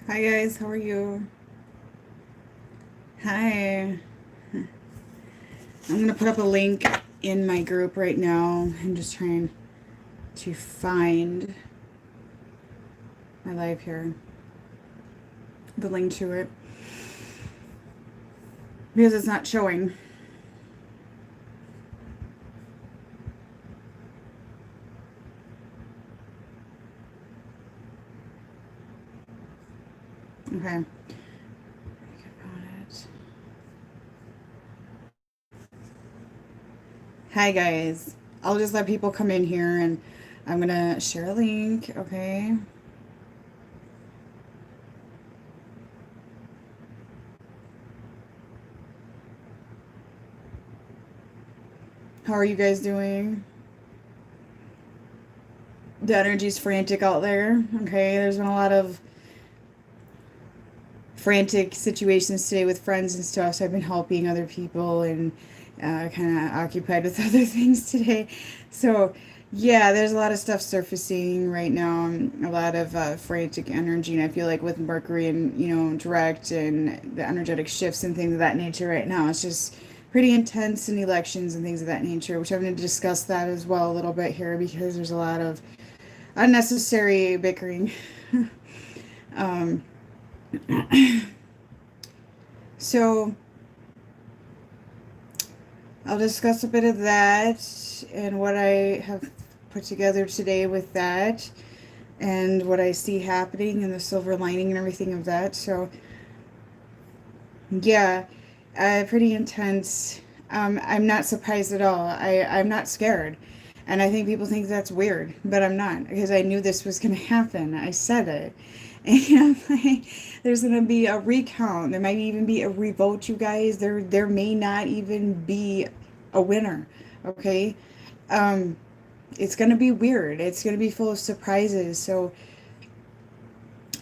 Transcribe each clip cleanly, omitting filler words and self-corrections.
Hi guys, how are you? Hi. I'm gonna put up a link in my group right now. I'm just trying to find my live here, the link to it, because it's not showing. Okay. Hi guys. I'll just let people come in here and I'm gonna share a link, okay? How are you guys doing? The energy's frantic out there, okay? There's been a lot of frantic situations today with friends and stuff, so I've been helping other people and kind of occupied with other things today. So, yeah, there's a lot of stuff surfacing right now, a lot of frantic energy, and I feel like with Mercury and, direct and the energetic shifts and things of that nature right now, it's just pretty intense in elections and things of that nature, which I'm going to discuss that as well a little bit here because there's a lot of unnecessary bickering. um, so, I'll discuss a bit of that and what I have put together today with that and what I see happening and the silver lining and everything of that. So, yeah, pretty intense. I'm not surprised at all. I'm not scared. And I think people think that's weird, but I'm not because I knew this was going to happen. I said it. And like, there's going to be a recount. There might even be a revote, you guys. There may not even be a winner. Okay? Um, it's going to be weird. It's going to be full of surprises. So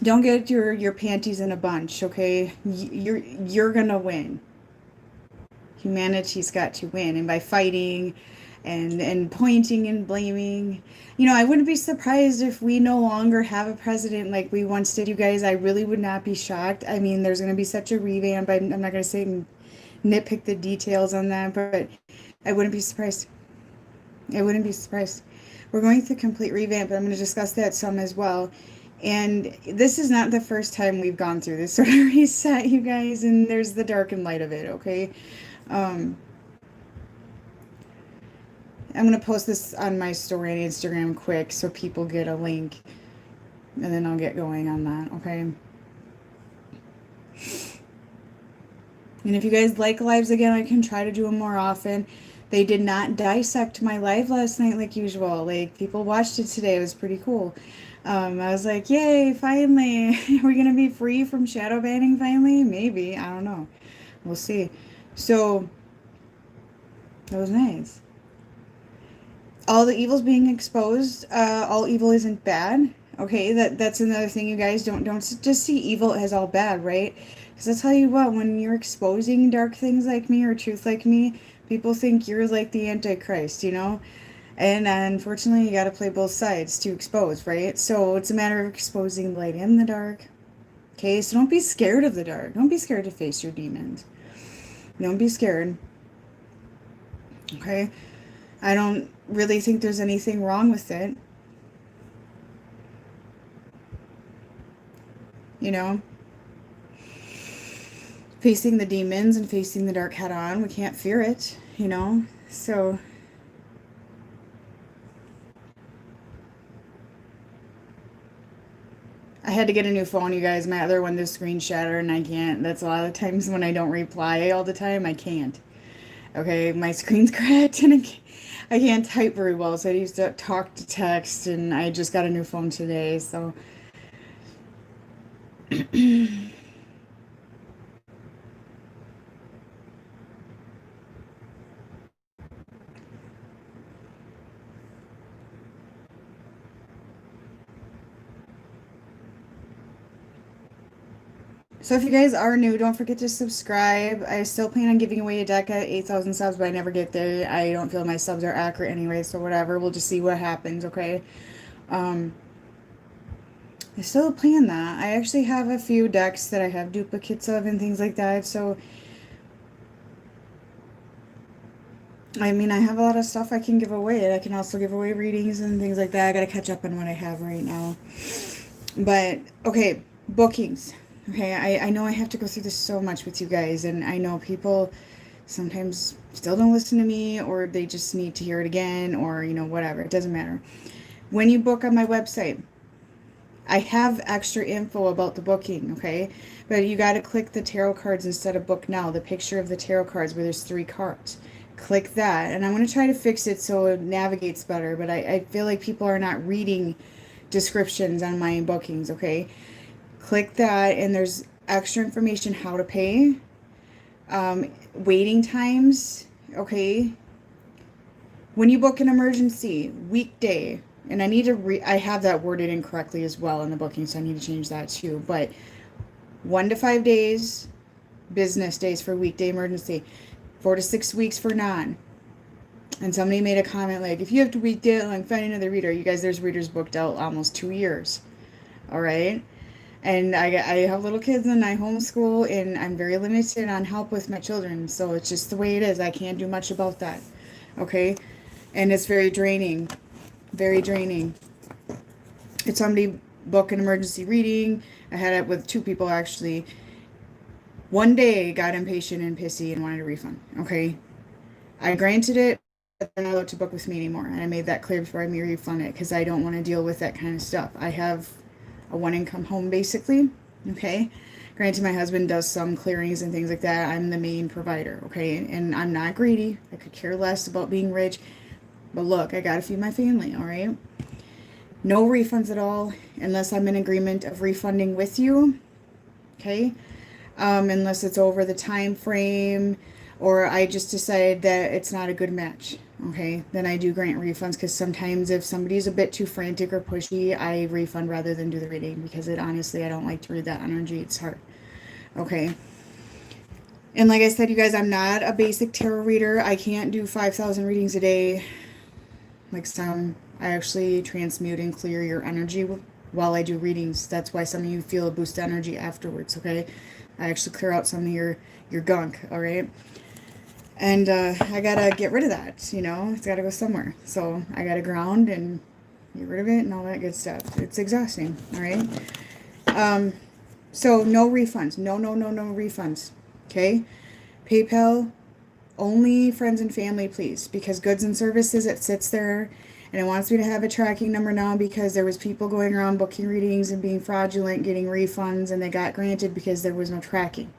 don't get your panties in a bunch, okay? You're going to win. Humanity's got to win, and by fighting and pointing and blaming, I wouldn't be surprised if we no longer have a president like we once did, you guys. I really would not be shocked. I mean, there's going to be such a revamp. I'm not going to say nitpick the details on that, but I wouldn't be surprised. I wouldn't be surprised. We're going through a complete revamp, but I'm going to discuss that some as well. And this is not the first time we've gone through this sort of reset, you guys, and there's the dark and light of it, okay? um, I'm gonna post this on my story on Instagram quick so people get a link, and then I'll get going on that. Okay. And if you guys like lives again, I can try to do them more often. They did not dissect my live last night like usual. Like people watched it today. It was pretty cool. I was like, yay, finally. Are we gonna be free from shadow banning finally? Maybe. I don't know. We'll see. So that was nice. All the evil's being exposed. All evil isn't bad. Okay, that's another thing, you guys. Don't just see evil as all bad, right? Because I tell you what, when you're exposing dark things like me or truth like me, people think you're like the Antichrist, you know. And unfortunately, you got to play both sides to expose, right? So it's a matter of exposing the light and the dark. Okay, so don't be scared of the dark. Don't be scared to face your demons. Don't be scared. Okay, I don't really think there's anything wrong with it. You know, facing the demons and facing the dark head on, we can't fear it, you know? So I had to get a new phone, you guys. My other one, the screen shattered, and I can't. That's a lot of times when I don't reply all the time, I can't. Okay, my screen's cracked and I can't type very well, so I used to talk to text, and I just got a new phone today, so. So if you guys are new, don't forget to subscribe. I still plan on giving away a deck at 8,000 subs, but I never get there. I don't feel my subs are accurate anyway, so whatever. We'll just see what happens, okay? Um, I still plan that. I actually have a few decks that I have duplicates of and things like that. So, I mean, I have a lot of stuff I can give away. I can also give away readings and things like that. I gotta catch up on what I have right now. But, okay, bookings. Okay, I know I have to go through this so much with you guys, and I know people sometimes still don't listen to me, or they just need to hear it again, or, whatever. It doesn't matter. When you book on my website, I have extra info about the booking, okay? But you got to click the tarot cards instead of book now, the picture of the tarot cards where there's 3 cards. Click that. And I'm going to try to fix it so it navigates better, but I feel like people are not reading descriptions on my bookings, okay? Click that, and there's extra information how to pay, waiting times, okay? When you book an emergency, weekday, and I need to I have that worded incorrectly as well in the booking, so I need to change that too. But 1 to 5 days, business days for weekday emergency, 4 to 6 weeks for non. And somebody made a comment like, if you have to wait that long, find another reader. You guys, there's readers booked out almost 2 years. All right. And I have little kids and I homeschool, and I'm very limited on help with my children. So it's just the way it is. I can't do much about that. Okay. And it's very draining. Very draining. If somebody book an emergency reading, I had it with 2 people actually. One day got impatient and pissy and wanted a refund. Okay. I granted it, but they're not allowed to book with me anymore. And I made that clear before I refund it because I don't want to deal with that kind of stuff. I have a 1-income home basically. Okay. Granted, my husband does some clearings and things like that. I'm the main provider. Okay. And I'm not greedy. I could care less about being rich. But look, I gotta feed my family, all right? No refunds at all unless I'm in agreement of refunding with you, okay? Unless it's over the time frame or I just decide that it's not a good match, okay? Then I do grant refunds because sometimes if somebody's a bit too frantic or pushy, I refund rather than do the reading because honestly, I don't like to read that energy. It's hard, okay? And like I said, you guys, I'm not a basic tarot reader. I can't do 5,000 readings a day. Like some, I actually transmute and clear your energy while I do readings. That's why some of you feel a boost of energy afterwards, okay? I actually clear out some of your gunk, all right? And I gotta get rid of that, it's gotta go somewhere. So I gotta ground and get rid of it and all that good stuff. It's exhausting, all right? So no refunds. No refunds, okay? PayPal, only friends and family, please, because goods and services, it sits there and it wants me to have a tracking number now because there was people going around booking readings and being fraudulent, getting refunds, and they got granted because there was no tracking.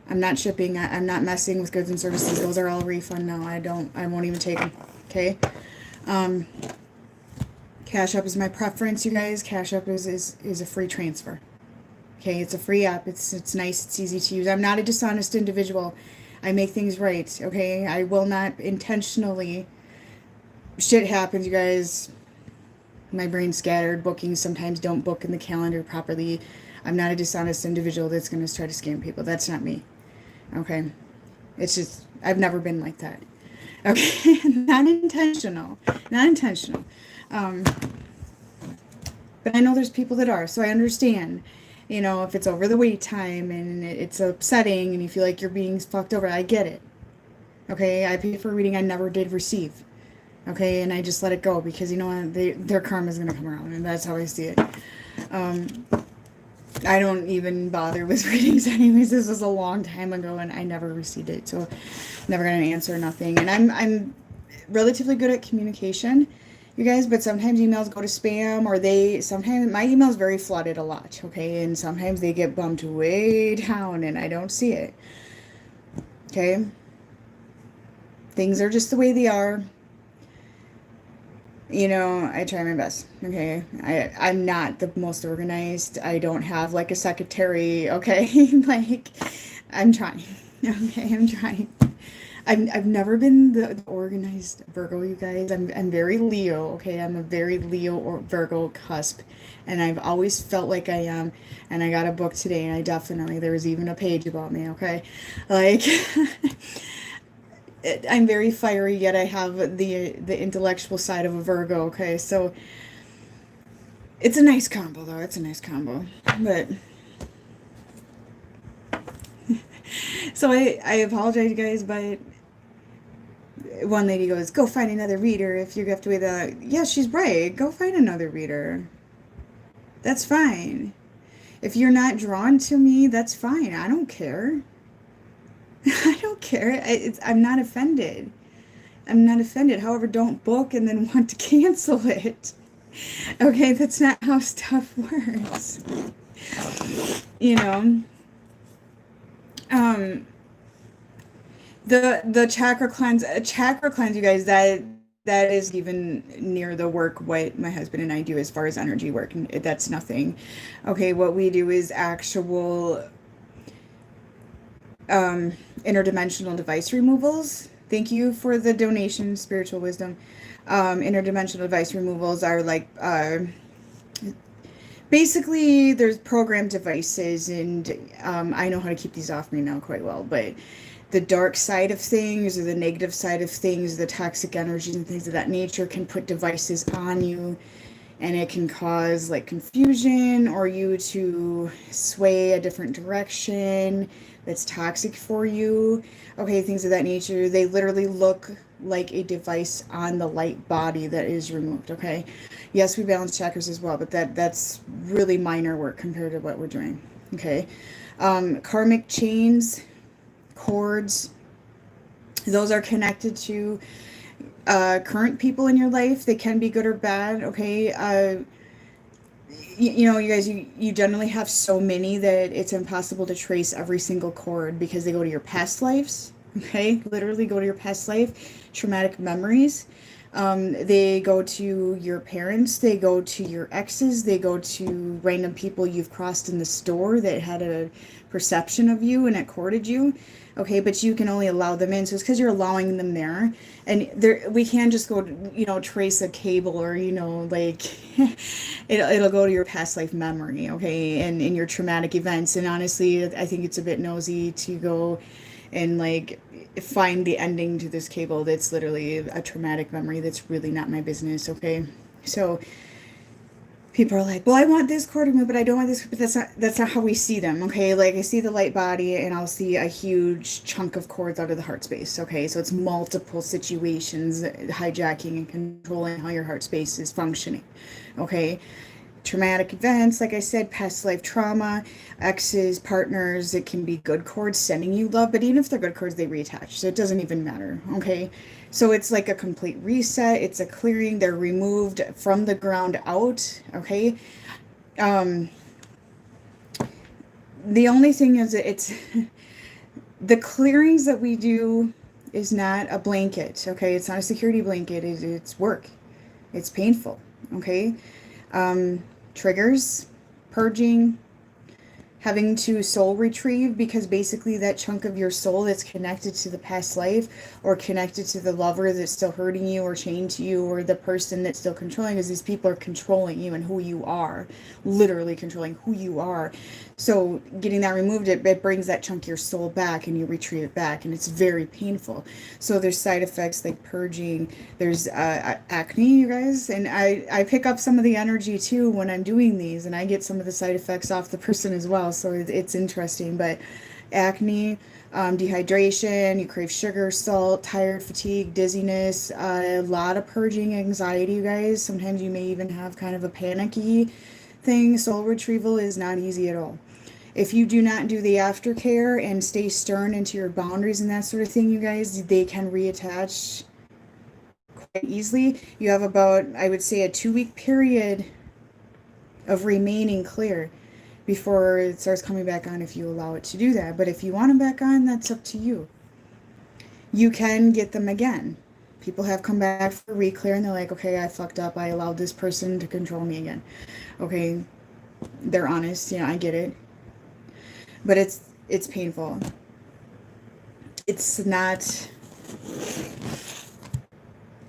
I'm not shipping. I'm not messing with goods and services. Those are all refund now. I won't even take them. Okay. Cash App is my preference, you guys. Cash App is a free transfer. Okay. It's a free app. It's nice. It's easy to use. I'm not a dishonest individual. I make things right, okay? I will not intentionally. Shit happens, you guys. My brain's scattered. Bookings sometimes don't book in the calendar properly. I'm not a dishonest individual that's going to try to scam people. That's not me, okay? It's just, I've never been like that, okay? Not intentional. Not intentional. But I know there's people that are, so I understand. If it's over the wait time and it's upsetting and you feel like you're being fucked over, I get it. Okay, I paid for a reading I never did receive. Okay, and I just let it go because their karma is going to come around, and that's how I see it. I don't even bother with readings anyways. This was a long time ago and I never received it, so never got an answer, nothing. And I'm relatively good at communication, you guys, but sometimes emails go to spam, or sometimes my email's very flooded a lot, okay, and sometimes they get bumped way down and I don't see it, okay. Things are just the way they are. I try my best, okay. I'm not the most organized. I don't have like a secretary, okay. Like, I'm trying, okay, I'm trying. I've never been the organized Virgo, you guys. I'm very Leo, okay? I'm a very Leo or Virgo cusp, and I've always felt like I am. And I got a book today, and there was even a page about me, okay? Like, I'm very fiery, yet I have the intellectual side of a Virgo, okay? So It's a nice combo, though. It's a nice combo. But so I apologize, guys, but one lady goes, "Go find another reader if you have to wait that." Yeah, she's right. Go find another reader. That's fine. If you're not drawn to me, that's fine. I don't care. I don't care. I'm not offended. I'm not offended. However, don't book and then want to cancel it. Okay, that's not how stuff works. You know, um, the chakra cleanse, you guys. That is even near the work what my husband and I do as far as energy work. That's nothing. Okay, what we do is actual interdimensional device removals. Thank you for the donation, spiritual wisdom. Interdimensional device removals are like basically there's programmed devices, and I know how to keep these off me now quite well, but the dark side of things or the negative side of things, the toxic energies and things of that nature can put devices on you, and it can cause like confusion or you to sway a different direction that's toxic for you. Okay, things of that nature. They literally look like a device on the light body that is removed. Okay, yes, we balance chakras as well, but that's really minor work compared to what we're doing. Okay, karmic chains, cords, those are connected to current people in your life. They can be good or bad. Okay, you know, you guys, you generally have so many that it's impossible to trace every single cord because they go to your past lives. Okay, literally go to your past life, traumatic memories. They go to your parents, they go to your exes, they go to random people you've crossed in the store that had a perception of you and it courted you. Okay, but you can only allow them in, so it's because you're allowing them there. And there, we can't just go, you know, trace a cable or, you know, like it'll go to your past life memory, okay, and in your traumatic events. And honestly, I think it's a bit nosy to go and like find the ending to this cable that's literally a traumatic memory that's really not my business. Okay, so people are like, well, I want this cord to move, but I don't want this, but that's not how we see them. Okay, like I see the light body and I'll see a huge chunk of cords out of the heart space. Okay, so it's multiple situations hijacking and controlling how your heart space is functioning. Okay, traumatic events, like I said, past life trauma, exes, partners. It can be good cords sending you love, but even if they're good cords, they reattach, so it doesn't even matter. Okay, so it's like a complete reset. It's a clearing. They're removed from the ground out. Okay, um the only thing is that it's the clearings that we do is not a blanket. Okay, it's not a security blanket. It's work. It's painful. Okay, triggers, purging, having to soul retrieve, because basically that chunk of your soul that's connected to the past life or connected to the lover that's still hurting you or chained to you or the person that's still controlling, because these people are controlling you and who you are, literally controlling who you are. So getting that removed, it brings that chunk of your soul back and you retrieve it back, and it's very painful. So there's side effects like purging, there's acne, you guys, and I pick up some of the energy too when I'm doing these, and I get some of the side effects off the person as well, so it's interesting. But acne, dehydration, you crave sugar, salt, tired, fatigue, dizziness, a lot of purging, anxiety, you guys. Sometimes you may even have kind of a panicky thing. Soul retrieval is not easy at all. If you do not do the aftercare and stay stern into your boundaries and that sort of thing, you guys, they can reattach quite easily. You have about, I would say, a 2-week period of remaining clear before it starts coming back on, if you allow it to do that. But if you want them back on, that's up to you. You can get them again. People have come back for re-clear and they're like, okay, I fucked up. I allowed this person to control me again. Okay, they're honest. Yeah, I get it. But it's painful. It's not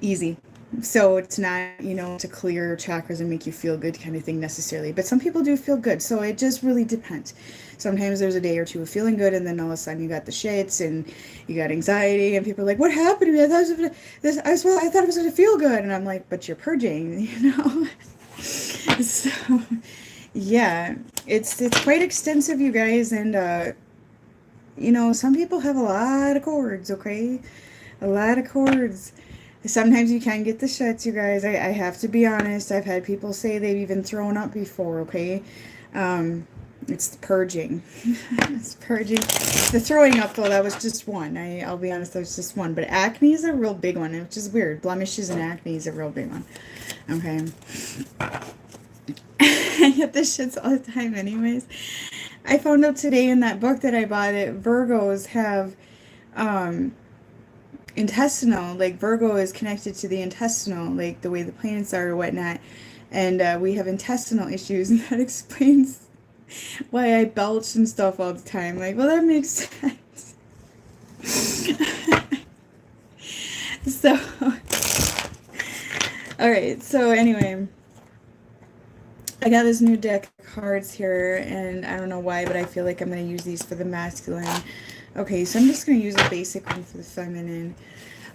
easy. So it's not, you know, to clear chakras and make you feel good kind of thing necessarily. But some people do feel good. So it just really depends. Sometimes there's a day or two of feeling good, and then all of a sudden you got the shits and you got anxiety, and people are like, what happened to me? I thought I thought it was going to feel good. And I'm like, but you're purging, you know? So, yeah, it's quite extensive, you guys, and you know, some people have a lot of cords, okay? A lot of cords. Sometimes you can get the shits, you guys. I have to be honest. I've had people say they've even thrown up before, okay? It's the purging. It's purging. The throwing up, though, that was just one. I'll be honest, that was just one. But acne is a real big one, which is weird. Blemishes and acne is a real big one. Okay. I get the shits all the time anyways. I found out today in that book that I bought that Virgos have intestinal, like Virgo is connected to the intestinal, like the way the planets are or whatnot. And we have intestinal issues, and that explains why I belch and stuff all the time. Like, well, that makes sense. So, alright, so anyway, I got this new deck of cards here, and I don't know why, but I feel like I'm going to use these for the masculine. Okay, so I'm just going to use a basic one for the feminine.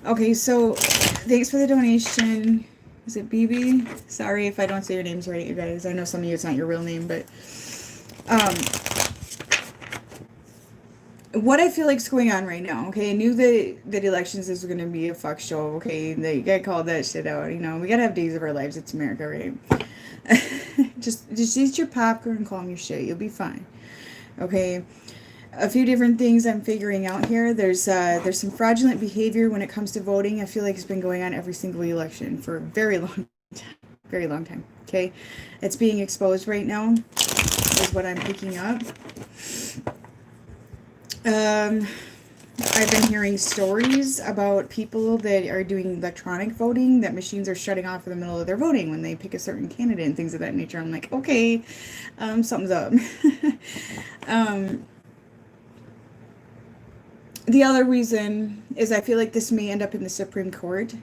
Okay, so thanks for the donation. Is it BB? Sorry if I don't say your names right, you guys. I know some of you it's not your real name, but what I feel like is going on right now, okay? I knew that elections is going to be a fuck show, okay? That you gotta call that shit out, you know? We gotta have days of our lives. It's America, right? just eat your popcorn and calm your shit. You'll be fine, okay? A few different things I'm figuring out here. There's some fraudulent behavior when it comes to voting. I feel like it's been going on every single election for a very long time. Okay, it's being exposed right now, is what I'm picking up. I've been hearing stories about people that are doing electronic voting, that machines are shutting off in the middle of their voting when they pick a certain candidate and things of that nature. I'm like, okay, something's up. The other reason is I feel like this may end up in the Supreme Court.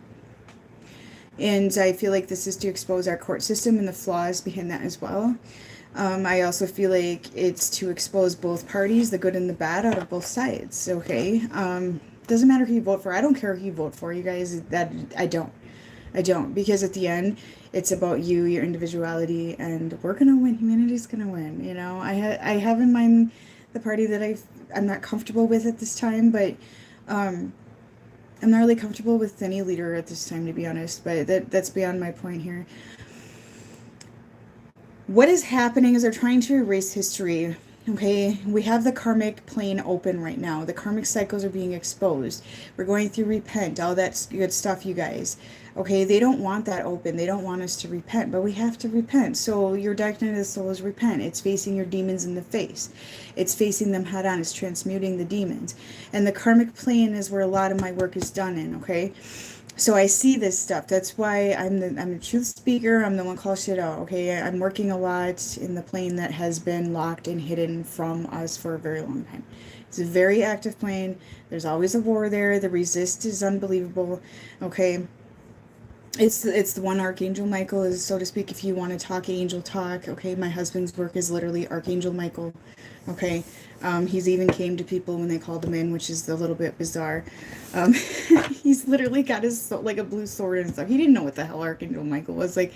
And I feel like this is to expose our court system and the flaws behind that as well. I also feel like it's to expose both parties, the good and the bad, out of both sides. Okay. Doesn't matter who you vote for. I don't care who you vote for, you guys. That I don't. Because at the end, it's about you, your individuality, and we're gonna win. Humanity's gonna win. You know, I have in mind the party that I'm not comfortable with at this time, but I'm not really comfortable with any leader at this time, to be honest. But that's beyond my point here. What is happening is they're trying to erase history. Okay, we have the karmic plane open right now. The karmic cycles are being exposed. We're going through repent, all that good stuff, you guys. Okay, they don't want that open. They don't want us to repent, but we have to repent. So your dark night of the soul is repent. It's facing your demons in the face. It's facing them head on. It's transmuting the demons. And the karmic plane is where a lot of my work is done in, okay? So I see this stuff. That's why I'm the truth speaker. I'm the one calls shit out. Okay, I'm working a lot in the plane that has been locked and hidden from us for a very long time. It's a very active plane. There's always a war there. The resist is unbelievable. Okay, it's the one Archangel Michael is, so to speak. If you want to talk angel talk, okay. My husband's work is literally Archangel Michael. Okay. He's even came to people when they called him in, which is a little bit bizarre. He's literally got his like a blue sword and stuff. He didn't know what the hell Archangel Michael was. Like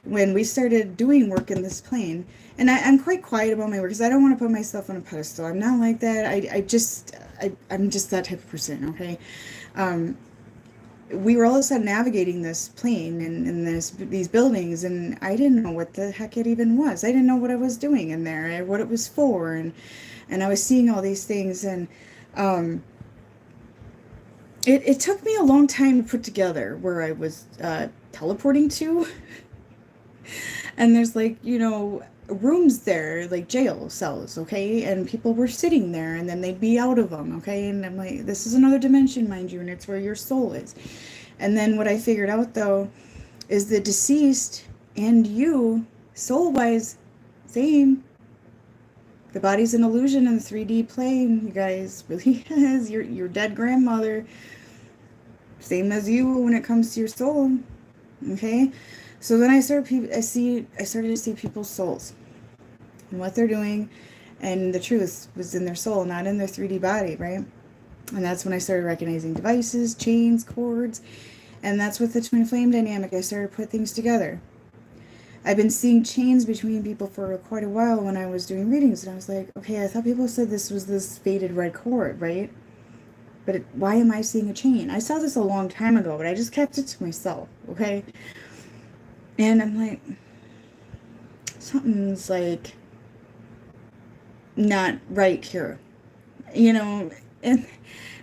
when we started doing work in this plane, and I'm quite quiet about my work because I don't want to put myself on a pedestal. I'm not like that. I'm just that type of person. Okay. We were all of a sudden navigating this plane and these buildings, and I didn't know what the heck it even was. I didn't know what I was doing in there, what it was for, and I was seeing all these things, and it took me a long time to put together where I was teleporting to. And there's like, you know, rooms there, like jail cells, okay? And people were sitting there, and then they'd be out of them, okay? And I'm like, this is another dimension, mind you, and it's where your soul is. And then what I figured out, though, is the deceased and you, soul-wise, same. The body's an illusion in the 3D plane, you guys. Really is. Your dead grandmother, same as you when it comes to your soul, okay? So then I started to see people's souls and what they're doing, and the truth was in their soul, not in their 3D body, right? And that's when I started recognizing devices, chains, cords, and that's with the twin flame dynamic. I started to put things together. I've been seeing chains between people for quite a while when I was doing readings, and I was like, okay, I thought people said this was this faded red cord, right? But why am I seeing a chain? I saw this a long time ago, but I just kept it to myself, okay? And I'm like, something's like not right here, you know? And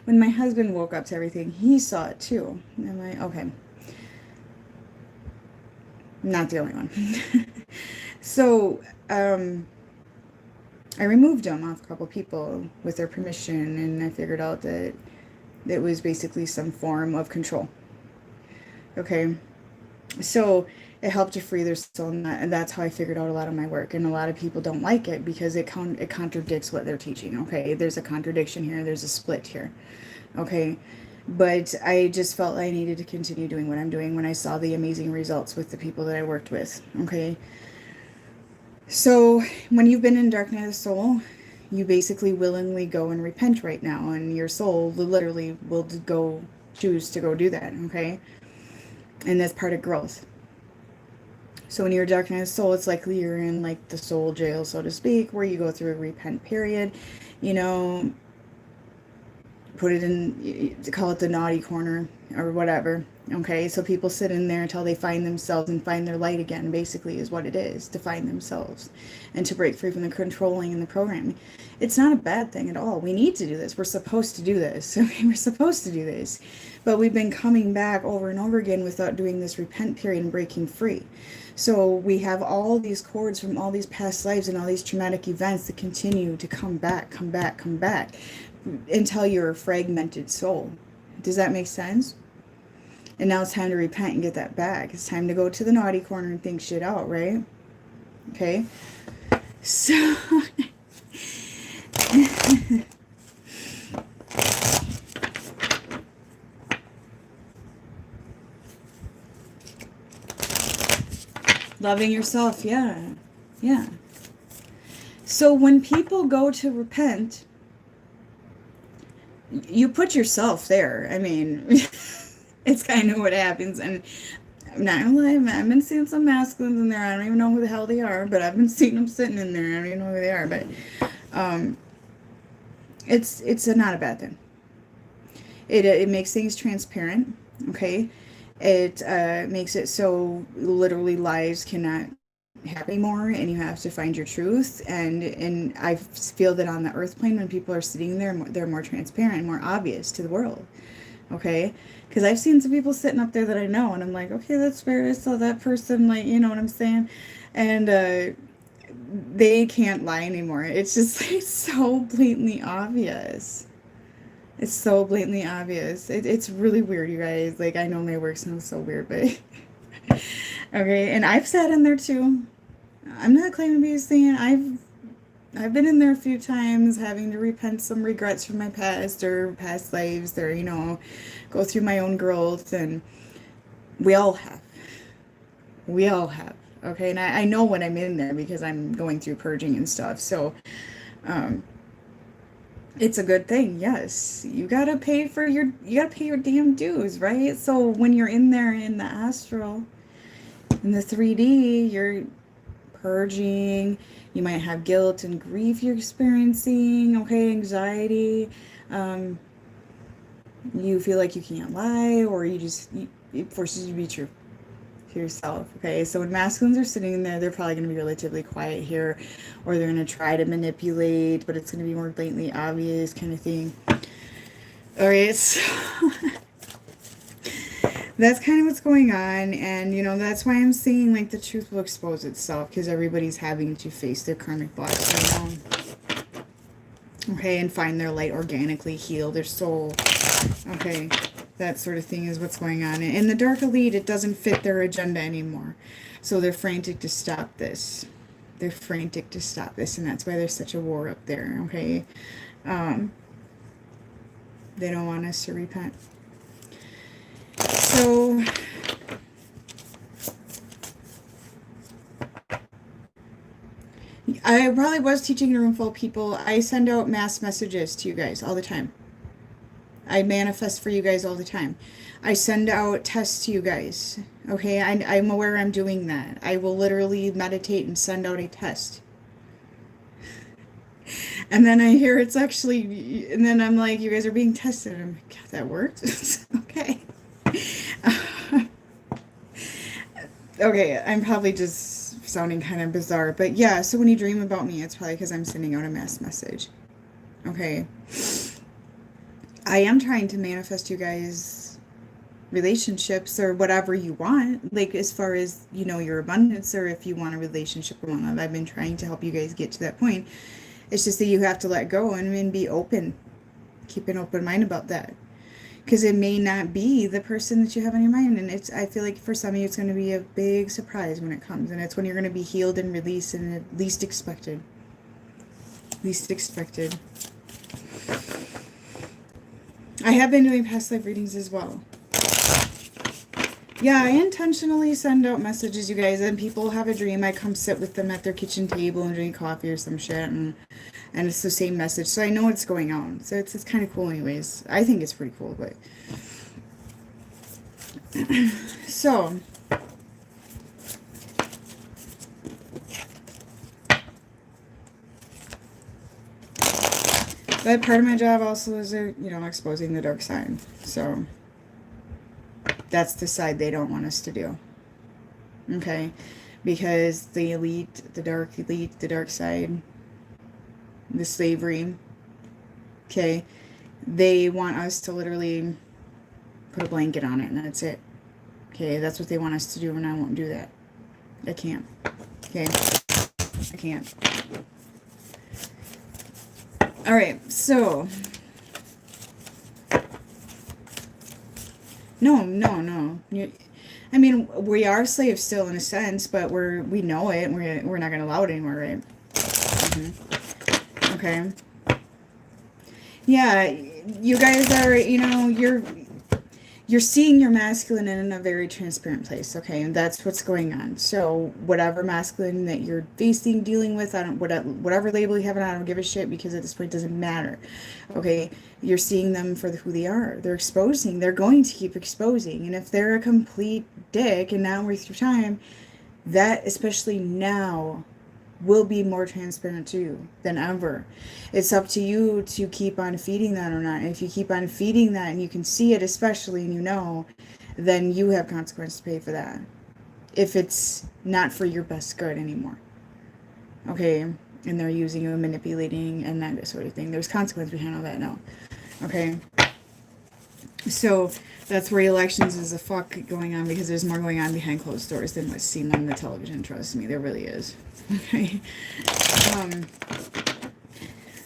when my husband woke up to everything, he saw it too. And I'm like, okay, I'm not the only one. So, I removed him off a couple people with their permission, and I figured out that it was basically some form of control. Okay, so it helped to free their soul, and that's how I figured out a lot of my work. And a lot of people don't like it because it contradicts what they're teaching. Okay, there's a contradiction here, there's a split here. Okay, but I just felt I needed to continue doing what I'm doing when I saw the amazing results with the people that I worked with. Okay, so when you've been in dark night of the soul, you basically willingly go and repent right now, and your soul literally will go choose to go do that. Okay, and that's part of growth. So when you're a dark night of the soul, it's likely you're in like the soul jail, so to speak, where you go through a repent period, you know, put it in, call it the naughty corner or whatever. Okay, so people sit in there until they find themselves and find their light again, basically, is what it is, to find themselves and to break free from the controlling and the programming. It's not a bad thing at all. We need to do this. We're supposed to do this. Okay, we're supposed to do this. But we've been coming back over and over again without doing this repent period and breaking free. So we have all these cords from all these past lives and all these traumatic events that continue to come back, come back, come back until you're a fragmented soul. Does that make sense? And now it's time to repent and get that back. It's time to go to the naughty corner and think shit out, right? Okay. So loving yourself, yeah. Yeah. So when people go to repent, you put yourself there. I mean, it's kind of what happens. And I'm not gonna lie, I've been seeing some masculines in there. I don't even know who the hell they are, but I've been seeing them sitting in there. I don't even know who they are, but it's not a bad thing. It makes things transparent, okay? It makes it so literally lies cannot happen anymore, and you have to find your truth. And I feel that on the earth plane, when people are sitting there, they're more transparent, more obvious to the world. Okay, because I've seen some people sitting up there that I know, and I'm like, okay, that's spirit, so that person, like, you know what I'm saying? And they can't lie anymore. It's just like so blatantly obvious. It's so blatantly obvious. It's really weird, you guys. Like, I know my work sounds so weird, but okay. And I've sat in there too. I'm not claiming to be a saint. I've been in there a few times, having to repent some regrets from my past or past lives, or, you know, go through my own growth. And we all have. We all have. Okay. And I know when I'm in there because I'm going through purging and stuff. So, it's a good thing. Yes. You gotta pay your damn dues, right? So when you're in there in the astral, in the 3D, you're purging. You might have guilt and grief you're experiencing, okay, anxiety. You feel like you can't lie, or it forces you to be true to yourself, okay? So when masculines are sitting in there, they're probably going to be relatively quiet here, or they're going to try to manipulate, but it's going to be more blatantly obvious kind of thing. All right, so that's kind of what's going on. And, you know, that's why I'm saying, like, the truth will expose itself, because everybody's having to face their karmic blocks right now. Okay, and find their light organically, heal their soul. Okay, that sort of thing is what's going on. And the Dark Elite, it doesn't fit their agenda anymore. So they're frantic to stop this. They're frantic to stop this, and that's why there's such a war up there, okay? They don't want us to repent. So I probably was teaching a room full of people. I send out mass messages to you guys all the time. I manifest for you guys all the time. I send out tests to you guys. Okay, I'm aware I'm doing that. I will literally meditate and send out a test. And then I hear it's actually, and then I'm like, you guys are being tested. I'm like, God, that worked? Okay. Okay, I'm probably just sounding kind of bizarre, but yeah, so when you dream about me, it's probably because I'm sending out a mass message. Okay. I am trying to manifest you guys relationships or whatever you want, like as far as, you know, your abundance, or if you want a relationship or whatnot. I've been trying to help you guys get to that point. It's just that you have to let go and be open. Keep an open mind about that. Because it may not be the person that you have in your mind. And I feel like for some of you, it's going to be a big surprise when it comes. And it's when you're going to be healed and released and least expected. Least expected. I have been doing past life readings as well. Yeah, I intentionally send out messages, you guys, and people have a dream. I come sit with them at their kitchen table and drink coffee or some shit, and it's the same message. So I know what's going on. So it's kind of cool anyways. I think it's pretty cool, but... So... But part of my job also is, you know, exposing the dark side. So... That's the side they don't want us to do. Okay? Because the elite, the dark side, the slavery, okay, they want us to literally put a blanket on it and that's it. Okay, that's what they want us to do, and I won't do that. I can't. Okay? I can't. Alright, so... No. I mean, we are slaves still in a sense, but we know it. We're not going to allow it anymore, right? Mm-hmm. Okay. Yeah, you guys are, you know, you're seeing your masculine in a very transparent place, okay? And that's what's going on. So whatever masculine that you're facing, dealing with, whatever label you have, I don't give a shit, because at this point it doesn't matter, okay? You're seeing them for who they are. They're exposing. They're going to keep exposing. And if they're a complete dick and not worth your time, that, especially now, will be more transparent to you than ever. It's up to you to keep on feeding that or not. And if you keep on feeding that and you can see it, especially, and you know, then you have consequences to pay for that. If it's not for your best good anymore. Okay? And they're using you and manipulating and that sort of thing. There's consequence behind all that now. Okay? So that's where elections is a fuck going on, because there's more going on behind closed doors than what's seen on the television. Trust me, there really is. Okay.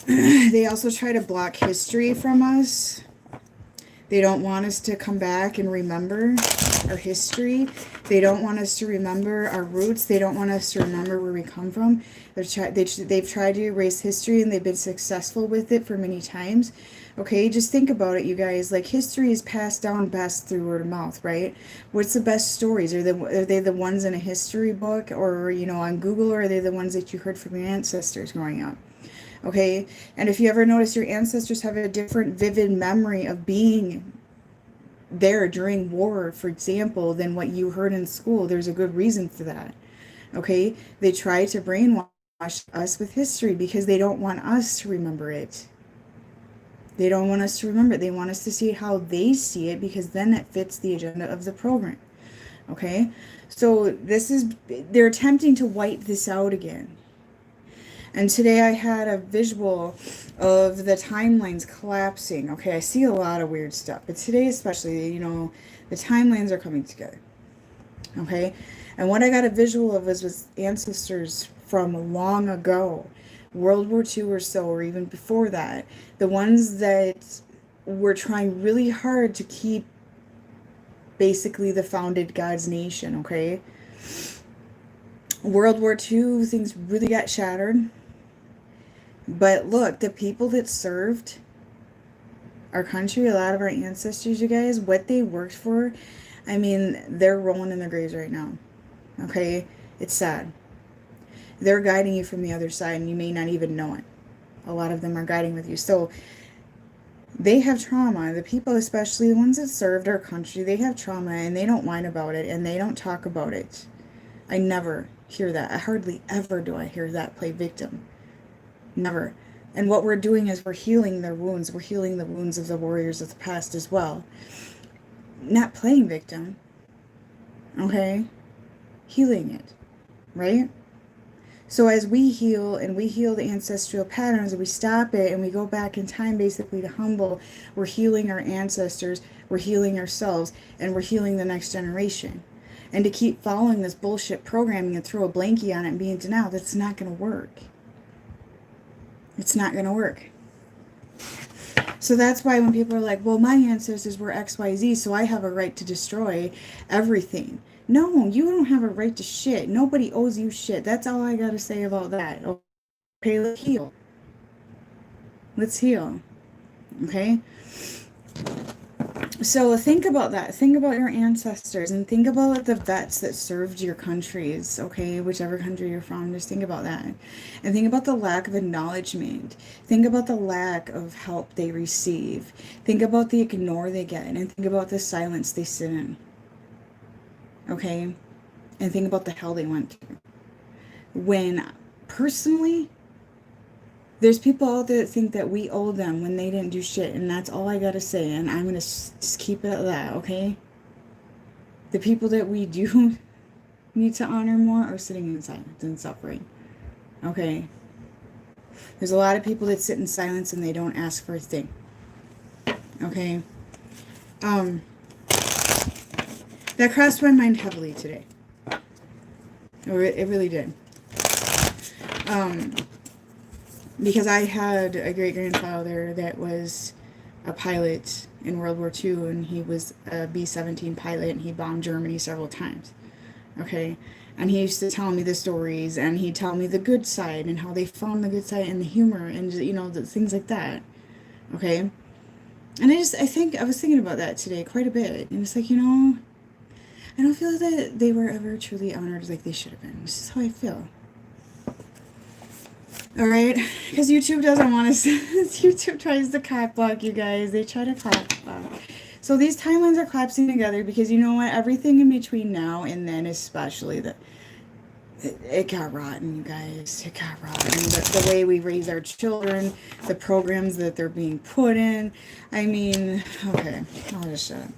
They also try to block history from us. They don't want us to come back and remember our history. They don't want us to remember our roots. They don't want us to remember where we come from. They've tried to erase history, and they've been successful with it for many times. Okay, just think about it, you guys. Like, history is passed down best through word of mouth, right? What's the best stories? Are they the ones in a history book, or, you know, on Google, or are they the ones that you heard from your ancestors growing up? Okay, and if you ever notice, your ancestors have a different vivid memory of being there during war, for example, than what you heard in school. There's a good reason for that. Okay, they try to brainwash us with history because they don't want us to remember it. They don't want us to remember it. They want us to see it how they see it, because then it fits the agenda of the program. Okay, so they're attempting to wipe this out again. And today I had a visual of the timelines collapsing. Okay, I see a lot of weird stuff, but today especially, you know, the timelines are coming together. Okay, and what I got a visual of was ancestors from long ago, World War II or so, or even before that. The ones that were trying really hard to keep basically the founded God's nation, okay? World War II, things really got shattered. But look, the people that served our country, a lot of our ancestors, you guys, what they worked for, I mean, they're rolling in their graves right now. Okay? It's sad. They're guiding you from the other side, and you may not even know it. A lot of them are guiding with you. So They have trauma. The people, especially the ones that served our country, they have trauma and they don't whine about it and they don't talk about it. I never hear that. I hardly ever do I hear that play victim. Never. And what we're doing is we're healing their wounds. We're healing the wounds of the warriors of the past as well. Not playing victim. Okay? Healing it. Right? So as we heal and we heal the ancestral patterns, we stop it and we go back in time basically to humble, we're healing our ancestors, we're healing ourselves, and we're healing the next generation. And to keep following this bullshit programming and throw a blankie on it and be in denial, that's not going to work. It's not going to work. So that's why when people are like, well, my ancestors were XYZ, so I have a right to destroy everything. No, you don't have a right to shit. Nobody owes you shit. That's all I got to say about that. Okay, let's heal. Let's heal. Okay? So think about that. Think about your ancestors and think about the vets that served your countries, okay? Whichever country you're from, just think about that. And think about the lack of acknowledgement. Think about the lack of help they receive. Think about the ignore they get. And think about the silence they sit in. Okay? And think about the hell they went through. When, personally, there's people out there that think that we owe them when they didn't do shit, and that's all I gotta say, and I'm gonna just keep it at that, okay? The people that we do need to honor more are sitting in silence and suffering, okay? There's a lot of people that sit in silence and they don't ask for a thing, okay? That crossed my mind heavily today. It really did. Because I had a great-grandfather that was a pilot in World War II, and he was a B-17 pilot, and he bombed Germany several times, okay? And he used to tell me the stories, and he'd tell me the good side, and how they found the good side, and the humor, and, you know, the things like that, okay? And I was thinking about that today quite a bit, and it's like, you know, I don't feel that they were ever truly honored like they should have been. This is how I feel. Alright, because YouTube doesn't want us. YouTube tries to cock block, you guys. They try to cock block. So these timelines are collapsing together because you know what? Everything in between now and then, especially, it got rotten, you guys. It got rotten. The way we raise our children, the programs that they're being put in. I mean, okay, I'll just shut up.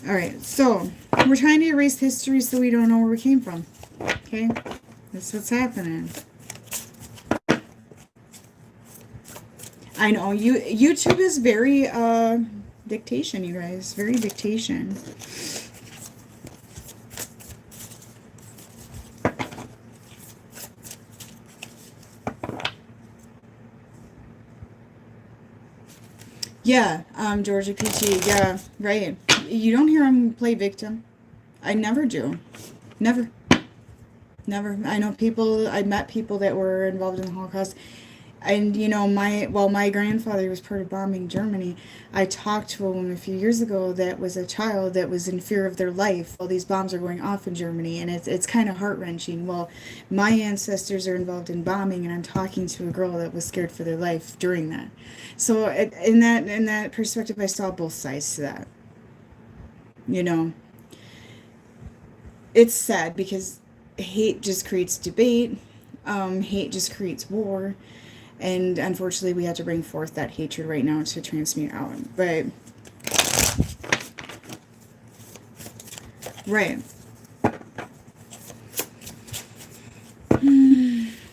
Alright, so we're trying to erase history so we don't know where we came from. Okay? That's what's happening. I know, YouTube is very, dictation, you guys. Very dictation. Yeah, Georgia Peachy, yeah, right. You don't hear him play victim. I never do. Never. Never. I know people, I met people that were involved in the Holocaust. And, you know, my grandfather was part of bombing Germany. I talked to a woman a few years ago that was a child that was in fear of their life while these bombs are going off in Germany. And it's kind of heart-wrenching. Well, my ancestors are involved in bombing, and I'm talking to a girl that was scared for their life during that. So in that perspective, I saw both sides to that. You know, it's sad because hate just creates debate. Hate just creates war. And unfortunately, we have to bring forth that hatred right now to transmute out. But, right.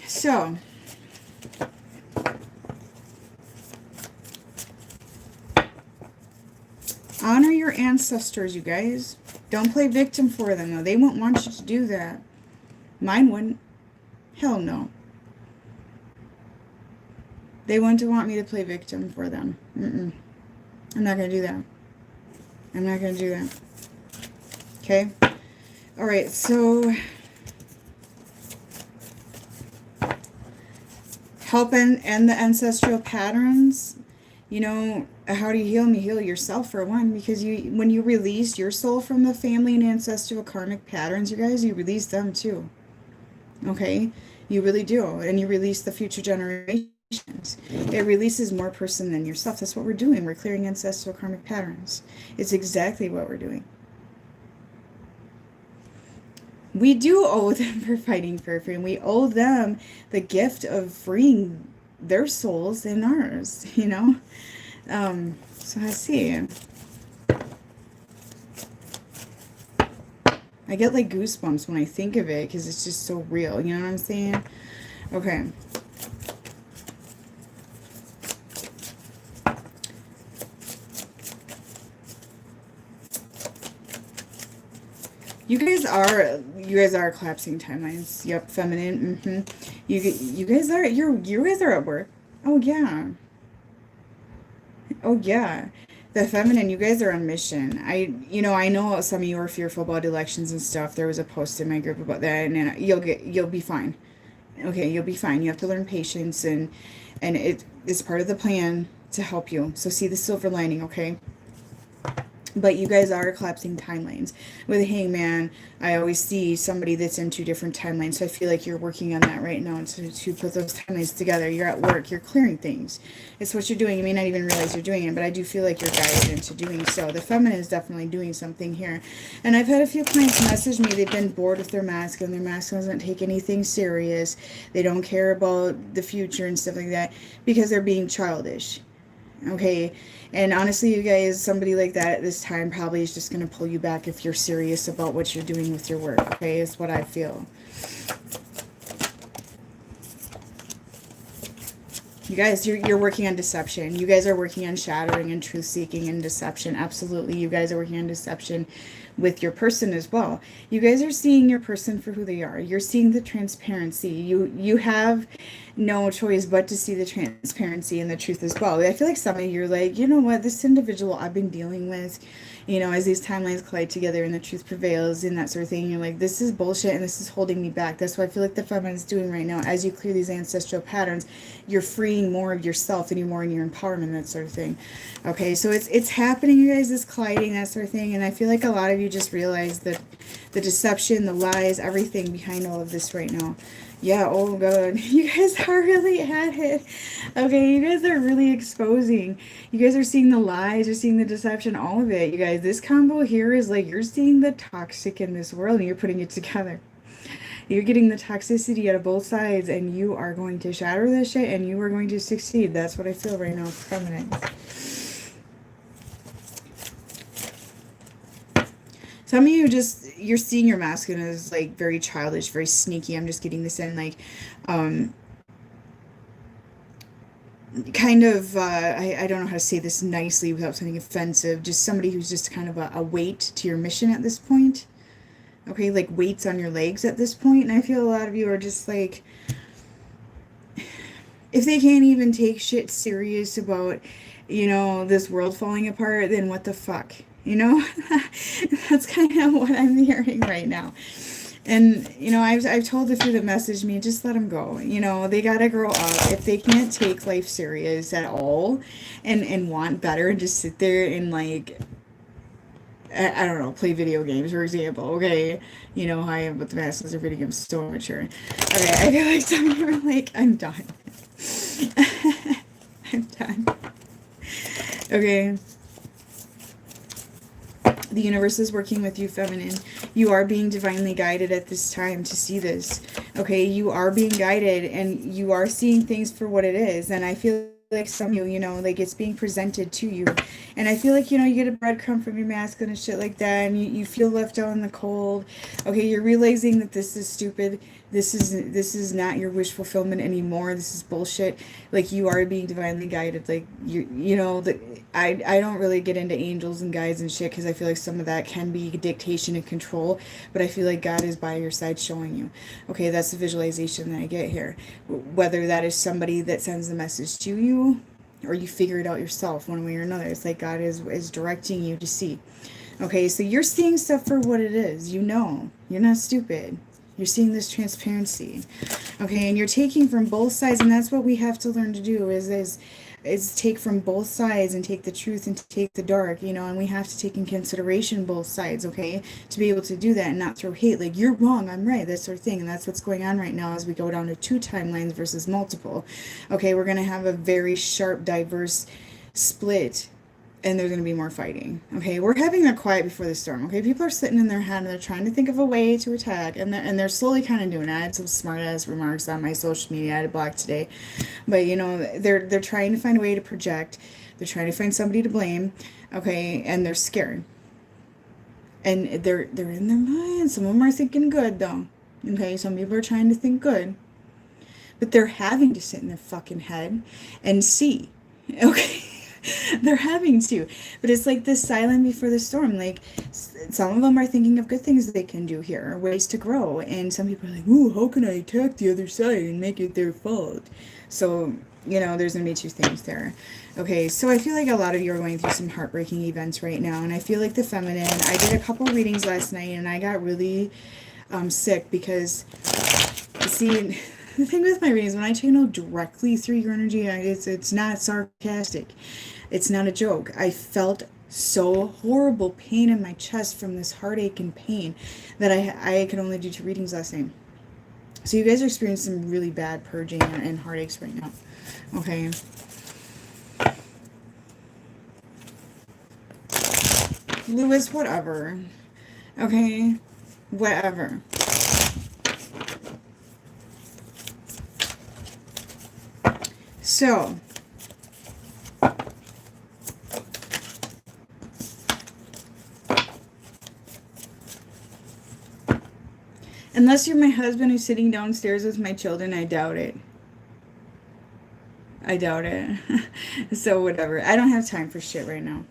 So, honor your ancestors, you guys. Don't play victim for them, though. They won't want you to do that. Mine wouldn't. Hell no. They wouldn't want me to play victim for them. I'm not going to do that. I'm not going to do that. Okay? Alright, so help end the ancestral patterns. You know, how do you heal them? You heal yourself, for one, because when you release your soul from the family and ancestral karmic patterns, you guys, you release them too. Okay? You really do. And you release the future generation. It releases more person than yourself. That's what we're doing. We're clearing ancestral karmic patterns. It's exactly what we're doing. We do owe them for fighting for freedom. We owe them the gift of freeing their souls and ours, you know? So I see. I get like goosebumps when I think of it because it's just so real. You know what I'm saying? Okay. You guys are collapsing timelines. Yep, feminine. You guys are at work. Oh yeah. Oh yeah. The feminine, you guys are on mission. I know some of you are fearful about elections and stuff. There was a post in my group about that, and you'll be fine. Okay, you'll be fine. You have to learn patience, and it's part of the plan to help you. So see the silver lining, okay? But you guys are collapsing timelines. With a hangman, I always see somebody that's in two different timelines. So I feel like you're working on that right now to put those timelines together. You're at work. You're clearing things. It's what you're doing. You may not even realize you're doing it, but I do feel like you're guided into doing so. The feminine is definitely doing something here. And I've had a few clients message me. They've been bored with their masculine. Their masculine doesn't take anything serious. They don't care about the future and stuff like that because they're being childish. Okay, and honestly, you guys, somebody like that at this time probably is just going to pull you back if you're serious about what you're doing with your work, okay, is what I feel. You guys, you're working on deception. You guys are working on shattering and truth-seeking and deception. Absolutely, you guys are working on deception with your person as well. You guys are seeing your person for who they are. You're seeing the transparency. You have no choice but to see the transparency and the truth as well. I feel like some of you are like, you know what, this individual I've been dealing with, as these timelines collide together and the truth prevails and that sort of thing, you're like, this is bullshit and this is holding me back. That's what I feel like the feminine is doing right now. As you clear these ancestral patterns, you're freeing more of yourself and you're more in your empowerment, that sort of thing. Okay, so it's happening, you guys, this colliding, that sort of thing. And I feel like a lot of you just realize that the deception, the lies, everything behind all of this right now. Yeah, oh god, you guys are really at it. Okay, you guys are really exposing. You guys are seeing the lies, you're seeing the deception, all of it. You guys, this combo here is like you're seeing the toxic in this world and you're putting it together. You're getting the toxicity out of both sides and you are going to shatter this shit and you are going to succeed. That's what I feel right now, feminine. Some of you you're seeing your masculine as like very childish, very sneaky. I'm just getting this in like, kind of, I don't know how to say this nicely without something offensive. Just somebody who's just kind of a weight to your mission at this point. Okay, like weights on your legs at this point. And I feel a lot of you are just like, if they can't even take shit serious about, this world falling apart, then what the fuck? That's kind of what I'm hearing right now. And, I've told a few that messaged me, just let them go. They got to grow up. If they can't take life serious at all and want better and just sit there and, like, I don't know, play video games, for example, okay? You know how I am with the masses of video games, so immature. Okay, I feel like some of you are like, I'm done. I'm done. Okay. The universe is working with you, feminine. You are being divinely guided at this time to see this. Okay, you are being guided and you are seeing things for what it is. And I feel like some of you, like it's being presented to you. And I feel like, you get a breadcrumb from your masculine and shit like that. And you feel left out in the cold. Okay, you're realizing that this is stupid. This is not your wish fulfillment anymore. This is bullshit. Like, you are being divinely guided. Like, I don't really get into angels and guides and shit because I feel like some of that can be dictation and control. But I feel like God is by your side showing you. Okay, that's the visualization that I get here. Whether that is somebody that sends the message to you or you figure it out yourself one way or another. It's like God is directing you to see. Okay, so you're seeing stuff for what it is. You're not stupid. You're seeing this transparency. Okay, and you're taking from both sides, and that's what we have to learn to do is take from both sides and take the truth and take the dark, you know, and we have to take in consideration both sides, okay, to be able to do that and not throw hate, like, you're wrong, I'm right, that sort of thing. And that's what's going on right now as we go down to 2 timelines versus multiple. Okay, we're going to have a very sharp, diverse split, and there's going to be more fighting. Okay, we're having a quiet before the storm. Okay, people are sitting in their head and they're trying to think of a way to attack, and they're slowly kind of doing it. I had some smart ass remarks on my social media. I had a block today, but you know, they're trying to find a way to project. They're trying to find somebody to blame. Okay, and they're scared, and they're in their mind. Some of them are thinking good though. Okay, some people are trying to think good, but they're having to sit in their fucking head and see. Okay. They're having to, but it's like this silent before the storm. Like, some of them are thinking of good things they can do here, ways to grow, and some people are like, ooh, how can I attack the other side and make it their fault? So, you know, there's gonna be 2 things there. Okay, so I feel like a lot of you are going through some heartbreaking events right now, and I feel like the feminine, I did a couple readings last night and I got really sick because, see, the thing with my readings, when I channel directly through your energy, it's not sarcastic. It's not a joke. I felt so horrible pain in my chest from this heartache and pain that I could only do 2 readings last night. So you guys are experiencing some really bad purging and heartaches right now. Okay. Lewis, whatever. Okay. Whatever. So, unless you're my husband who's sitting downstairs with my children, I doubt it. I doubt it. So whatever. I don't have time for shit right now.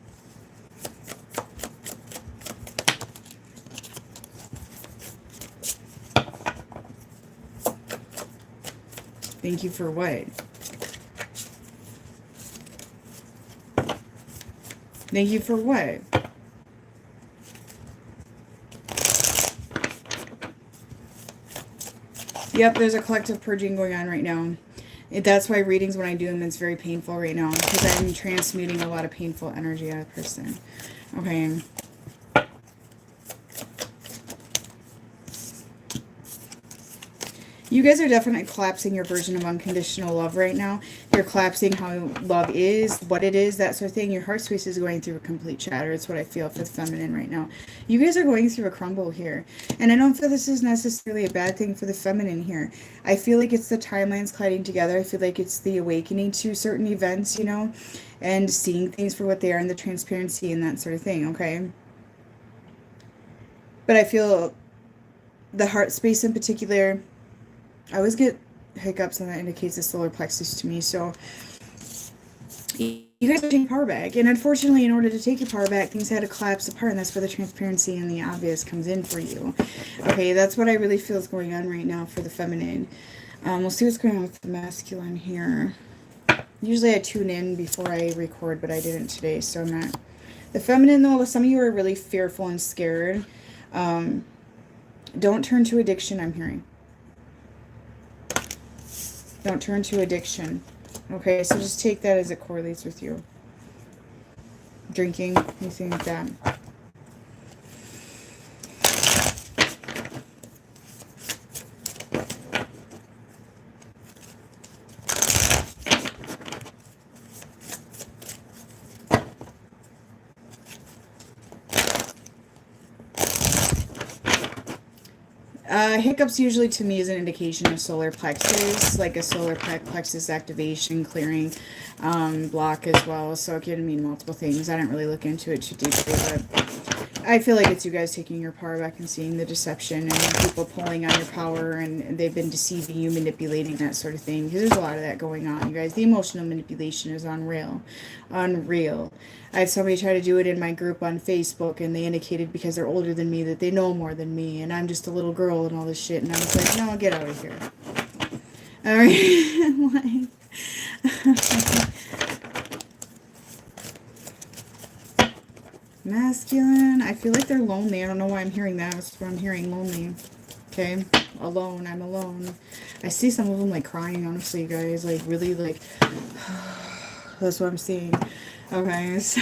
Thank you for what? Thank you for what? Yep, there's a collective purging going on right now. That's why readings, when I do them, it's very painful right now, because I'm transmuting a lot of painful energy out of the person. Okay. You guys are definitely collapsing your version of unconditional love right now. You're collapsing how love is, what it is, that sort of thing. Your heart space is going through a complete shatter. It's what I feel for the feminine right now. You guys are going through a crumble here. And I don't feel this is necessarily a bad thing for the feminine here. I feel like it's the timelines colliding together. I feel like it's the awakening to certain events, you know, and seeing things for what they are and the transparency and that sort of thing, okay? But I feel the heart space in particular, I always get hiccups, and that indicates the solar plexus to me. So you guys are taking power back, and unfortunately, in order to take your power back, things had to collapse apart, and that's where the transparency and the obvious comes in for you. Okay, that's what I really feel is going on right now for the feminine. We'll see what's going on with the masculine here. Usually I tune in before I record, but I didn't today, so I'm not. The feminine, though, some of you are really fearful and scared. Don't turn to addiction, I'm hearing. Don't turn to addiction. Okay, so just take that as it correlates with you. Drinking, anything like that. Hiccups usually to me is an indication of solar plexus, like a solar plexus activation, clearing, block as well. So it can mean multiple things. I didn't really look into it too deeply, but I feel like it's you guys taking your power back and seeing the deception and people pulling on your power, and they've been deceiving you, manipulating, that sort of thing. Because there's a lot of that going on, you guys. The emotional manipulation is unreal. Unreal. I had somebody try to do it in my group on Facebook, and they indicated because they're older than me that they know more than me, and I'm just a little girl and all this shit. And I was like, no, get out of here. All right. Masculine. I feel like they're lonely. I don't know why I'm hearing that. That's what I'm hearing, lonely. Okay. alone. I'm alone. I see some of them like crying, honestly, guys, like really like, that's what I'm seeing. Okay, so,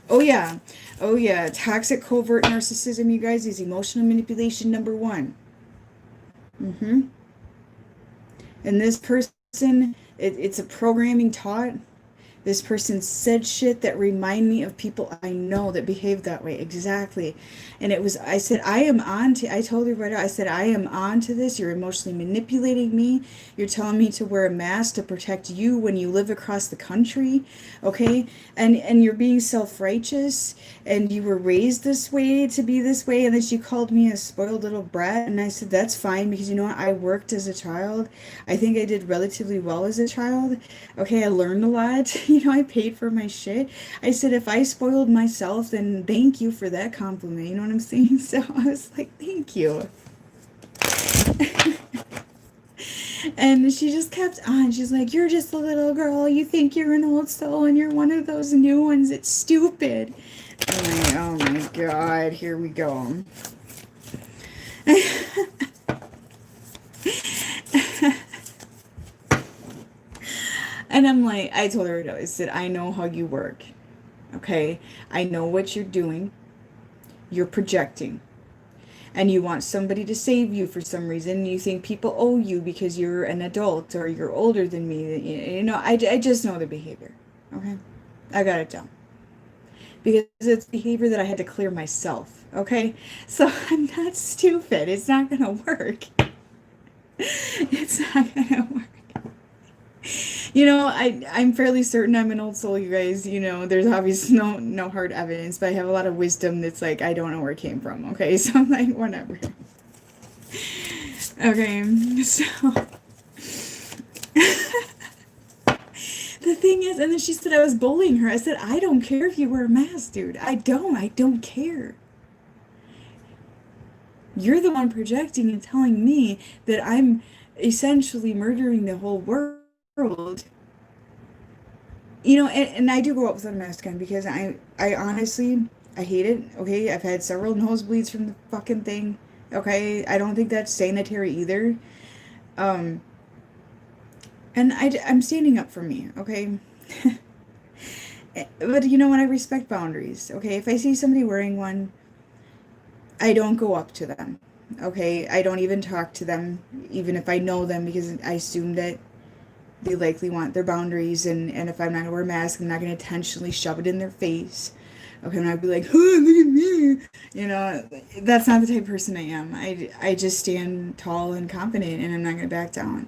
oh yeah, toxic covert narcissism, you guys, is emotional manipulation number one. And this person, it's a programming taught. This person said shit that remind me of people I know that behave that way. Exactly. And it was, I said, I told her right out, I said, I am on to this. You're emotionally manipulating me. You're telling me to wear a mask to protect you when you live across the country. Okay. And you're being self-righteous, and you were raised this way to be this way. And then she called me a spoiled little brat. And I said, that's fine, because you know what? I worked as a child. I think I did relatively well as a child. Okay. I learned a lot. You know, I paid for my shit. I said, if I spoiled myself, then thank you for that compliment. You know what I'm saying? So I was like, thank you. And she just kept on. She's like, you're just a little girl. You think you're an old soul, and you're one of those new ones. It's stupid. I'm like, oh my God, here we go. And I'm like, I told her, I said, I know how you work. Okay? I know what you're doing. You're projecting. And you want somebody to save you for some reason. You think people owe you because you're an adult or you're older than me. You know, I just know the behavior. Okay? I got it down. Because it's behavior that I had to clear myself. Okay? So I'm not stupid. It's not going to work. It's not going to work. You know, I'm fairly certain I'm an old soul, you guys. You know, there's obviously no hard evidence, but I have a lot of wisdom that's like, I don't know where it came from, okay? So I'm like, whatever. Okay, so... The thing is, and then she said I was bullying her. I said, I don't care if you wear a mask, dude. I don't care. You're the one projecting and telling me that I'm essentially murdering the whole world. You know, and I do go up without a mask on, because I honestly, I hate it. Okay, I've had several nosebleeds from the fucking thing. Okay, I don't think that's sanitary either. And I'm standing up for me. Okay. But you know what? I respect boundaries. Okay, if I see somebody wearing one, I don't go up to them. Okay, I don't even talk to them, even if I know them, because I assume that they likely want their boundaries, and if I'm not gonna wear a mask, I'm not gonna intentionally shove it in their face. Okay, and I'd be like, oh, look at me. You know, that's not the type of person I am. I just stand tall and confident, and I'm not gonna back down.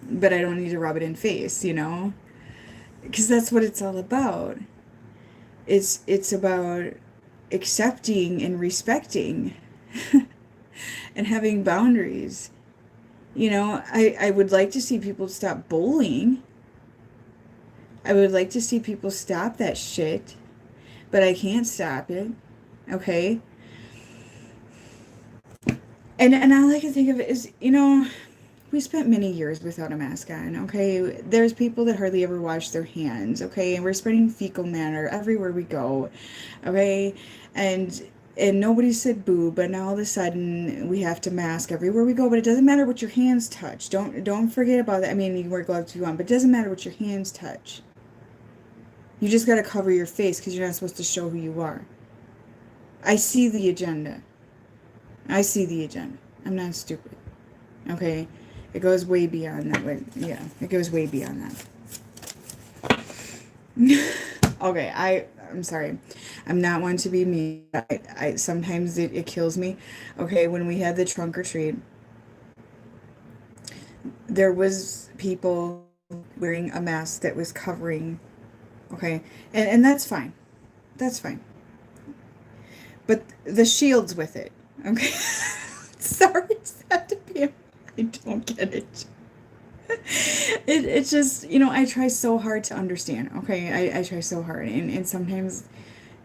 But I don't need to rub it in face, you know? Because that's what it's all about. It's about accepting and respecting and having boundaries. You know, I would like to see people stop bullying. I would like to see people stop that shit. But I can't stop it. Okay? And all I can think of is, you know, we spent many years without a mask on, okay? There's people that hardly ever wash their hands, okay? And we're spreading fecal matter everywhere we go, okay? And nobody said boo, but now all of a sudden we have to mask everywhere we go. But it doesn't matter what your hands touch. Don't forget about that. I mean, you can wear gloves if you want, but it doesn't matter what your hands touch. You just got to cover your face, because you're not supposed to show who you are. I see the agenda. I see the agenda. I'm not stupid, okay? It goes way beyond that. Like, yeah, it goes way beyond that. Okay, I'm sorry. I'm not one to be mean. I sometimes it kills me. Okay, when we had the trunk or treat, there was people wearing a mask that was covering. Okay, and that's fine. That's fine. But the shield's with it. Okay. Sorry, it's had to be. I don't get it. It's just, you know, I try so hard to understand. Okay, I try so hard, and sometimes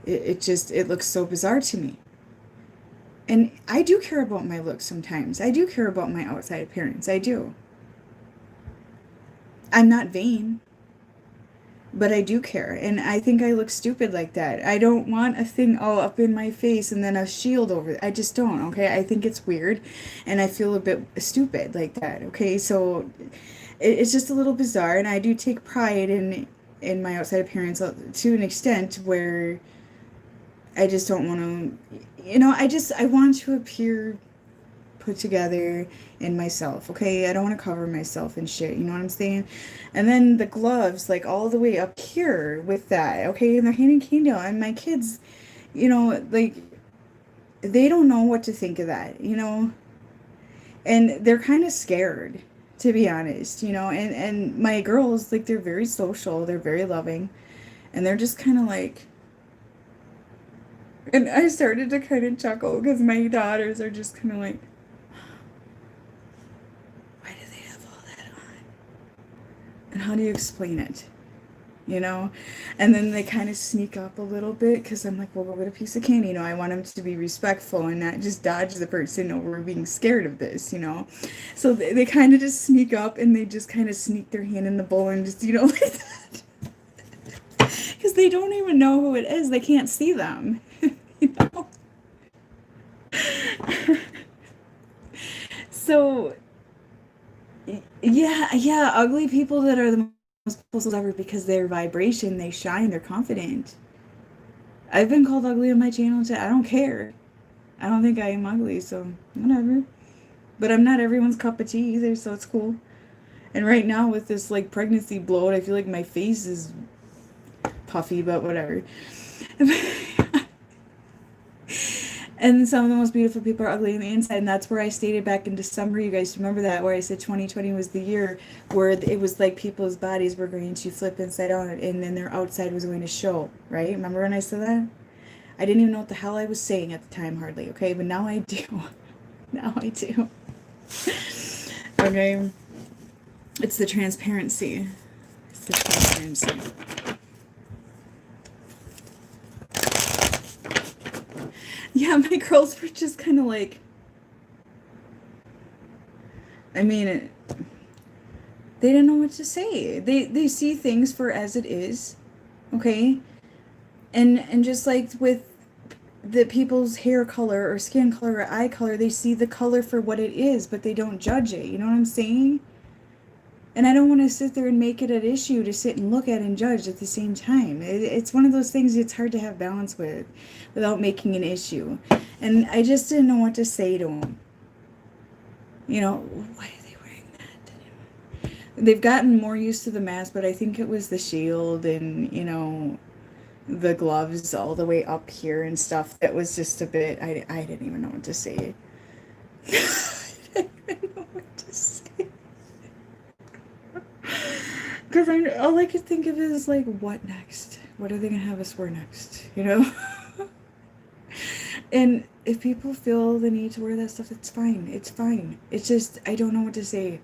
it looks so bizarre to me. And I do care about my looks sometimes. I do care about my outside appearance. I do. I'm not vain. but I do care. And I think I look stupid like that. I don't want a thing all up in my face and then a shield over it. I just don't, okay? I think it's weird and I feel a bit stupid like that, okay? So it's just a little bizarre, and I do take pride in my outside appearance to an extent where I just don't want to, I want to appear put together in myself, okay? I don't want to cover myself and shit, you know what I'm saying? And then the gloves, like all the way up here with that, okay? And they're handing candy out, and my kids, like, they don't know what to think of that, and they're kind of scared, to be honest, and my girls, like, they're very social, they're very loving, and they're just kind of like, and I started to kind of chuckle because my daughters are just kind of like, why do they have all that on? And how do you explain it? And then they kind of sneak up a little bit because I'm like, well, go get a piece of candy. I want them to be respectful and not just dodge the person over being scared of this. So they kind of just sneak up and they just kind of sneak their hand in the bowl and just, like that. Because they don't even know who it is. They can't see them. So yeah, ugly people that are the most beautiful ever because their vibration, they shine, they're confident. I've been called ugly on my channel too. I don't care. I don't think I am ugly, so whatever. But I'm not everyone's cup of tea either, so it's cool. And right now with this like pregnancy bloat, I feel like my face is puffy, but whatever. And some of the most beautiful people are ugly on the inside, and that's where I stated back in December, you guys remember that, where I said 2020 was the year where it was like people's bodies were going to flip inside out, and then their outside was going to show, right? Remember when I said that? I didn't even know what the hell I was saying at the time, hardly, okay? But now I do. Now I do. Okay? It's the transparency. It's the transparency. Yeah, my girls were just kind of like, I mean, they didn't know what to say. They see things for as it is, okay? And just like with the people's hair color or skin color or eye color, they see the color for what it is, but they don't judge it. You know what I'm saying? And I don't want to sit there and make it an issue to sit and look at and judge at the same time. It's one of those things it's hard to have balance with without making an issue. And I just didn't know what to say to them. Why are they wearing that? They've gotten more used to the mask, but I think it was the shield and, the gloves all the way up here and stuff. That was just a bit, I didn't even know what to say. I didn't even know what to say. Because all I could think of is like, what next? What are they going to have us wear next? And if people feel the need to wear that stuff, it's fine. It's fine. It's just, I don't know what to say.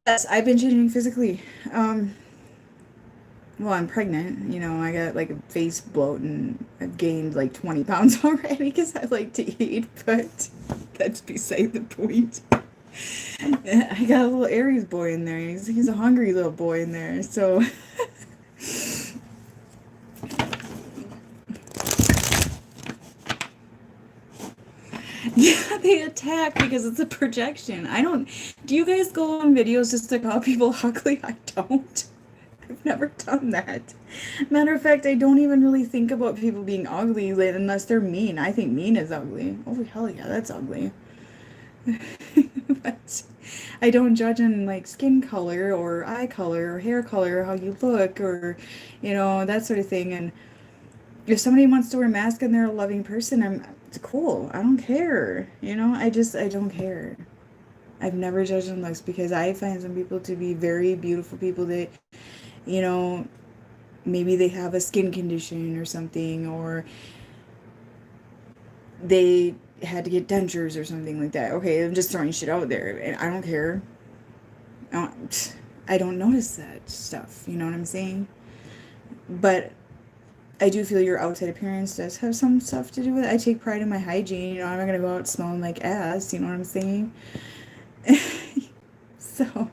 Yes, I've been changing physically. Well, I'm pregnant, I got like a face bloat and I've gained like 20 pounds already because I like to eat, but that's beside the point. I got a little Aries boy in there. He's a hungry little boy in there, so. Yeah, they attack because it's a projection. Do you guys go on videos just to call people ugly? I don't. I've never done that. Matter of fact, I don't even really think about people being ugly unless they're mean. I think mean is ugly. Oh, hell yeah, that's ugly. But I don't judge on like skin color or eye color or hair color or how you look or, that sort of thing. And if somebody wants to wear a mask and they're a loving person, it's cool. I don't care. I don't care. I've never judged on looks because I find some people to be very beautiful people that, maybe they have a skin condition or something, or they had to get dentures or something like that. Okay, I'm just throwing shit out there, and I don't care. I don't notice that stuff, you know what I'm saying? But I do feel your outside appearance does have some stuff to do with it. I take pride in my hygiene, I'm not gonna go out smelling like ass, you know what I'm saying? So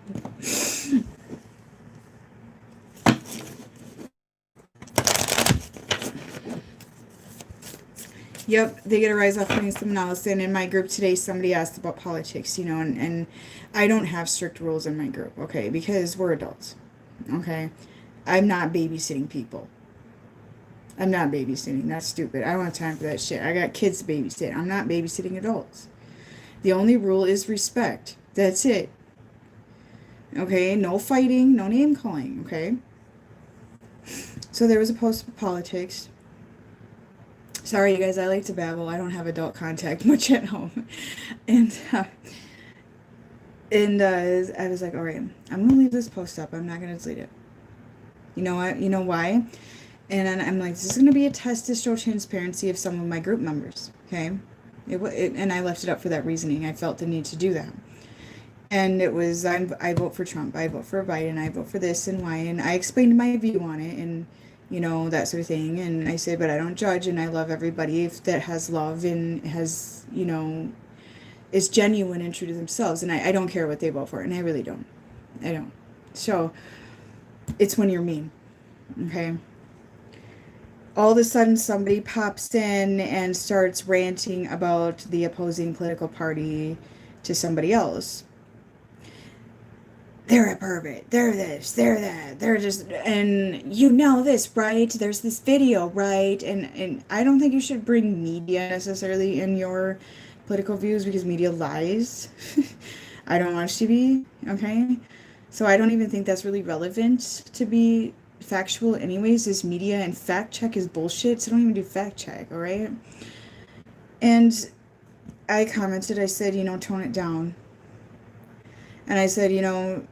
yep, they get a rise off putting someone else. And in my group today, somebody asked about politics, you know, and I don't have strict rules in my group, okay, because we're adults, okay? I'm not babysitting people. I'm not babysitting. That's stupid. I don't have time for that shit. I got kids to babysit. I'm not babysitting adults. The only rule is respect. That's it. Okay? No fighting, no name calling, okay? So there was a post of politics. Sorry, you guys, I like to babble. I don't have adult contact much at home. And I was like, all right, I'm going to leave this post up. I'm not going to delete it. You know what? You know why? And then I'm like, this is going to be a test to show transparency of some of my group members, okay? And I left it up for that reasoning. I felt the need to do that. And it was, I vote for Trump, I vote for Biden, I vote for this and why. And I explained my view on it and, you know, that sort of thing. And I said, but I don't judge, and I love everybody that has love and has, you know, is genuine and true to themselves. And I don't care what they vote for. And I really don't. I don't. So it's when you're mean, okay? All of a sudden somebody pops in and starts ranting about the opposing political party to somebody else. They're a pervert, they're this, they're that, they're just, and you know this, right? There's this video, right? And I don't think you should bring media necessarily in your political views, because media lies. I don't watch TV, okay? So I don't even think that's really relevant to be factual anyways. This media and fact check is bullshit, so don't even do fact check, all right? And I commented, I said, you know, tone it down. And I said, you know,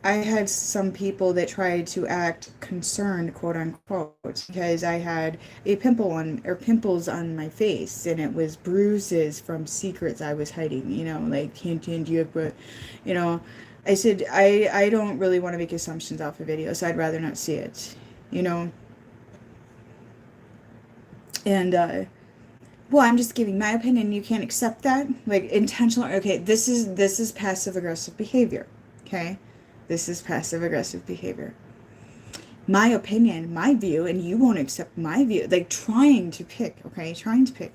I had some people that tried to act concerned, quote unquote, because I had a pimples on my face, and it was bruises from secrets I was hiding, you know, like hint, but, you know, I said, I don't really want to make assumptions off a video, so I'd rather not see it, you know. And, well, I'm just giving my opinion. You can't accept that? Like, intentional. Okay, this is passive-aggressive behavior, okay? This is passive-aggressive behavior. My opinion, my view, and you won't accept my view. Like, trying to pick, okay? Trying to pick.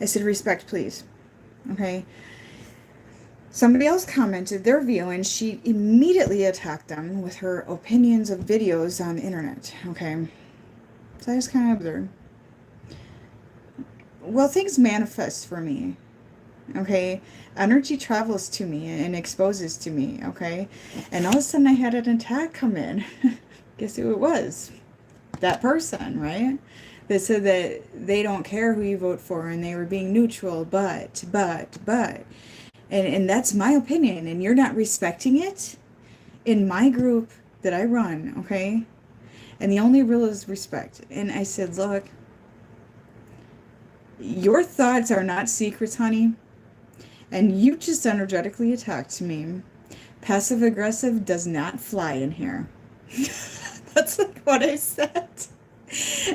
I said, respect, please, okay? Somebody else commented their view, and she immediately attacked them with her opinions of videos on the internet, okay? So I just kind of observed. Well, things manifest for me, okay? Energy travels to me and exposes to me, okay? And all of a sudden I had an attack come in. Guess who it was? That person, right? That said that they don't care who you vote for and they were being neutral, but. And that's my opinion, and you're not respecting it in my group that I run, okay? And the only rule is respect. And I said, look, your thoughts are not secrets, honey. And you just energetically attacked me. Passive-aggressive does not fly in here. That's like what I said.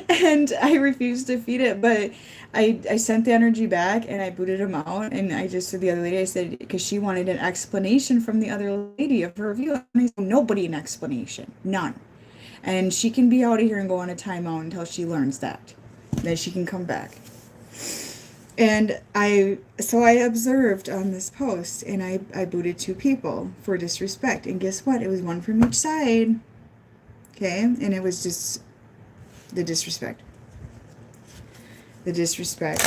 And I refused to feed it, but I sent the energy back and I booted him out. And I just said, the other lady, I said, because she wanted an explanation from the other lady of her view. And I said, nobody an explanation. None. And she can be out of here and go on a timeout until she learns that. Then she can come back. And I observed on this post, and I booted 2 people for disrespect. And guess what? It was one from each side. Okay? And it was just the disrespect. The disrespect.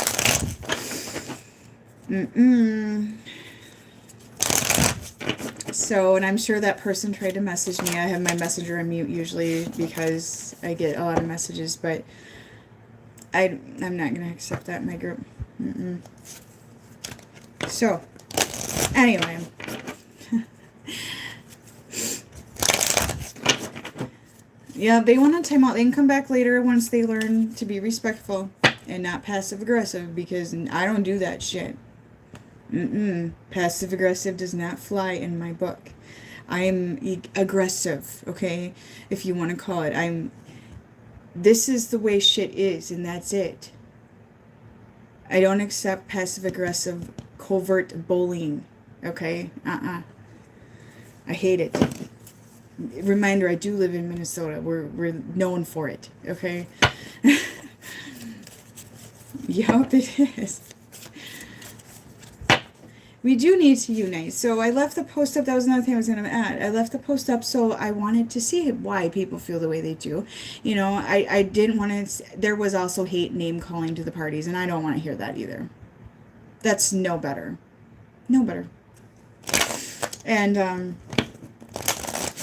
So, and I'm sure that person tried to message me. I have my messenger on mute usually because I get a lot of messages, but I'm not going to accept that in my group. So, anyway. Yeah, they want to time out. They can come back later once they learn to be respectful and not passive-aggressive, because I don't do that shit. Passive-aggressive does not fly in my book. I am aggressive, okay? If you want to call it. This is the way shit is, and that's it. I don't accept passive-aggressive, covert bullying, okay? I hate it. Reminder, I do live in Minnesota. We're known for it, okay? Yup, it is. We do need to unite. So I left the post up. That was another thing I was going to add. I left the post up so I wanted to see why people feel the way they do. You know, I didn't want to... There was also hate name calling to the parties, and I don't want to hear that either. That's no better. No better. And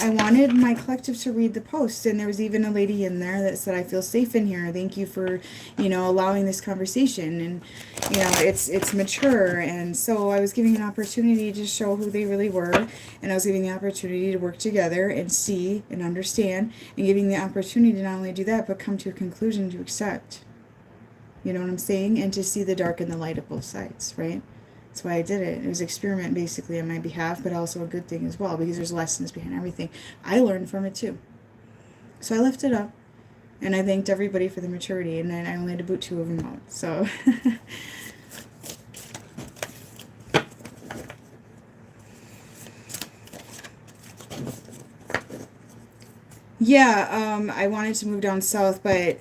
I wanted my collective to read the post, and there was even a lady in there that said, I feel safe in here. Thank you for, you know, allowing this conversation. And, you know, it's mature. And so I was giving an opportunity to show who they really were. And I was giving the opportunity to work together and see and understand, and giving the opportunity to not only do that, but come to a conclusion to accept. You know what I'm saying? And to see the dark and the light of both sides, right? That's why I did it. It was an experiment basically on my behalf, but also a good thing as well, because there's lessons behind everything. I learned from it too. So I left it up, and I thanked everybody for the maturity, and then I only had to boot 2 of them out. So yeah, I wanted to move down south, but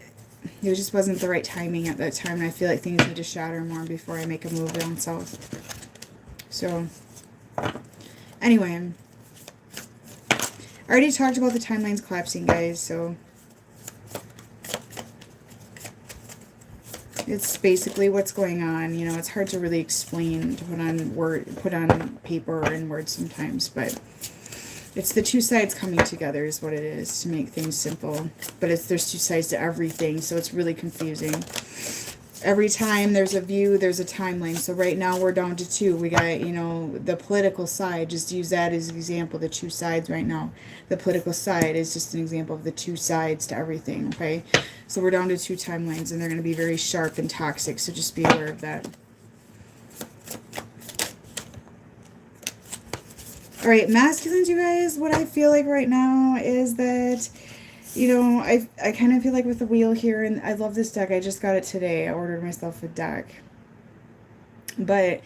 it just wasn't the right timing at that time, and I feel like things need to shatter more before I make a move down south. So, anyway, I already talked about the timelines collapsing, guys, so it's basically what's going on. You know, it's hard to really explain, to put on paper and words sometimes, but it's the 2 sides coming together is what it is, to make things simple. But there's 2 sides to everything, so it's really confusing. Every time there's a view, there's a timeline. So right now we're down to 2. We got, you know, the political side. Just use that as an example, the 2 sides right now. The political side is just an example of the 2 sides to everything, okay? So we're down to 2 timelines, and they're going to be very sharp and toxic, so just be aware of that. All right, masculines, you guys, what I feel like right now is that, you know, I kind of feel like with the wheel here, and I love this deck. I just got it today. I ordered myself a deck. But,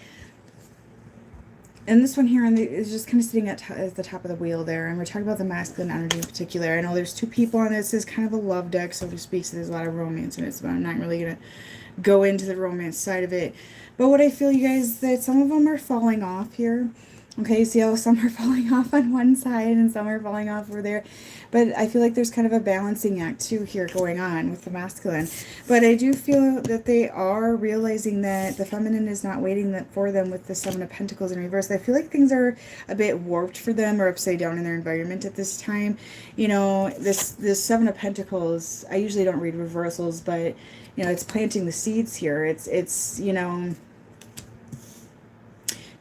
and this one here is just kind of sitting at the top of the wheel there, and we're talking about the masculine energy in particular. I know there's 2 people on this. This is kind of a love deck, so to speak, so there's a lot of romance in it, so I'm not really going to go into the romance side of it. But what I feel, you guys, that some of them are falling off here. Okay, see how some are falling off on one side and some are falling off over there. But I feel like there's kind of a balancing act too here going on with the masculine. But I do feel that they are realizing that the feminine is not waiting for them with the 7 of Pentacles in reverse. I feel like things are a bit warped for them or upside down in their environment at this time. You know, this 7 of Pentacles, I usually don't read reversals, but, you know, it's planting the seeds here. It's you know,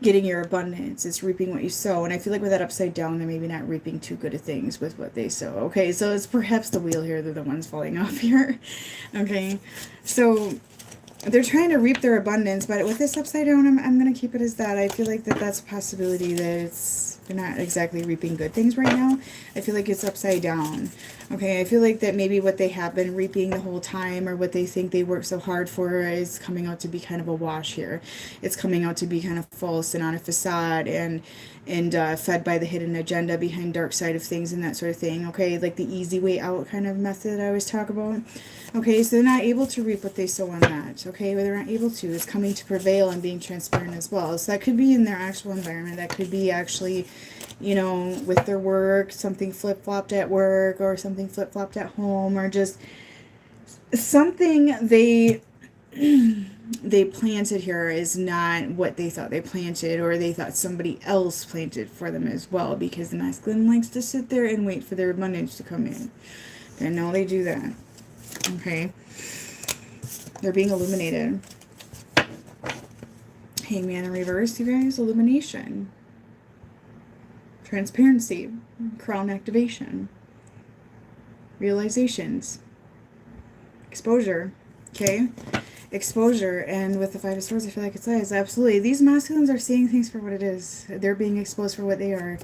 getting your abundance. It's reaping what you sow. And I feel like with that upside down, they're maybe not reaping too good of things with what they sow. Okay, so it's perhaps the wheel here. They're the ones falling off here. Okay, so they're trying to reap their abundance, but with this upside down, I'm going to keep it as that. I feel like that's a possibility that they're not exactly reaping good things right now. I feel like it's upside down. Okay, I feel like that maybe what they have been reaping the whole time, or what they think they worked so hard for, is coming out to be kind of a wash here. It's coming out to be kind of false and on a facade, and fed by the hidden agenda behind dark side of things and that sort of thing. Okay, like the easy way out kind of method I always talk about. Okay, so they're not able to reap what they sow on that. Okay, but they're not able to. It's coming to prevail and being transparent as well. So that could be in their actual environment. That could be actually, you know, with their work, something flip-flopped at work, or something flip-flopped at home, or just something they planted here is not what they thought they planted, or they thought somebody else planted for them as well, because the masculine likes to sit there and wait for their abundance to come in. And now they do that. Okay, they're being illuminated. Hangman in reverse, you guys. Illumination, transparency, crown activation, realizations, exposure. Okay, exposure. And with the Five of Swords, I feel like it's lies. Absolutely. These masculines are seeing things for what it is. They're being exposed for what they are.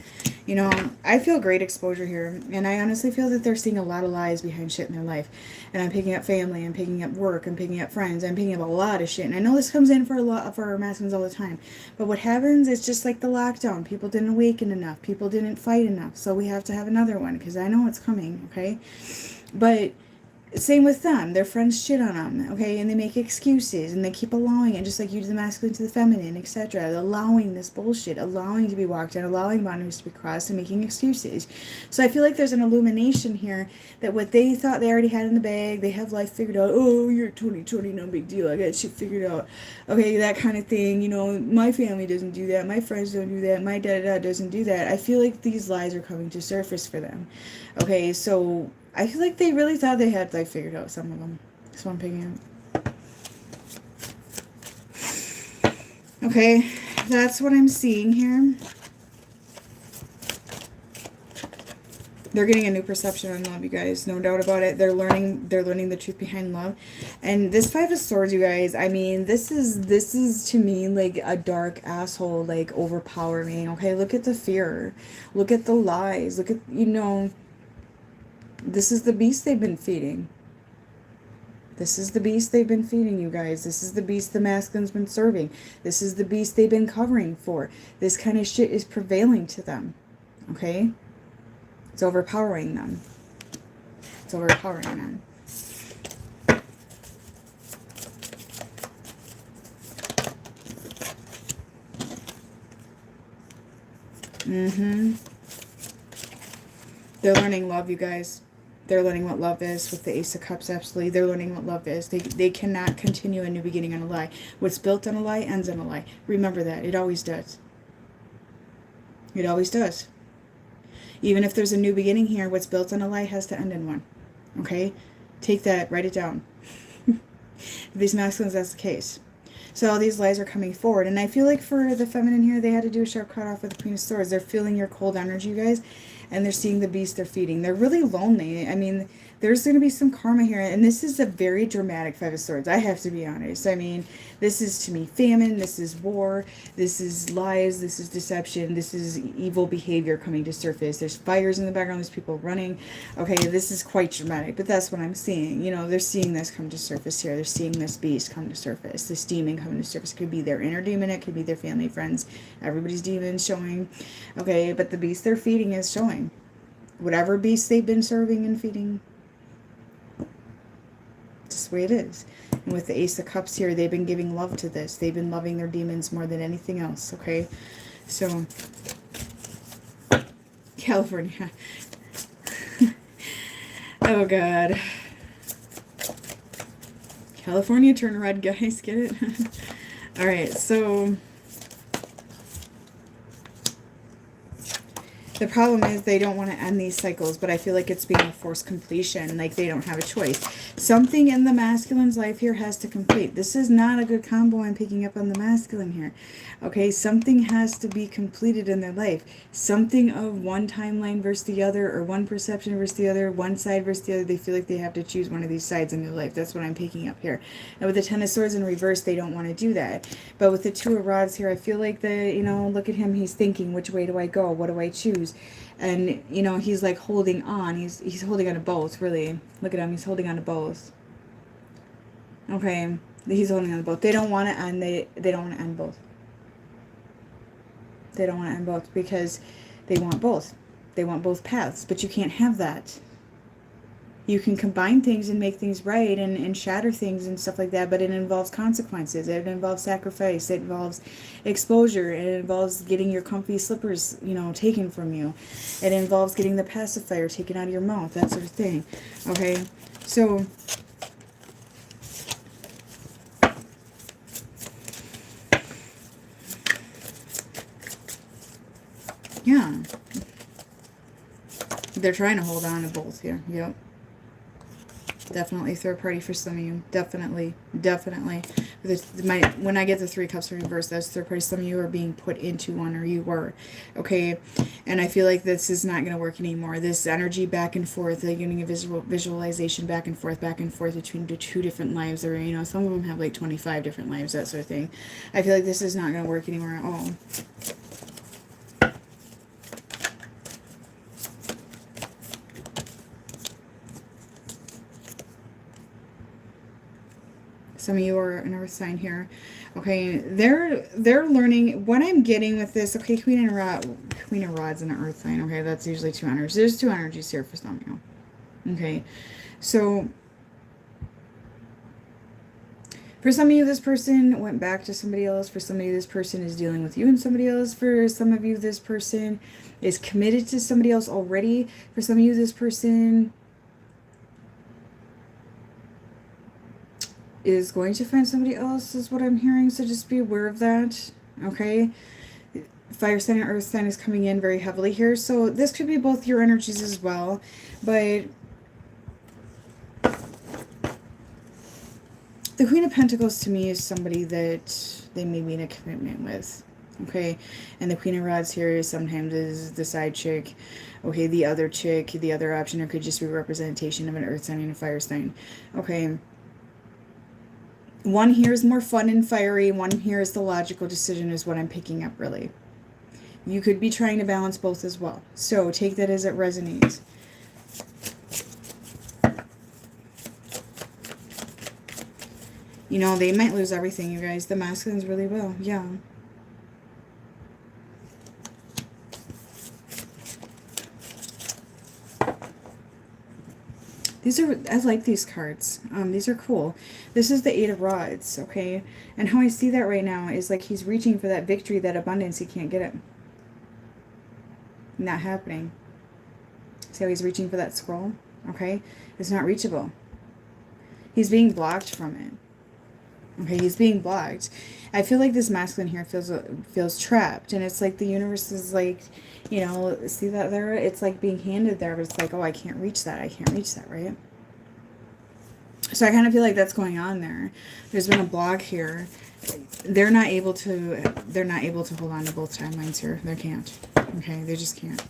You know, I feel great exposure here. And I honestly feel that they're seeing a lot of lies behind shit in their life. And I'm picking up family, I'm picking up work, I'm picking up friends, I'm picking up a lot of shit. And I know this comes in for a lot for our masculines all the time. But what happens is just like the lockdown. People didn't awaken enough. People didn't fight enough. So we have to have another one, because I know it's coming, okay? But same with them. Their friends shit on them, okay? And they make excuses, and they keep allowing it, just like you do the masculine to the feminine, etc. Allowing this bullshit, allowing to be walked on, allowing boundaries to be crossed, and making excuses. So I feel like there's an illumination here that what they thought they already had in the bag, they have life figured out. Oh, you're 2020, no big deal. I got shit figured out. Okay, that kind of thing. You know, my family doesn't do that. My friends don't do that. My da-da-da doesn't do that. I feel like these lies are coming to surface for them. Okay, so I feel like they really thought they had life figured out, some of them. That's what I'm picking up. Okay, that's what I'm seeing here. They're getting a new perception on love, you guys. No doubt about it. They're learning the truth behind love. And this Five of Swords, you guys, I mean, this is to me like a dark asshole, like overpowering. Okay, look at the fear. Look at the lies. Look at, you know, this is the beast they've been feeding. This is the beast they've been feeding, you guys. This is the beast the masculine's been serving. This is the beast they've been covering for. This kind of shit is prevailing to them. Okay? It's overpowering them. It's overpowering them. They're learning love, you guys. They're learning what love is with the Ace of Cups, absolutely. They're learning what love is. They cannot continue a new beginning on a lie. What's built on a lie ends on a lie. Remember that. It always does. It always does. Even if there's a new beginning here, what's built on a lie has to end in one. Okay? Take that. Write it down. These masculines, that's the case. So all these lies are coming forward. And I feel like for the feminine here, they had to do a sharp cutoff with the Queen of Swords. They're feeling your cold energy, you guys. And they're seeing the beast they're feeding. They're really lonely. I mean, there's going to be some karma here. And this is a very dramatic Five of Swords. I have to be honest. I mean, this is to me famine. This is war. This is lies. This is deception. This is evil behavior coming to surface. There's fires in the background. There's people running. Okay, this is quite dramatic. But that's what I'm seeing. You know, they're seeing this come to surface here. They're seeing this beast come to surface. This demon come to surface. It could be their inner demon. It could be their family, friends. Everybody's demon showing. Okay, but the beast they're feeding is showing. Whatever beast they've been serving and feeding. Just the way it is. And with the Ace of Cups here, they've been giving love to this. They've been loving their demons more than anything else, okay? So, California. Oh, God. California turn red, guys. Get it? All right, so the problem is they don't want to end these cycles, but I feel like it's being a forced completion, like they don't have a choice. Something in the masculine's life here has to complete. This is not a good combo I'm picking up on the masculine here. Okay, something has to be completed in their life. Something of one timeline versus the other, or one perception versus the other, one side versus the other. They feel like they have to choose one of these sides in their life. That's what I'm picking up here. And with the Ten of Swords in reverse, they don't want to do that. But with the Two of Rods here, I feel like you know, look at him. He's thinking, which way do I go? What do I choose? And, you know, he's like holding on. He's holding on to both, really. Look at him. He's holding on to both. Okay. He's holding on to both. They don't want to end. They don't want to end both. They don't want to end both because they want both. They want both paths. But you can't have that. You can combine things and make things right and shatter things and stuff like that, but it involves consequences. It involves sacrifice. It involves exposure. It involves getting your comfy slippers, you know, taken from you. It involves getting the pacifier taken out of your mouth, that sort of thing. Okay? So yeah. They're trying to hold on to both here. Yep. Definitely third party for some of you. Definitely. Definitely. When I get the Three Cups in reverse, that's third party. Some of you are being put into one, or you were. Okay. And I feel like this is not going to work anymore. This energy back and forth, like getting a visualization back and forth between the two different lives, or, you know, some of them have like 25 different lives, that sort of thing. I feel like this is not going to work anymore at all. Some of you are an earth sign here. Okay, they're learning. What I'm getting with this, okay, Queen of Rods and an earth sign. Okay, that's usually two energies. There's two energies here for some of you. Okay, so for some of you, this person went back to somebody else. For some of you, this person is dealing with you and somebody else. For some of you, this person is committed to somebody else already. For some of you, this person is going to find somebody else, is what I'm hearing. So just be aware of that. Okay. Fire sign and earth sign is coming in very heavily here. So this could be both your energies as well. But the Queen of Pentacles to me is somebody that they may be in a commitment with. Okay. And the Queen of Rods here sometimes is the side chick. Okay. The other chick, the other option, or could just be a representation of an earth sign and a fire sign. Okay. One here is more fun and fiery. One here is the logical decision, is what I'm picking up, really. You could be trying to balance both as well. So take that as it resonates. You know, they might lose everything, you guys. The masculines really will. Yeah. I like these cards. These are cool. This is the Eight of Rods, okay? And how I see that right now is like he's reaching for that victory, that abundance. He can't get it. Not happening. See how he's reaching for that scroll? Okay? It's not reachable. He's being blocked from it. Okay, he's being blocked. I feel like this masculine here feels trapped. And it's like the universe is like, you know, see that there? It's like being handed there, but it's like, oh, I can't reach that. I can't reach that, right? So I kind of feel like that's going on there. There's been a block here. They're not able to hold on to both timelines here. They can't. Okay, they just can't.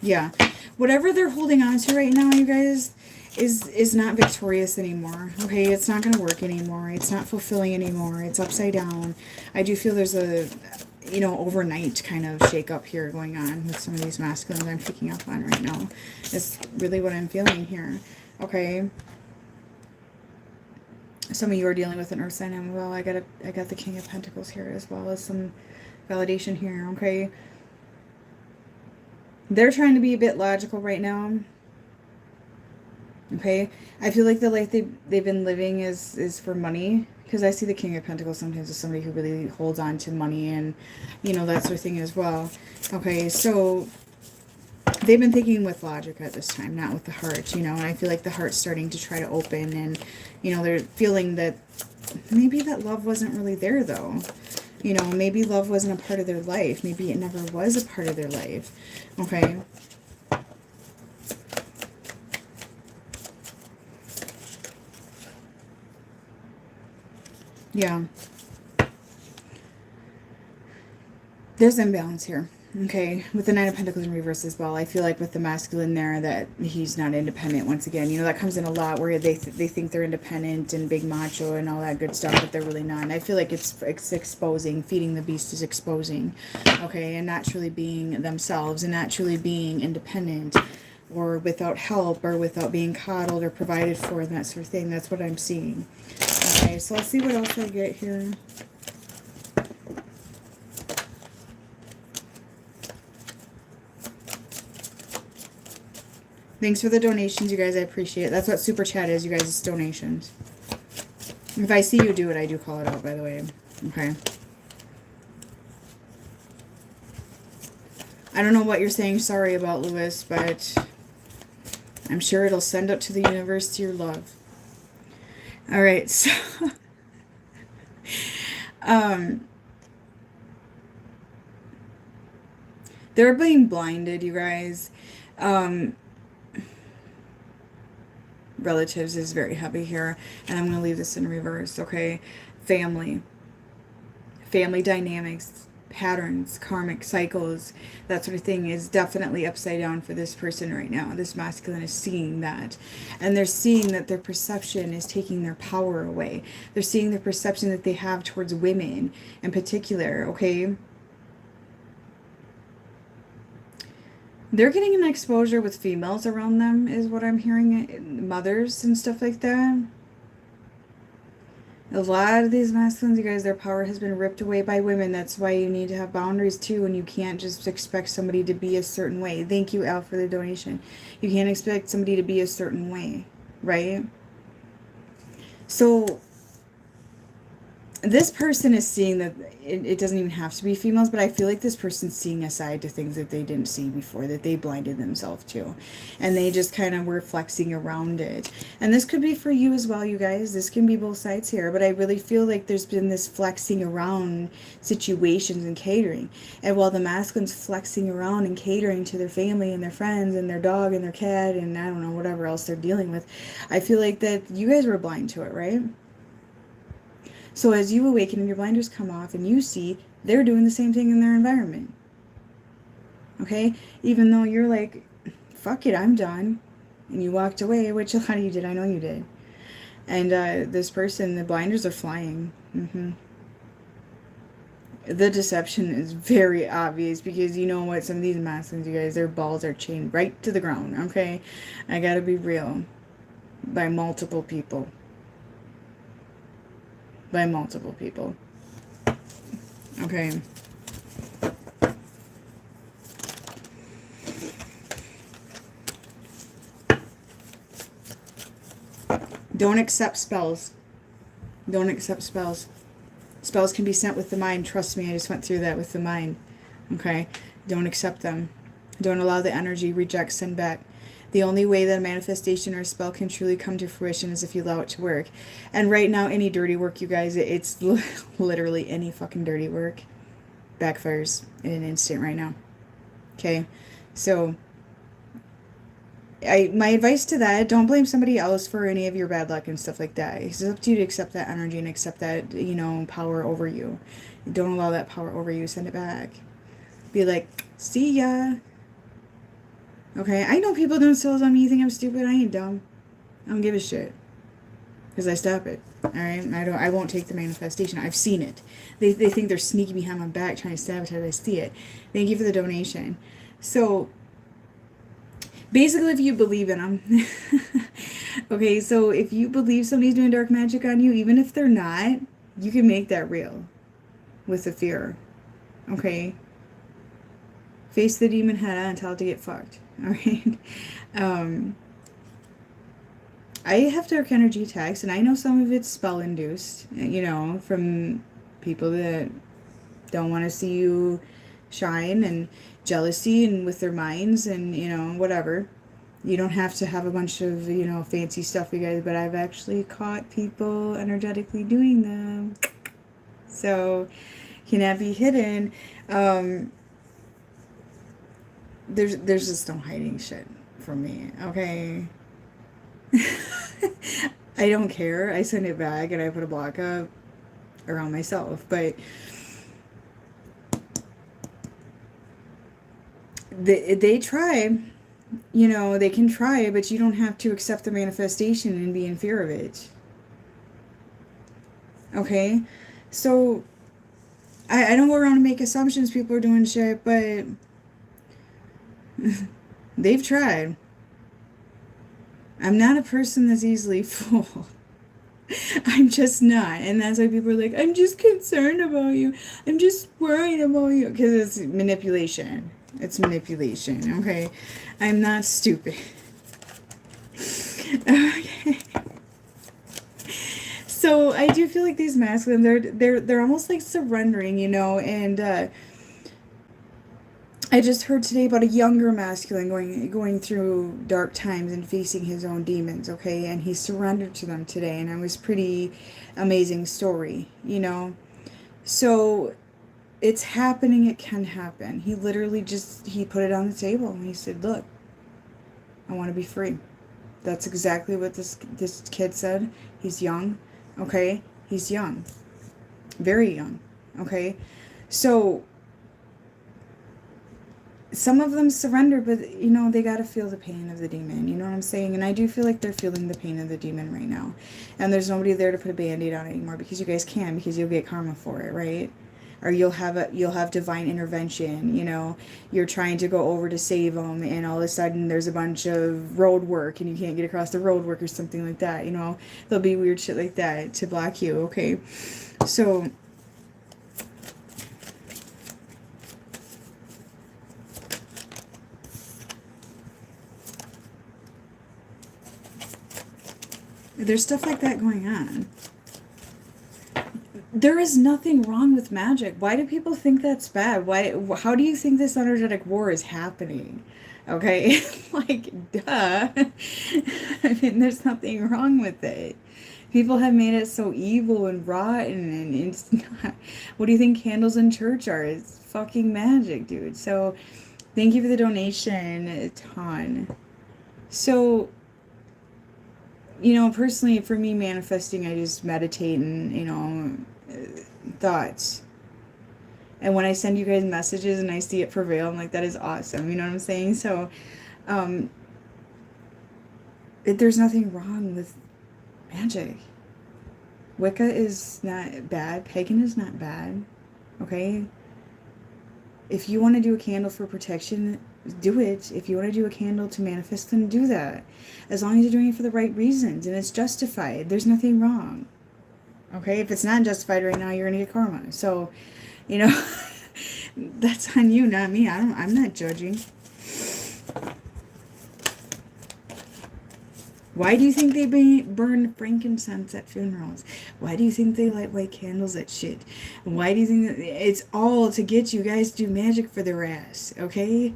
Yeah. Whatever they're holding on to right now, you guys, is not victorious anymore. Okay, it's not going to work anymore. It's not fulfilling anymore. It's upside down. I do feel there's a, you know, overnight kind of shake up here going on with some of these masculines I'm picking up on right now. It's really what I'm feeling here. Okay. Some of you are dealing with an earth sign as well. I got the King of Pentacles here as well as some validation here. Okay. They're trying to be a bit logical right now. Okay. I feel like the life they've been living is for money. Because I see the King of Pentacles sometimes as somebody who really holds on to money and, you know, that sort of thing as well. Okay, so they've been thinking with logic at this time, not with the heart, you know. And I feel like the heart's starting to try to open and, you know, they're feeling that maybe that love wasn't really there, though. You know, maybe love wasn't a part of their life. Maybe it never was a part of their life. Okay. Yeah. There's imbalance here. Okay, with the Nine of Pentacles in reverse as well, I feel like with the masculine there that he's not independent once again. You know, that comes in a lot where they think they're independent and big macho and all that good stuff, but they're really not. And I feel like it's exposing. Feeding the beast is exposing. Okay, and not truly being themselves and not truly being independent or without help or without being coddled or provided for and that sort of thing. That's what I'm seeing. Okay, so let's see what else I get here. Thanks for the donations, you guys. I appreciate it. That's what Super Chat is, you guys. It's donations. If I see you do it, I do call it out, by the way. Okay. I don't know what you're saying sorry about, Lewis, but I'm sure it'll send up to the universe to your love. All right, so... they're being blinded, you guys. relatives is very heavy here. And I'm going to leave this in reverse, okay? Family dynamics, patterns, karmic cycles, that sort of thing is definitely upside down for this person right now. This masculine is seeing that. And they're seeing that their perception is taking their power away. They're seeing the perception that they have towards women in particular, okay? They're getting an exposure with females around them, is what I'm hearing. Mothers and stuff like that. A lot of these masculines, you guys, their power has been ripped away by women. That's why you need to have boundaries too, and you can't just expect somebody to be a certain way. Thank you, Al, for the donation. You can't expect somebody to be a certain way, right? So this person is seeing that it doesn't even have to be females, but I feel like this person's seeing a side to things that they didn't see before, that they blinded themselves to. And they just kind of were flexing around it. And this could be for you as well, you guys. This can be both sides here. But I really feel like there's been this flexing around situations and catering. And while the masculine's flexing around and catering to their family and their friends and their dog and their cat and I don't know, whatever else they're dealing with, I feel like that you guys were blind to it, right? So as you awaken and your blinders come off and you see they're doing the same thing in their environment. Okay? Even though you're like, fuck it, I'm done. And you walked away, which a lot of you did. I know you did. And this person, the blinders are flying. The deception is very obvious because you know what? Some of these masculines, you guys, their balls are chained right to the ground. Okay? I gotta be real. By multiple people. By multiple people. Okay. Don't accept spells. Don't accept spells. Spells can be sent with the mind. Trust me, I just went through that with the mind. Okay? Don't accept them. Don't allow the energy. Reject, send back. The only way that a manifestation or a spell can truly come to fruition is if you allow it to work. And right now, any dirty work, you guys, it's literally any fucking dirty work backfires in an instant right now. Okay? So, my advice to that, don't blame somebody else for any of your bad luck and stuff like that. It's up to you to accept that energy and accept that, you know, power over you. Don't allow that power over you. Send it back. Be like, see ya. Okay, I know people doing spells on me. You think I'm stupid? I ain't dumb. I don't give a shit. Because I stop it. Alright? I won't take the manifestation. I've seen it. They think they're sneaking behind my back trying to sabotage. I see it. Thank you for the donation. So, basically, if you believe in them. Okay, so if you believe somebody's doing dark magic on you, even if they're not, you can make that real. With the fear. Okay? Face the demon head on and tell it to get fucked. Alright? I have dark energy attacks, and I know some of it's spell-induced, you know, from people that don't want to see you shine, and jealousy, and with their minds, and, you know, whatever. You don't have to have a bunch of, you know, fancy stuff, you guys, but I've actually caught people energetically doing them. So, cannot be hidden. There's just no hiding shit from me, okay? I don't care. I send it back and I put a block up around myself, but they try, you know, they can try, but you don't have to accept the manifestation and be in fear of it. Okay? So, I don't go around and make assumptions people are doing shit, but they've tried. I'm not a person that's easily fooled. I'm just not. And that's why people are like, I'm just concerned about you. I'm just worried about you. Because it's manipulation. It's manipulation, okay? I'm not stupid. Okay. So I do feel like these masculines, they're almost like surrendering, you know, and I just heard today about a younger masculine going through dark times and facing his own demons, okay? And he surrendered to them today, and it was pretty amazing story, you know? So it's happening, it can happen. He literally he put it on the table, and he said, look, I want to be free. That's exactly what this kid said. He's young, okay? He's young. Very young, okay? So some of them surrender, but you know, they got to feel the pain of the demon. You know what I'm saying? And I do feel like they're feeling the pain of the demon right now. And there's nobody there to put a band-aid on it anymore, because you guys can, because you'll get karma for it, right? Or you'll have divine intervention. You know, you're trying to go over to save them, and all of a sudden there's a bunch of road work and you can't get across the road work or something like that. You know, there'll be weird shit like that to block you, okay? So there's stuff like that going on. There is nothing wrong with magic. Why do people think that's bad? How do you think this energetic war is happening? Okay? Like, duh. I mean, there's nothing wrong with it. People have made it so evil and rotten, and it's not. What do you think candles in church are? It's fucking magic, dude. So, thank you for the donation, a ton. So, you know, personally, for me, manifesting, I just meditate and, you know, thoughts. And when I send you guys messages and I see it prevail, I'm like, that is awesome. You know what I'm saying? So, there's nothing wrong with magic. Wicca is not bad. Pagan is not bad. Okay? If you want to do a candle for protection, do it. If you want to do a candle to manifest, then do that. As long as you're doing it for the right reasons and it's justified, there's nothing wrong. Okay? If it's not justified right now, you're going to get karma. So, you know, that's on you, not me. I'm not judging. Why do you think they burn frankincense at funerals? Why do you think they light white candles at shit? Why do you think that it's all to get you guys to do magic for their ass, okay?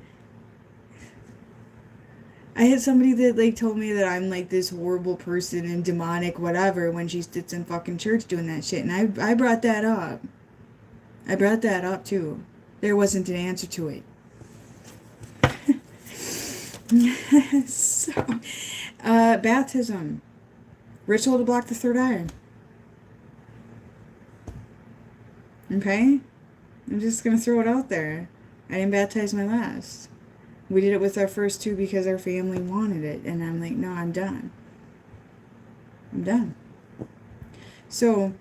I had somebody that like told me that I'm like this horrible person and demonic whatever when she sits in fucking church doing that shit, and I brought that up. I brought that up too. There wasn't an answer to it. So, baptism. Ritual to block the third eye. Okay? I'm just going to throw it out there. I didn't baptize my last. We did it with our first two because our family wanted it. And I'm like, no, I'm done. I'm done. So,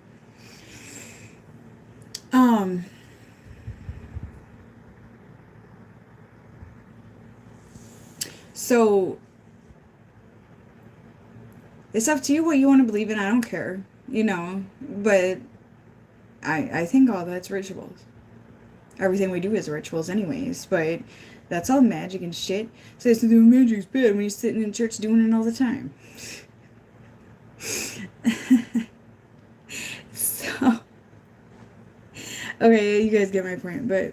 it's up to you what you want to believe in. I don't care, you know, but I think all that's rituals. Everything we do is rituals anyways, but that's all magic and shit. So it's the magic's bad when you're sitting in church doing it all the time. So, okay, you guys get my point, but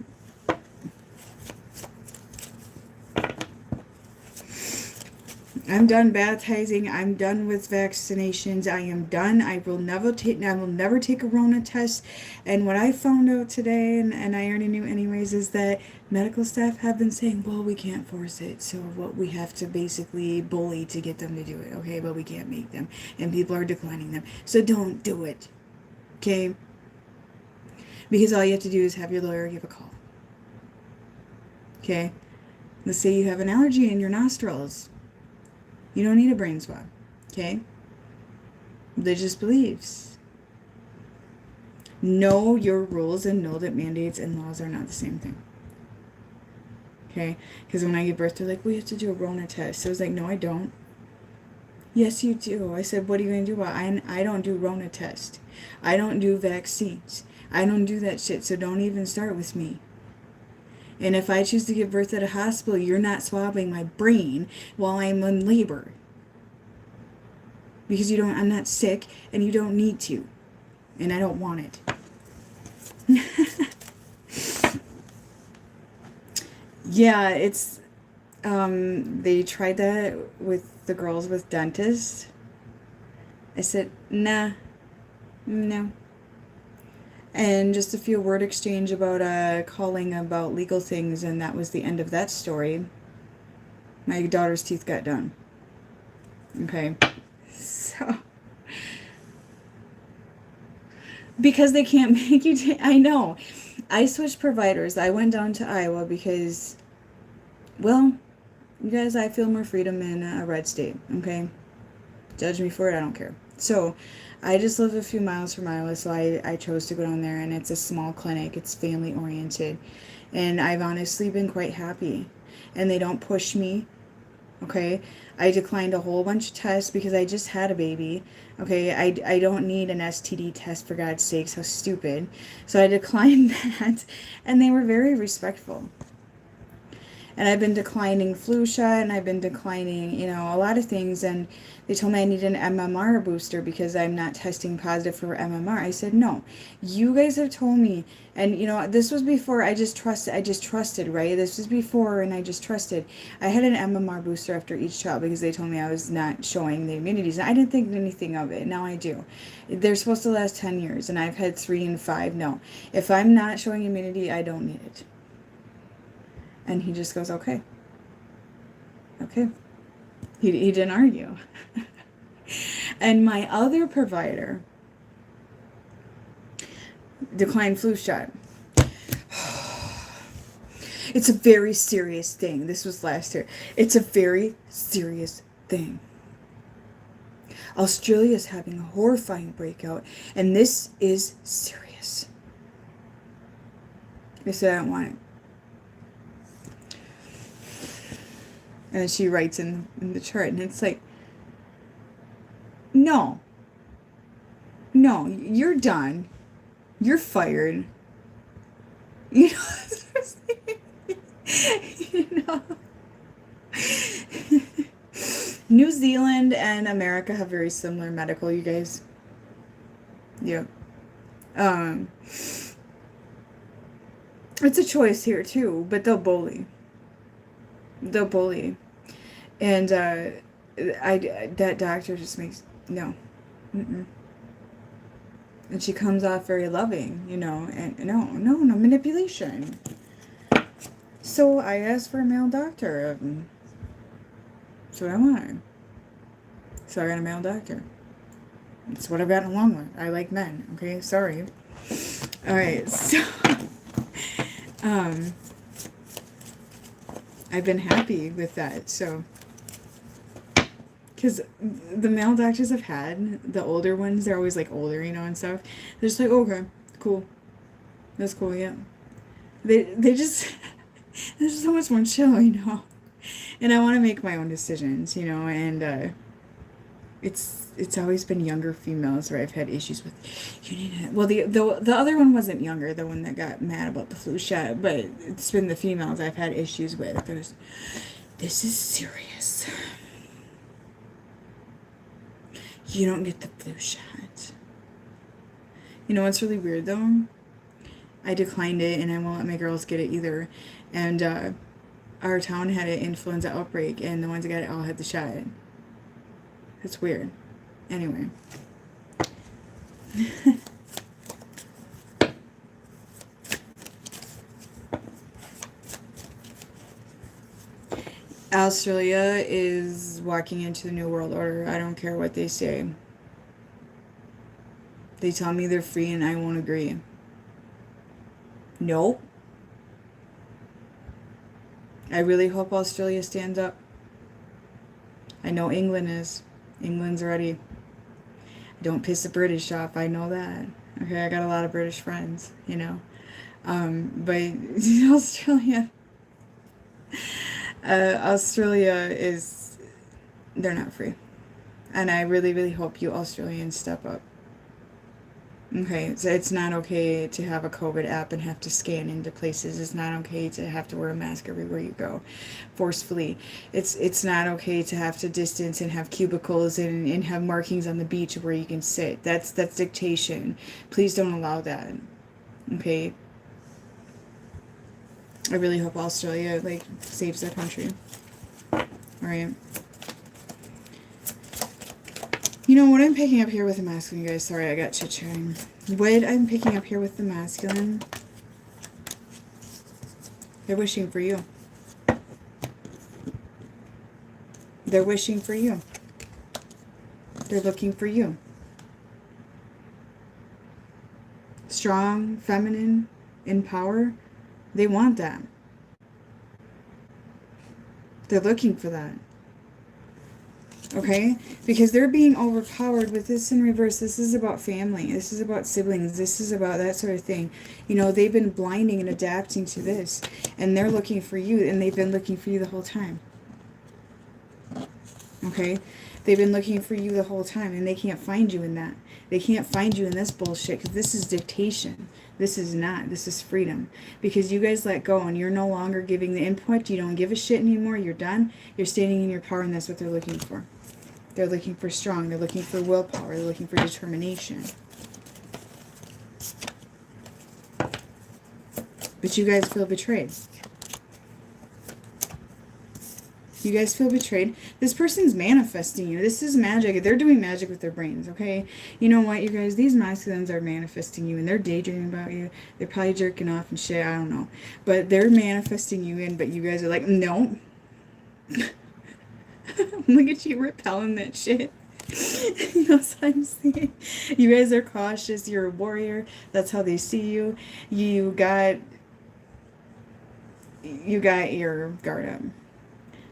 I'm done baptizing. I'm done with vaccinations. I am done. I will never take a Rona test. And what I found out today, and I already knew anyways, is that medical staff have been saying, well, we can't force it. So what we have to basically bully to get them to do it. Okay, but we can't make them. And people are declining them. So don't do it. Okay? Because all you have to do is have your lawyer give a call. Okay? Let's say you have an allergy in your nostrils. You don't need a brain swab, okay? Religious beliefs. Know your rules and know that mandates and laws are not the same thing. Okay? Because when I gave birth, they're like, we have to do a Rona test. So I was like, no, I don't. Yes, you do. I said, what are you going to do about it? I don't do Rona test. I don't do vaccines. I don't do that shit, so don't even start with me. And if I choose to give birth at a hospital, you're not swabbing my brain while I'm in labor. Because I'm not sick, and you don't need to. And I don't want it. Yeah, it's, they tried that with the girls with dentists. I said, nah, no. And just a few word exchange about calling about legal things, and that was the end of that story. My daughter's teeth got done. Okay. So, because they can't make you I know. I switched providers. I went down to Iowa because, well, you guys, I feel more freedom in a red state, okay? Judge me for it, I don't care. So, I just live a few miles from Iowa, so I chose to go down there, and it's a small clinic. It's family oriented. And I've honestly been quite happy. And they don't push me, okay? I declined a whole bunch of tests because I just had a baby, okay? I don't need an STD test, for God's sakes, how stupid. So I declined that, and they were very respectful. And I've been declining flu shot, and I've been declining, a lot of things, and they told me I need an MMR booster because I'm not testing positive for MMR. I said, no, you guys have told me, and this was before I just trusted, right? This was before, and I just trusted. I had an MMR booster after each child because they told me I was not showing the immunities, and I didn't think anything of it. Now I do. They're supposed to last 10 years, and I've had 3 and 5. No, if I'm not showing immunity, I don't need it. And he just goes, okay. Okay. He didn't argue. And my other provider declined flu shot. It's a very serious thing. This was last year. It's a very serious thing. Australia is having a horrifying breakout, and this is serious. I said, I don't want it. And then she writes in the chart, and it's like, no, you're done. You're fired. You know, New Zealand and America have very similar medical, you guys. Yep. It's a choice here too, but they'll bully. And that doctor just makes no. Mm-mm. And she comes off very loving, and no manipulation. So I asked for a male doctor. That's what I wanted. So I got a male doctor. It's what I've gotten along with. I like men. Okay, sorry. All right, so I've been happy with that. So, because the male doctors I've had, the older ones, they're always like older, and stuff. They're just like, okay, cool, that's cool, yeah. They just they're just so much more chill, And I want to make my own decisions, and it's always been younger females where I've had issues with. You need it. Well, the other one wasn't younger, the one that got mad about the flu shot, but it's been the females I've had issues with. This is serious. You don't get the flu shot. You know what's really weird though? I declined it, and I won't let my girls get it either. And our town had an influenza outbreak, and the ones that got it all had the shot. That's weird. Anyway. Australia is walking into the New World Order. I don't care what they say. They tell me they're free, and I won't agree. Nope. I really hope Australia stands up. I know England is. England's ready. Don't piss the British off. I know that. Okay, I got a lot of British friends, But Australia... Australia is... They're not free. And I really, really hope you Australians step up. Okay, so it's not okay to have a COVID app and have to scan into places. It's not okay to have to wear a mask everywhere you go, forcefully. It's not okay to have to distance and have cubicles and have markings on the beach where you can sit. That's dictation. Please don't allow that. Okay? I really hope Australia, saves their country. Alright. You know what I'm picking up here with the masculine, guys? Sorry, I got chit-chatting. What I'm picking up here with the masculine, they're wishing for you. They're wishing for you. They're looking for you. Strong, feminine, in power. They want that. They're looking for that. Okay? Because they're being overpowered with this in reverse. This is about family. This is about siblings. This is about that sort of thing. You know, they've been blinding and adapting to this. And they're looking for you. And they've been looking for you the whole time. Okay? They've been looking for you the whole time. And they can't find you in that. They can't find you in this bullshit. Because this is dictation. This is not. This is freedom. Because you guys let go and you're no longer giving the input. You don't give a shit anymore. You're done. You're standing in your power, and that's what they're looking for. They're looking for strong. They're looking for willpower. They're looking for determination. But you guys feel betrayed. You guys feel betrayed. This person's manifesting you. This is magic. They're doing magic with their brains, okay? You know what, you guys? These masculines are manifesting you, and they're daydreaming about you. They're probably jerking off and shit. I don't know. But they're manifesting you in, but you guys are like, no. Look at you repelling that shit. You know what I'm saying? You guys are cautious. You're a warrior. That's how they see you. You got your guard up.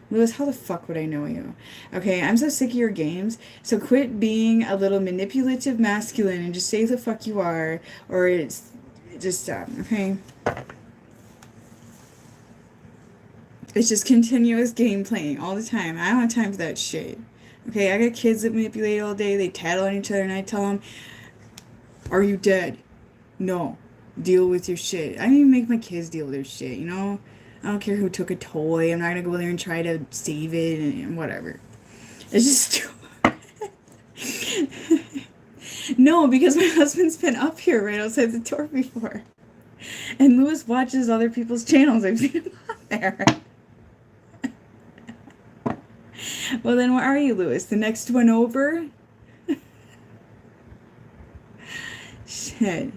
Lewis, how the fuck would I know you? Okay, I'm so sick of your games. So quit being a little manipulative masculine and just say the fuck you are. Or it's just stop, okay? It's just continuous game playing all the time. I don't have time for that shit. Okay, I got kids that manipulate all day. They tattle on each other, and I tell them, are you dead? No. Deal with your shit. I don't even make my kids deal with their shit, you know? I don't care who took a toy. I'm not going to go there and try to save it and whatever. It's just... No, because my husband's been up here right outside the door before. And Lewis watches other people's channels. I've seen him on there. Well, then where are you, Lewis? The next one over? Shit.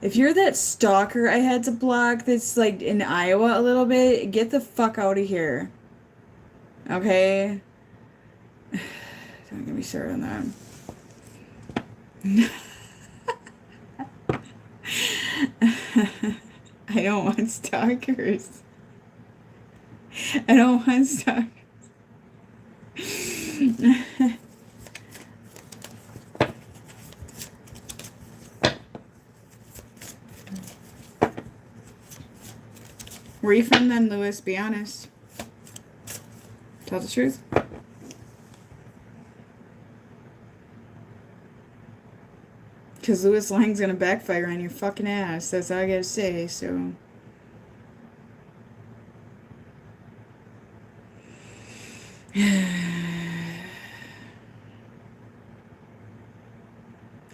If you're that stalker I had to block that's like in Iowa a little bit, get the fuck out of here. Okay? Don't get me started on that. I don't want stalkers. I don't want stalkers. Where are you from then, Lewis? Be honest. Tell the truth. Because Lewis lying's gonna backfire on your fucking ass. That's all I gotta say, so...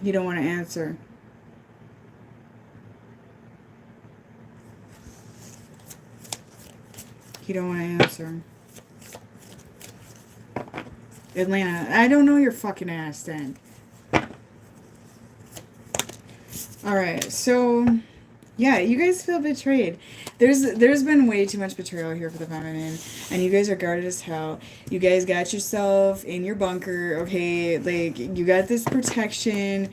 You don't want to answer. You don't want to answer. Atlanta, I don't know your fucking ass then. Alright, so... Yeah, you guys feel betrayed. There's been way too much betrayal here for the feminine, and you guys are guarded as hell. You guys got yourself in your bunker, okay? Like, you got this protection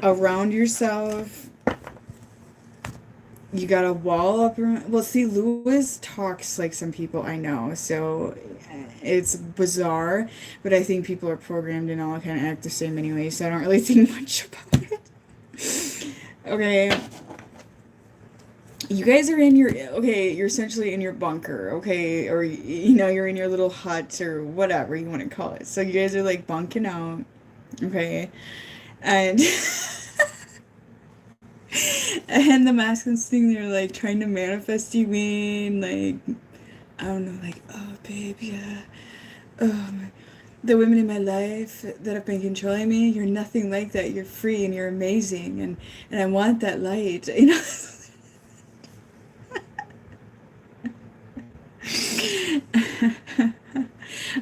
around yourself. You got a wall up around... Well, see, Lewis talks like some people I know, so it's bizarre, but I think people are programmed and all kind of act the same anyway, so I don't really think much about it. Okay. You guys are in your, okay, you're essentially in your bunker, okay, or, you know, you're in your little hut, or whatever you want to call it, so you guys are, like, bunking out, okay, and, and the masculine's thing, they're, like, trying to manifest you in, like, I don't know, like, oh, babe, yeah, oh, the women in my life that have been controlling me, you're nothing like that, you're free, and you're amazing, and I want that light, you know.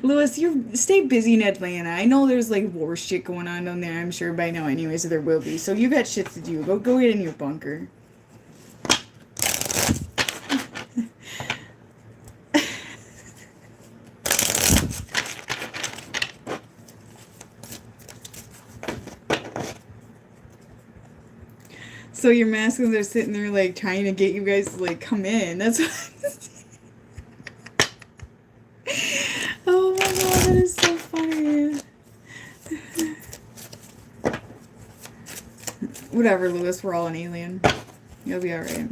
Lewis, you stay busy in Atlanta. I know there's like war shit going on down there. I'm sure by now anyway, so there will be. So you got shit to do. Go get in your bunker. So your masculines are sitting there like trying to get you guys to like come in. That's what. Oh my god, that is so funny. Whatever, Lewis, we're all an alien. You'll be alright.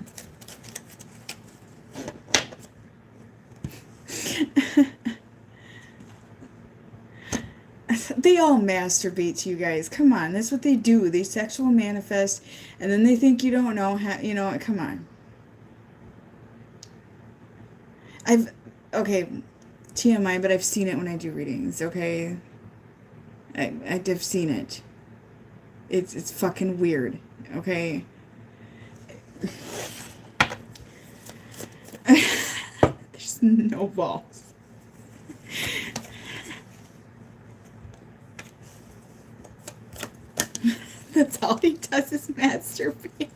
They all masturbate to you guys. Come on, that's what they do. They sexual manifest, and then they think you don't know how, you know, come on. Okay, TMI, but I've seen it when I do readings, okay? I've seen it. It's fucking weird, okay? There's no balls. That's all he does is masturbate.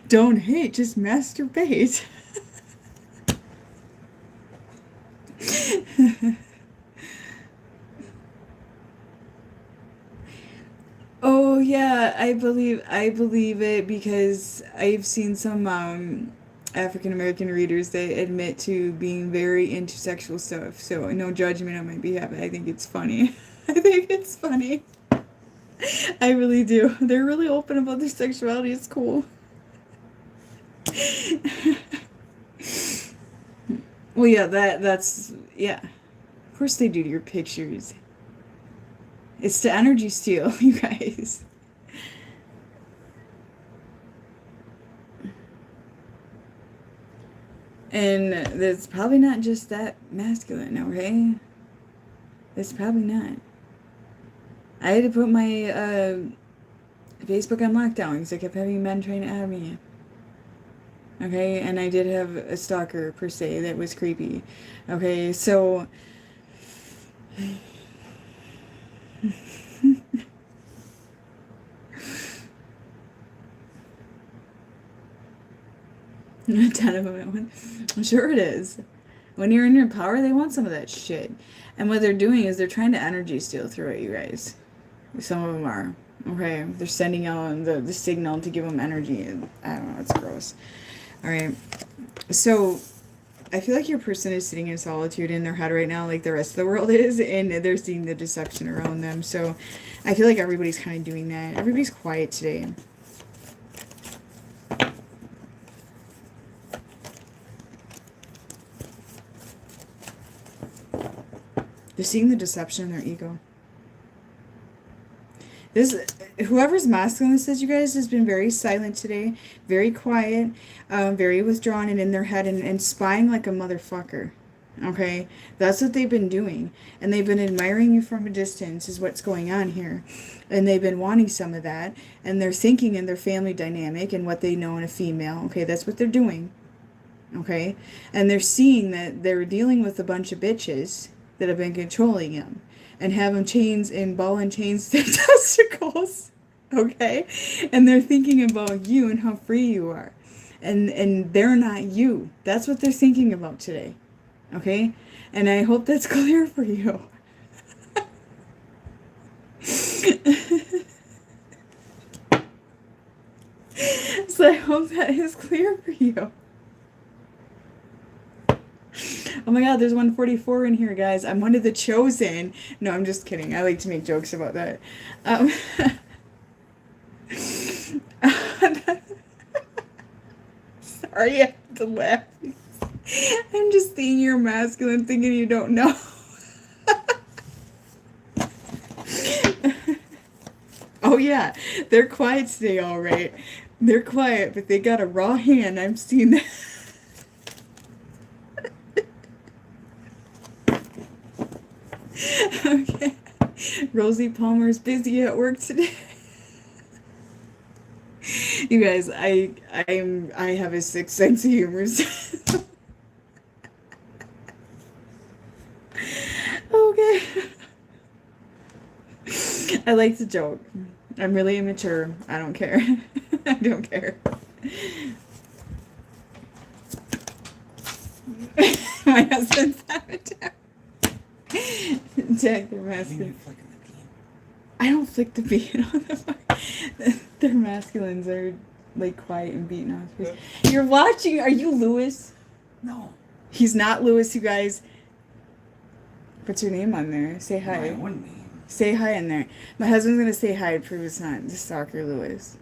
Don't hate, just masturbate. Oh yeah, I believe it because I've seen some African American readers that admit to being very into sexual stuff. So no judgment on my behalf. I think it's funny. I think it's funny. I really do. They're really open about their sexuality. It's cool. Well, yeah, that's yeah. Of course they do to your pictures. It's to energy steal, you guys. And it's probably not just that masculine, okay? It's probably not. I had to put my Facebook on lockdown because I kept having men trying to add me. Okay, and I did have a stalker, per se, that was creepy. Okay, so... A ton of them at once. I'm sure it is. When you're in your power, they want some of that shit. And what they're doing is they're trying to energy steal through it, you guys. Some of them are. Okay, they're sending out the signal to give them energy. I don't know, it's gross. Alright, so I feel like your person is sitting in solitude in their head right now, like the rest of the world is, and they're seeing the deception around them. So I feel like everybody's kind of doing that. Everybody's quiet today. They're seeing the deception in their ego. Whoever's masculine this is, you guys, has been very silent today, very quiet, very withdrawn and in their head and spying like a motherfucker. Okay? That's what they've been doing. And they've been admiring you from a distance is what's going on here. And they've been wanting some of that. And they're thinking in their family dynamic and what they know in a female. Okay? That's what they're doing. Okay? And they're seeing that they're dealing with a bunch of bitches that have been controlling him and have him chains and ball and chains to testicles, okay? And they're thinking about you and how free you are. And they're not you. That's what they're thinking about today, okay? And I hope that's clear for you. So I hope that is clear for you. Oh my god, there's 144 in here, guys. I'm one of the chosen. No, I'm just kidding. I like to make jokes about that. Sorry, I have to laugh. I'm just seeing you're masculine, thinking you don't know. Oh yeah, they're quiet today, all right. They're quiet, but they got a raw hand. I'm seeing that. Okay. Rosie Palmer's busy at work today. You guys, I have a sick sense of humor. Okay. I like to joke. I'm really immature. I don't care. I don't care. My husband's having a Jack, they're masculine. I don't flick the beat on them. Their masculines are like quiet and beating off. You're watching. Are you Lewis? No. He's not Lewis, you guys. What's your name on there? Say hi. My own name. Say hi in there. My husband's gonna say hi to prove it's not the stalker Lewis.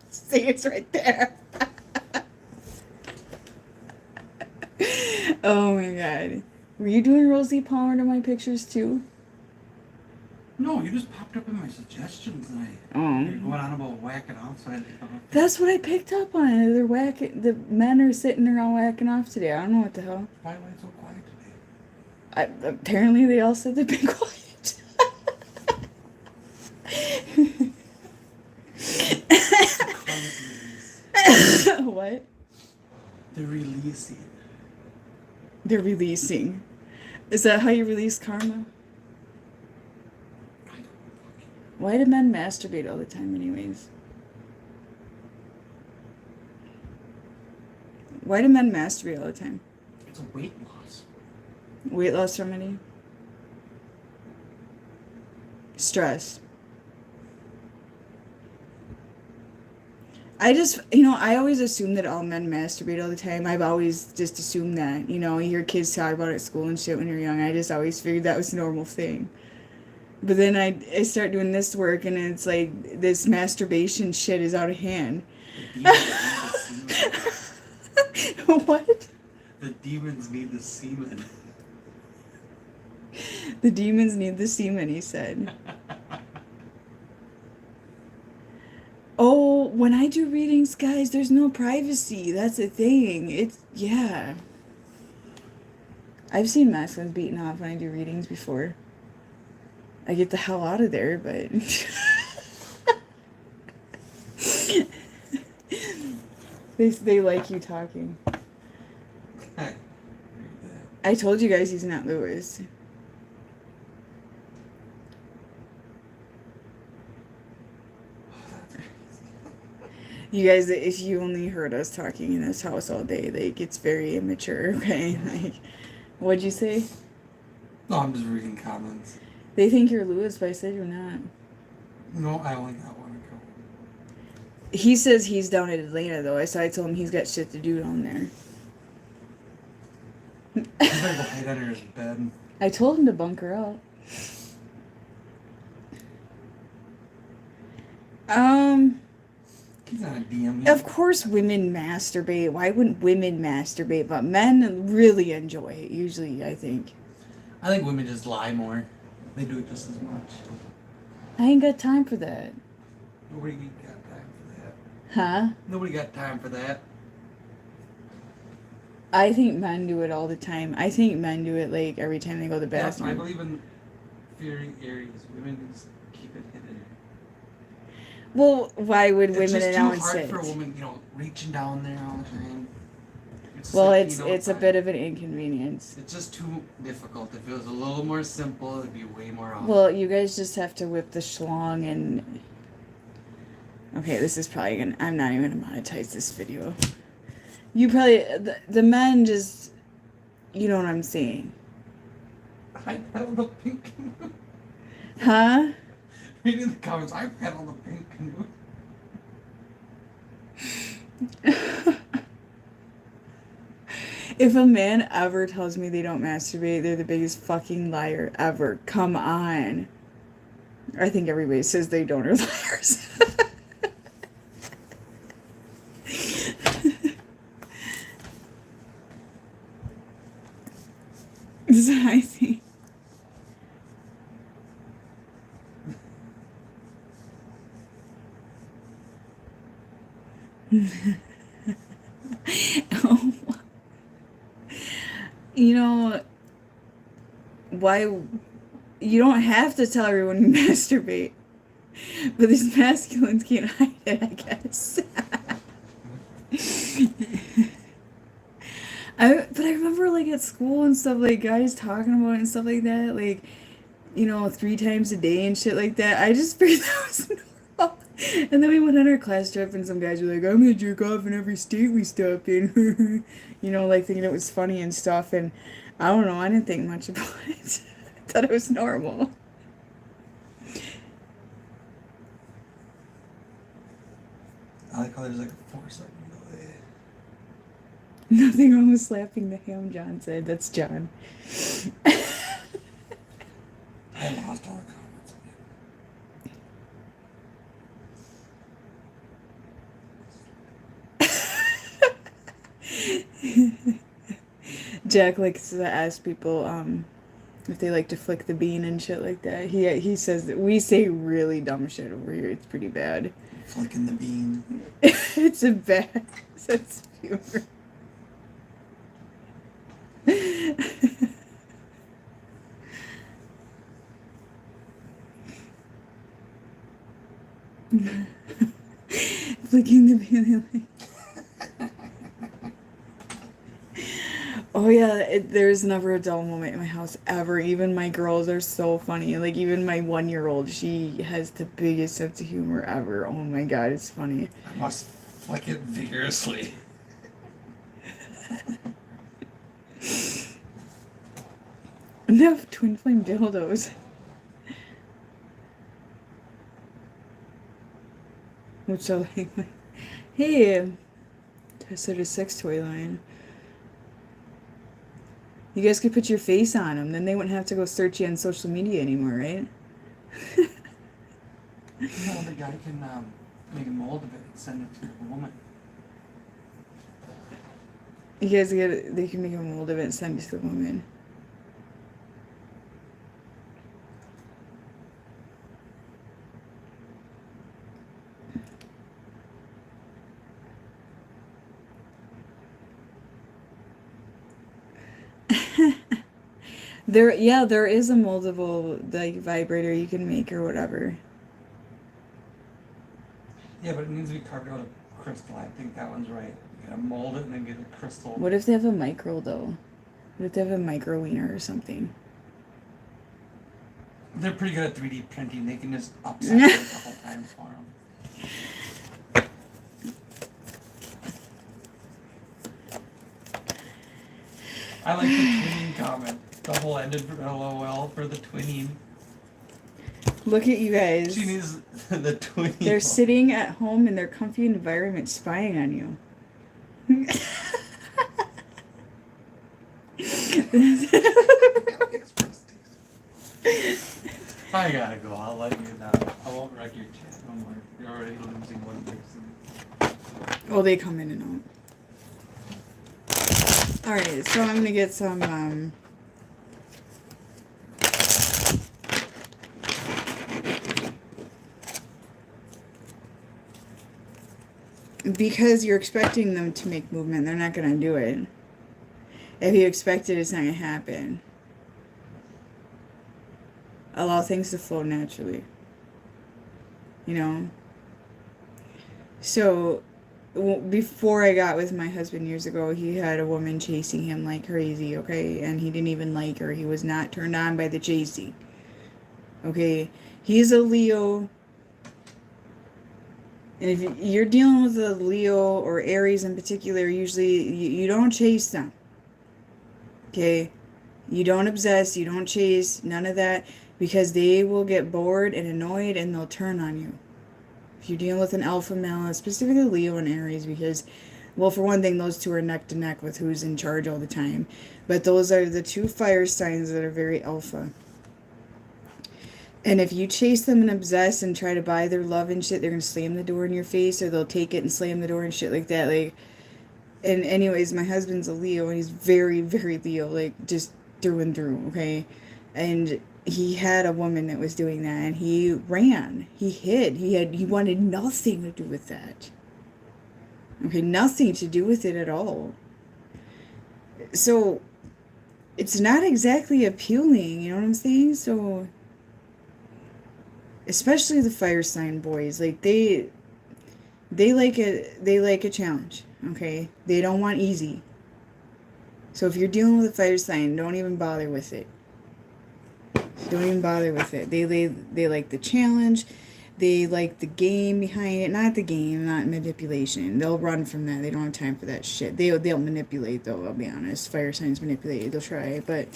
See, it's right there. Oh my god. Were you doing Rosie Palmer to my pictures too? No, you just popped up in my suggestions and you're going on about whacking off, so I had to come up. That's what I picked up on. They're whacking. The men are sitting around whacking off today. I don't know what the hell. Why am I so quiet today? Apparently, they all said they've been quiet. What? They're releasing. They're releasing. Is that how you release karma? Why do men masturbate all the time anyways? Why do men masturbate all the time? It's a weight loss. Weight loss remedy? Stress. I just, I always assume that all men masturbate all the time. I've always just assumed that. You hear kids talk about it at school and shit when you're young. I just always figured that was a normal thing. But then I start doing this work and it's like this masturbation shit is out of hand. What? The demons need the semen. The demons need the semen, he said. Oh, when I do readings, guys, there's no privacy. That's the thing. Yeah. I've seen masculines beaten off when I do readings before. I get the hell out of there, but... they like you talking. I told you guys he's not Lewis. You guys, if you only heard us talking in this house all day, like, it's very immature, okay? Like, what'd you say? No, I'm just reading comments. They think you're Lewis, but I said you're not. No, I only got one account. He says he's down in Atlanta, though, so I told him he's got shit to do down there. He's gonna go hide under his bed. I told him to bunker out. He's not a DM yet. Of course women masturbate. Why wouldn't women masturbate? But men really enjoy it, usually, I think. I think women just lie more. They do it just as much. I ain't got time for that. Nobody got time for that. Huh? Nobody got time for that. I think men do it all the time. I think men do it, like, every time they go to the bathroom. Yes, I believe in fearing Aries. Women just keep it hidden. Well, why would women It's announce just it? too hard for a woman, reaching down there all the time. Well, it's a bit of an inconvenience. It's just too difficult. If it was a little more simple, it'd be way more awesome. Well, you guys just have to whip the schlong and... Okay, this is probably gonna... I'm not even gonna monetize this video. You probably... The men just... You know what I'm saying. I pedal the pink canoe. Huh? Read in the comments, I pedal the pink canoe. If a man ever tells me they don't masturbate, they're the biggest fucking liar ever. Come on. I think everybody says they don't are liars. This is what I think. Oh. Why you don't have to tell everyone you masturbate, but these masculines can't hide it, I guess. But I remember, like, at school and stuff, like, guys talking about it and stuff like that, like, 3 times a day and shit like that. I just figured that was normal. And then we went on our class trip and some guys were like, I'm gonna jerk off in every state we stop in. Like, thinking it was funny and stuff. And I don't know. I didn't think much about it. I thought it was normal. I like how there's like a 4-second delay. Nothing wrong with slapping the ham, John said. That's John. I lost all the comments again. Jack likes to ask people if they like to flick the bean and shit like that. He says that we say really dumb shit over here. It's pretty bad. Flicking the bean. It's a bad sense of humor. Flicking the bean. Oh yeah, there's never a dull moment in my house ever. Even my girls are so funny. Like even my 1-year-old, she has the biggest sense of humor ever. Oh my god, it's funny. I must flick it vigorously. Enough twin flame dildos. Which are like, hey, Tessa a sex toy line. You guys could put your face on them, then they wouldn't have to go search you on social media anymore, right? You know, the guy can make a mold of it and send it to a woman. You guys they can make a mold of it and send it to the woman. There is a moldable like vibrator you can make or whatever. Yeah, but it needs to be carved out of crystal. I think that one's right. You gotta mold it and then get a crystal. What if they have a micro though? What if they have a micro wiener or something? They're pretty good at 3D printing. They can just upset it a couple times for them. I like the twinning comment. The whole ended for LOL for the twinning. Look at you guys. She needs the twinning. They're sitting at home in their comfy environment spying on you. I gotta go. I'll let you know. I won't wreck your chat no more. You're already losing one person. Oh, they come in and out. Alright, so I'm gonna get some, because you're expecting them to make movement, they're not gonna do it. If you expect it, it's not gonna happen. Allow things to flow naturally. You know? So, before I got with my husband years ago, he had a woman chasing him like crazy, okay? And he didn't even like her. He was not turned on by the chasing. Okay? He's a Leo. And if you're dealing with a Leo or Aries in particular, usually you don't chase them. Okay? You don't obsess, you don't chase, none of that. Because they will get bored and annoyed and they'll turn on you. If you're dealing with an alpha male, specifically Leo and Aries, because, well, for one thing, those two are neck to neck with who's in charge all the time. But those are the two fire signs that are very alpha. And if you chase them and obsess and try to buy their love and shit, they're going to slam the door in your face, or they'll take it and slam the door and shit like that. Like, and anyways, my husband's a Leo, and he's very, very Leo, like, just through and through, okay? And he had a woman that was doing that, and he ran. He hid. He wanted nothing to do with that. Okay, nothing to do with it at all. So, it's not exactly appealing, you know what I'm saying? So, especially the fire sign boys, like they like a challenge, okay? They don't want easy. So if you're dealing with a fire sign, don't even bother with it. Don't even bother with it. They like the challenge. They like the game behind it, not the game, not manipulation. They'll run from that. They don't have time for that shit. They'll manipulate though, I'll be honest. Fire signs manipulate. They'll try, but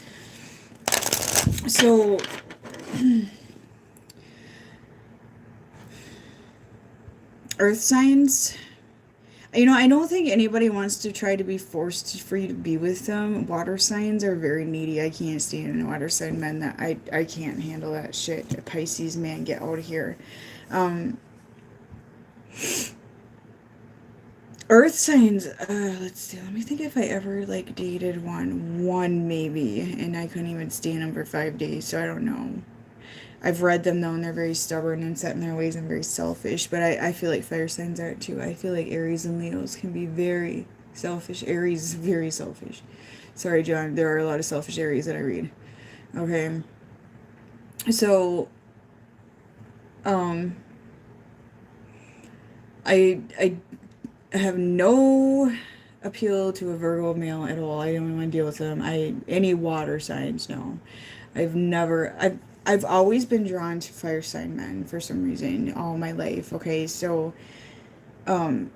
so earth signs, you know, I don't think anybody wants to try to be forced for you to be with them. Water signs are very needy. I can't stand water sign men. That I can't handle that shit. Pisces, man, get out of here. Earth signs, let's see, let me think if I ever, like, dated one maybe, and I couldn't even stand them for 5 days, so I don't know. I've read them, though, and they're very stubborn and set in their ways and very selfish, but I feel like fire signs are, too. I feel like Aries and Leos can be very selfish. Aries is very selfish. Sorry, John, there are a lot of selfish Aries that I read. Okay. So, I have no appeal to a Virgo male at all. I don't want to deal with them. Any water signs, no. I've always been drawn to fire sign men for some reason all my life. Okay, so and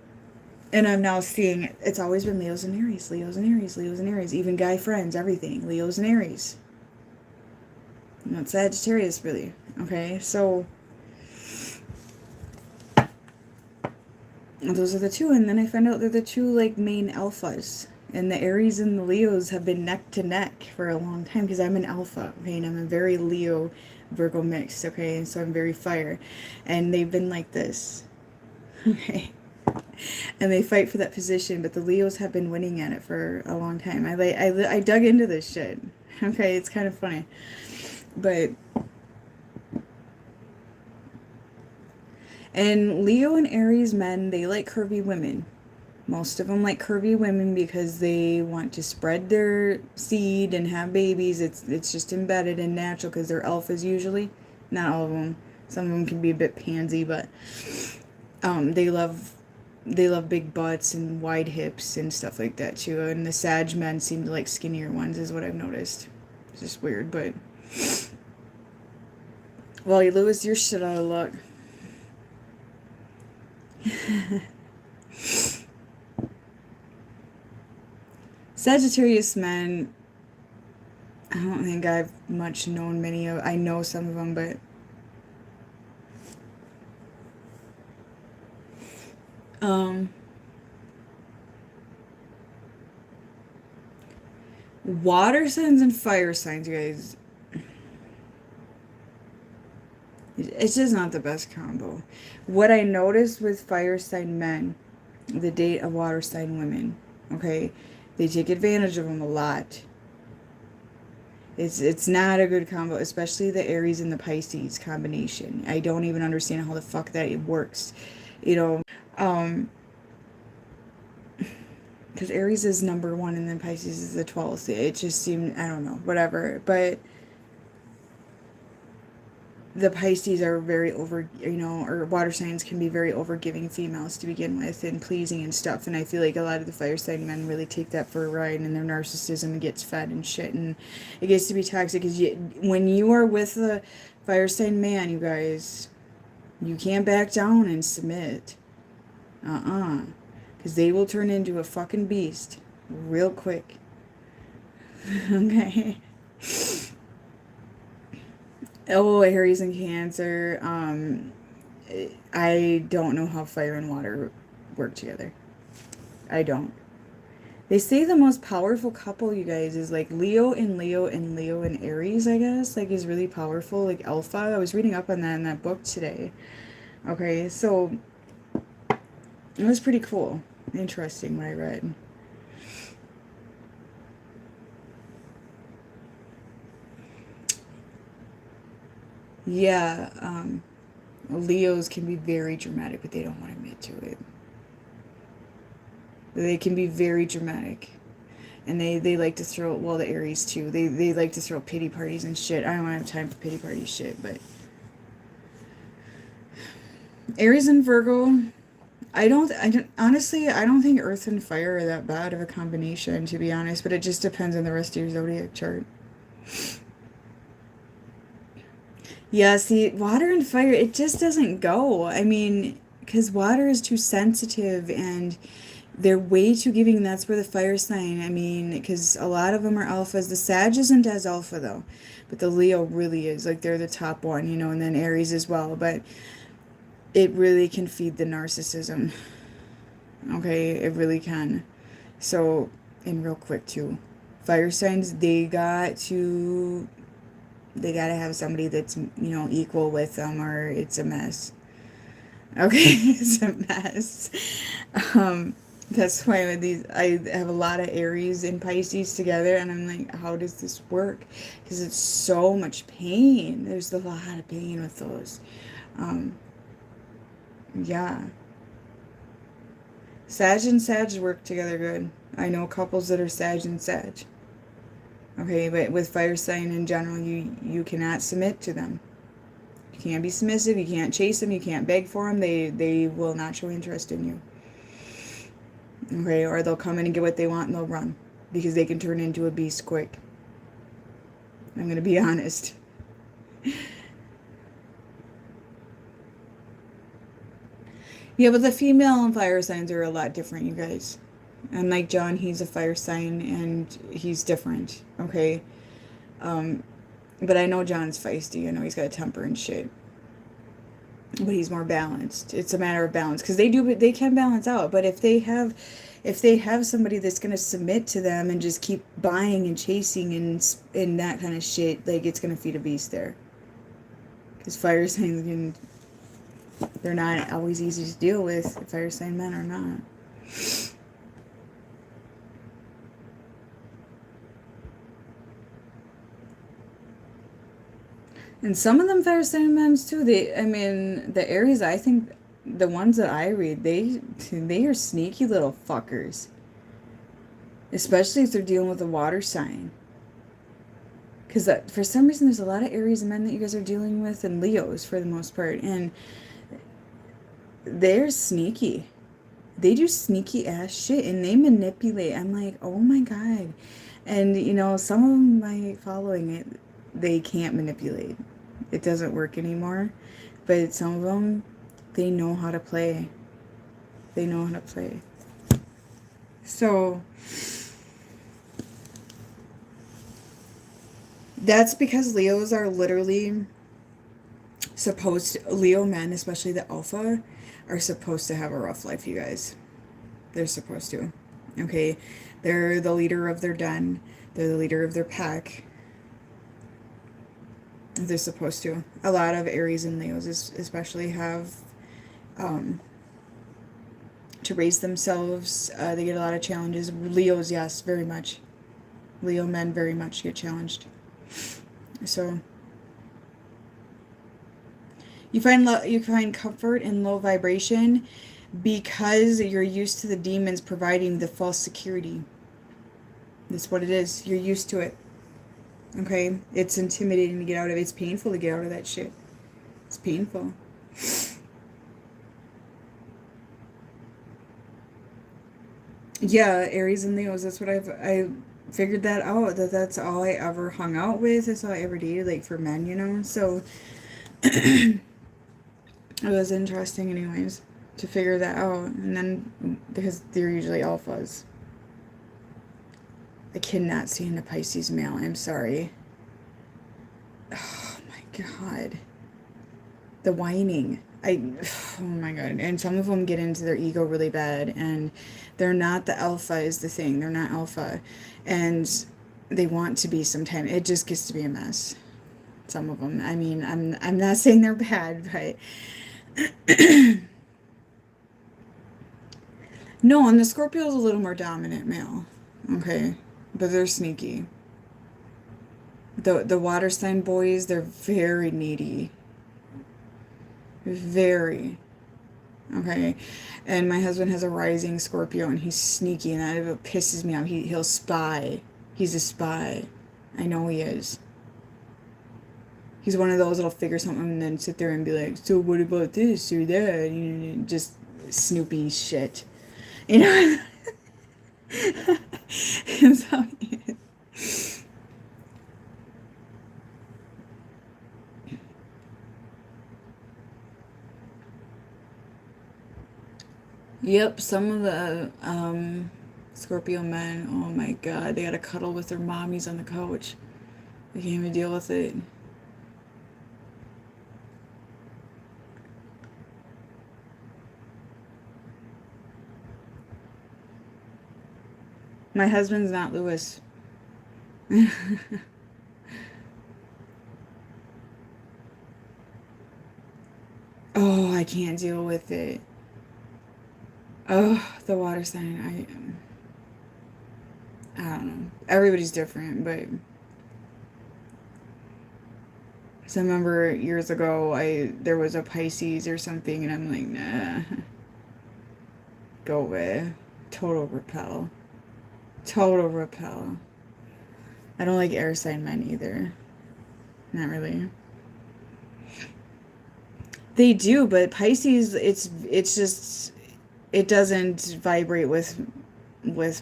I'm now seeing it's always been Leos and Aries, Leos and Aries, Leos and Aries, even guy friends, everything, Leos and Aries. Not Sagittarius really. Okay, so those are the two, and then I find out they're the two like main alphas, and the Aries and the Leos have been neck to neck for a long time because I'm an alpha, okay, and I'm a very Leo Virgo mix, okay, and so I'm very fire, and they've been like this, okay, and they fight for that position, but the Leos have been winning at it for a long time. I dug into this shit, okay, it's kind of funny, but. And Leo and Aries men, they like curvy women. Most of them like curvy women because they want to spread their seed and have babies. It's just embedded and natural because they're alphas usually. Not all of them. Some of them can be a bit pansy, but they love big butts and wide hips and stuff like that too. And the Sag men seem to like skinnier ones, is what I've noticed. It's just weird, but well, Lewis, you're shit out of luck. Sagittarius men, I don't think I've much known many of. I know some of them, but water signs and fire signs, you guys. It's just not the best combo. What I noticed with fire sign men, the date of water sign women, okay, they take advantage of them a lot. It's not a good combo, especially the Aries and the Pisces combination. I don't even understand how the fuck that it works, you know. Because Aries is number 1 and then Pisces is the 12th. It just seemed, I don't know, whatever. But the Pisces are very over, you know, or water signs can be very overgiving females to begin with and pleasing and stuff. And I feel like a lot of the fire sign men really take that for a ride, and their narcissism gets fed and shit. And it gets to be toxic because when you are with a fire sign man, you guys, you can't back down and submit. Because they will turn into a fucking beast real quick. Okay. Oh, Aries and Cancer. I don't know how fire and water work together. I don't. They say the most powerful couple, you guys, is like Leo and Leo and Leo and Aries, I guess. Like, is really powerful. Like, alpha. I was reading up on that in that book today. Okay, so it was pretty cool. Interesting what I read. Yeah, Leos can be very dramatic, but they don't want to admit to it. They can be very dramatic. And they like to throw, well, the Aries too. They like to throw pity parties and shit. I don't have time for pity party shit, but Aries and Virgo, honestly, I don't think Earth and Fire are that bad of a combination, to be honest, but it just depends on the rest of your zodiac chart. Yeah, see, water and fire, it just doesn't go. I mean, because water is too sensitive and they're way too giving. And that's where the fire sign, I mean, because a lot of them are alphas. The Sag isn't as alpha though, but the Leo really is. Like they're the top one, you know, and then Aries as well. But it really can feed the narcissism. Okay, it really can. So, and real quick too, fire signs, they gotta have somebody that's, you know, equal with them or it's a mess. Okay, it's a mess. Um, that's why with these, I have a lot of Aries and Pisces together, and I'm like, how does this work? Because it's so much pain. There's a lot of pain with those. Um, yeah. Sag and Sag work together good. I know couples that are Sag and Sag. Okay, but with fire sign in general, you cannot submit to them. You can't be submissive. You can't chase them. You can't beg for them. They will not show interest in you. Okay, or they'll come in and get what they want and they'll run because they can turn into a beast quick. I'm gonna be honest. Yeah, but the female and fire signs are a lot different, you guys. And like John, he's a fire sign and he's different. Okay. Um, but I know John's feisty. I know he's got a temper and shit. But he's more balanced. It's a matter of balance because they can balance out. But if they have somebody that's gonna submit to them and just keep buying and chasing and that kind of shit, like it's gonna feed a beast there. Because fire signs they're not always easy to deal with. If fire sign men are not. And some of them fire sign men too. I mean, the Aries. I think the ones that I read, they are sneaky little fuckers. Especially if they're dealing with a water sign. Because for some reason, there's a lot of Aries men that you guys are dealing with, and Leos for the most part, and they're sneaky. They do sneaky ass shit, and they manipulate. I'm like, oh my god. And you know, some of them, by following it, they can't manipulate. It doesn't work anymore. But some of them, they know how to play. They know how to play. So that's because Leos are literally Leo men, especially the alpha, are supposed to have a rough life, you guys. They're supposed to. Okay? They're the leader of their den. They're the leader of their pack. They're supposed to. A lot of Aries and Leos especially have to raise themselves. They get a lot of challenges. Leos, yes, very much. Leo men very much get challenged. So you find comfort in low vibration because you're used to the demons providing the false security. That's what it is. You're used to it. Okay? It's intimidating to get out of it. It's painful to get out of that shit. It's painful. Yeah, Aries and Leos. That's what I figured that out. That's all I ever hung out with. That's all I ever dated, like for men, you know. So it was interesting, anyways, to figure that out. And then because they're usually alphas. I cannot stand a Pisces male. I'm sorry. Oh my god. The whining. Oh my god. And some of them get into their ego really bad. And they're not the alpha is the thing. They're not alpha. And they want to be sometimes. It just gets to be a mess. Some of them. I mean, I'm not saying they're bad, but... No, and the Scorpio is a little more dominant male. Okay. But they're sneaky. The water sign boys, they're very needy. Very. Okay. And my husband has a rising Scorpio and he's sneaky and that pisses me off. He'll spy. He's a spy. I know he is. He's one of those that'll figure something and then sit there and be like, so what about this or that? You know, just snoopy shit. You know? That's how he is. Yep, some of the Scorpio men, oh my god, they gotta cuddle with their mommies on the couch. They can't even deal with it. My husband's not Lewis. Oh, I can't deal with it. Oh, the water sign. I don't know. Everybody's different, but so I remember years ago, there was a Pisces or something, and I'm like, nah, go away. Total repel. Total repel. I don't like air sign men either. Not really. They do, but Pisces, it's just it doesn't vibrate with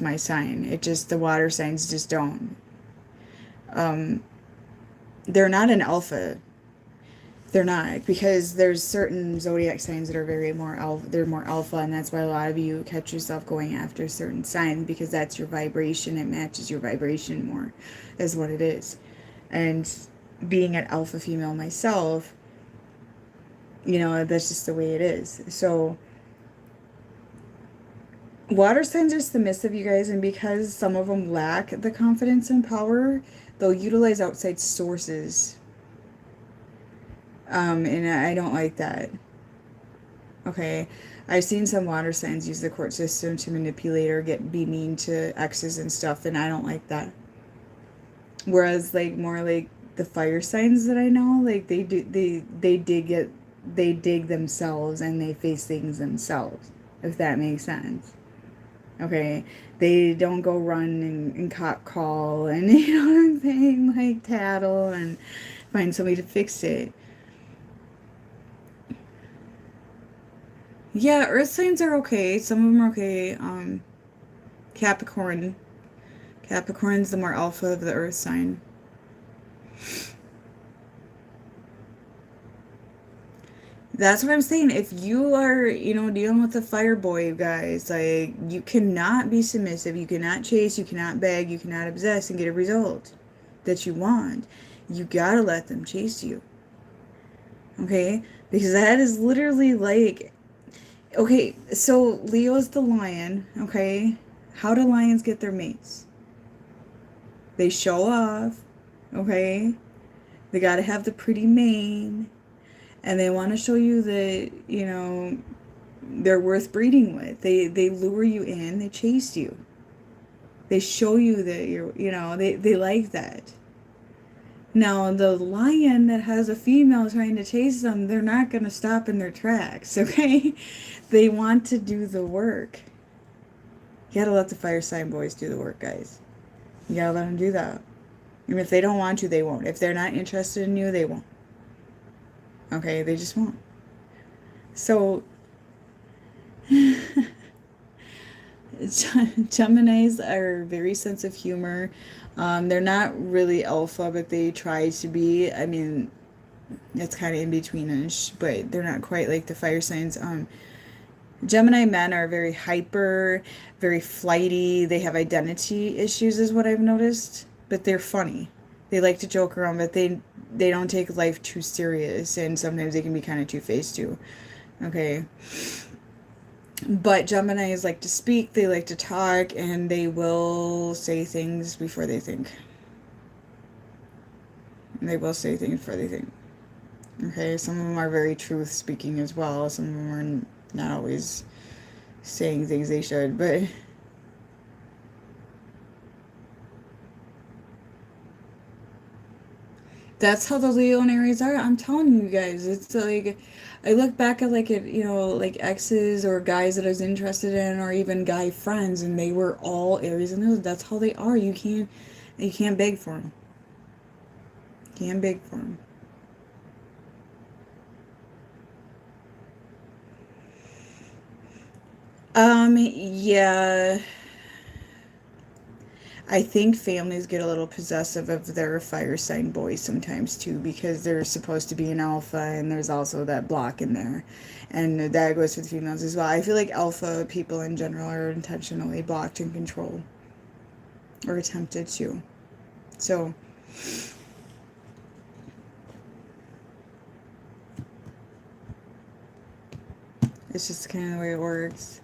my sign. It just the water signs just don't. Um, they're not an alpha. They're not, because there's certain zodiac signs that are very more alpha. They're more alpha, and that's why a lot of you catch yourself going after certain signs, because that's your vibration. It matches your vibration more, is what it is. And being an alpha female myself, that's just the way it is. So water signs are submissive, you guys, and because some of them lack the confidence and power, they'll utilize outside sources. And I don't like that. Okay. I've seen some water signs use the court system to manipulate or be mean to exes and stuff, and I don't like that. Whereas like more like the fire signs that I know, like they dig themselves and they face things themselves, if that makes sense. Okay. They don't go run and cop call and you know what I'm saying, like tattle and find somebody to fix it. Yeah, earth signs are okay. Some of them are okay. Capricorn. Capricorn's the more alpha of the earth sign. That's what I'm saying. If you are, dealing with a fire boy, you guys, like, you cannot be submissive. You cannot chase. You cannot beg. You cannot obsess and get a result that you want. You gotta let them chase you. Okay? Because that is literally like, okay, so Leo's the lion. Okay? How do lions get their mates? They show off. Okay? They gotta have the pretty mane. And they want to show you that, they're worth breeding with. They lure you in, they chase you. They show you that they like that. Now, the lion that has a female trying to chase them, they're not going to stop in their tracks, okay? They want to do the work. You gotta let the fire sign boys do the work, guys. You gotta let them do that. And if they don't want to, they won't. If they're not interested in you, they won't. Okay, they just won't. So, Geminis are very sense of humor. They're not really alpha, but they try to be. I mean, it's kind of in between-ish, but they're not quite like the fire signs. Gemini men are very hyper, very flighty. They have identity issues, is what I've noticed, but they're funny. They like to joke around, but they don't take life too serious, and sometimes they can be kind of two-faced too. Okay. But Geminis like to speak, they like to talk, and they will say things before they think. They will say things before they think. Okay, some of them are very truth speaking as well. Some of them are not always saying things they should, but that's how the Leo and Aries are. I'm telling you guys, it's like I look back at like exes or guys that I was interested in, or even guy friends, and they were all Aries and Leo. That's how they are. You can't beg for them. Can't beg for them. Yeah. I think families get a little possessive of their fire sign boys sometimes too, because they're supposed to be an alpha, and there's also that block in there. And that goes for the females as well. I feel like alpha people in general are intentionally blocked and controlled, or attempted to. So, it's just kind of the way it works.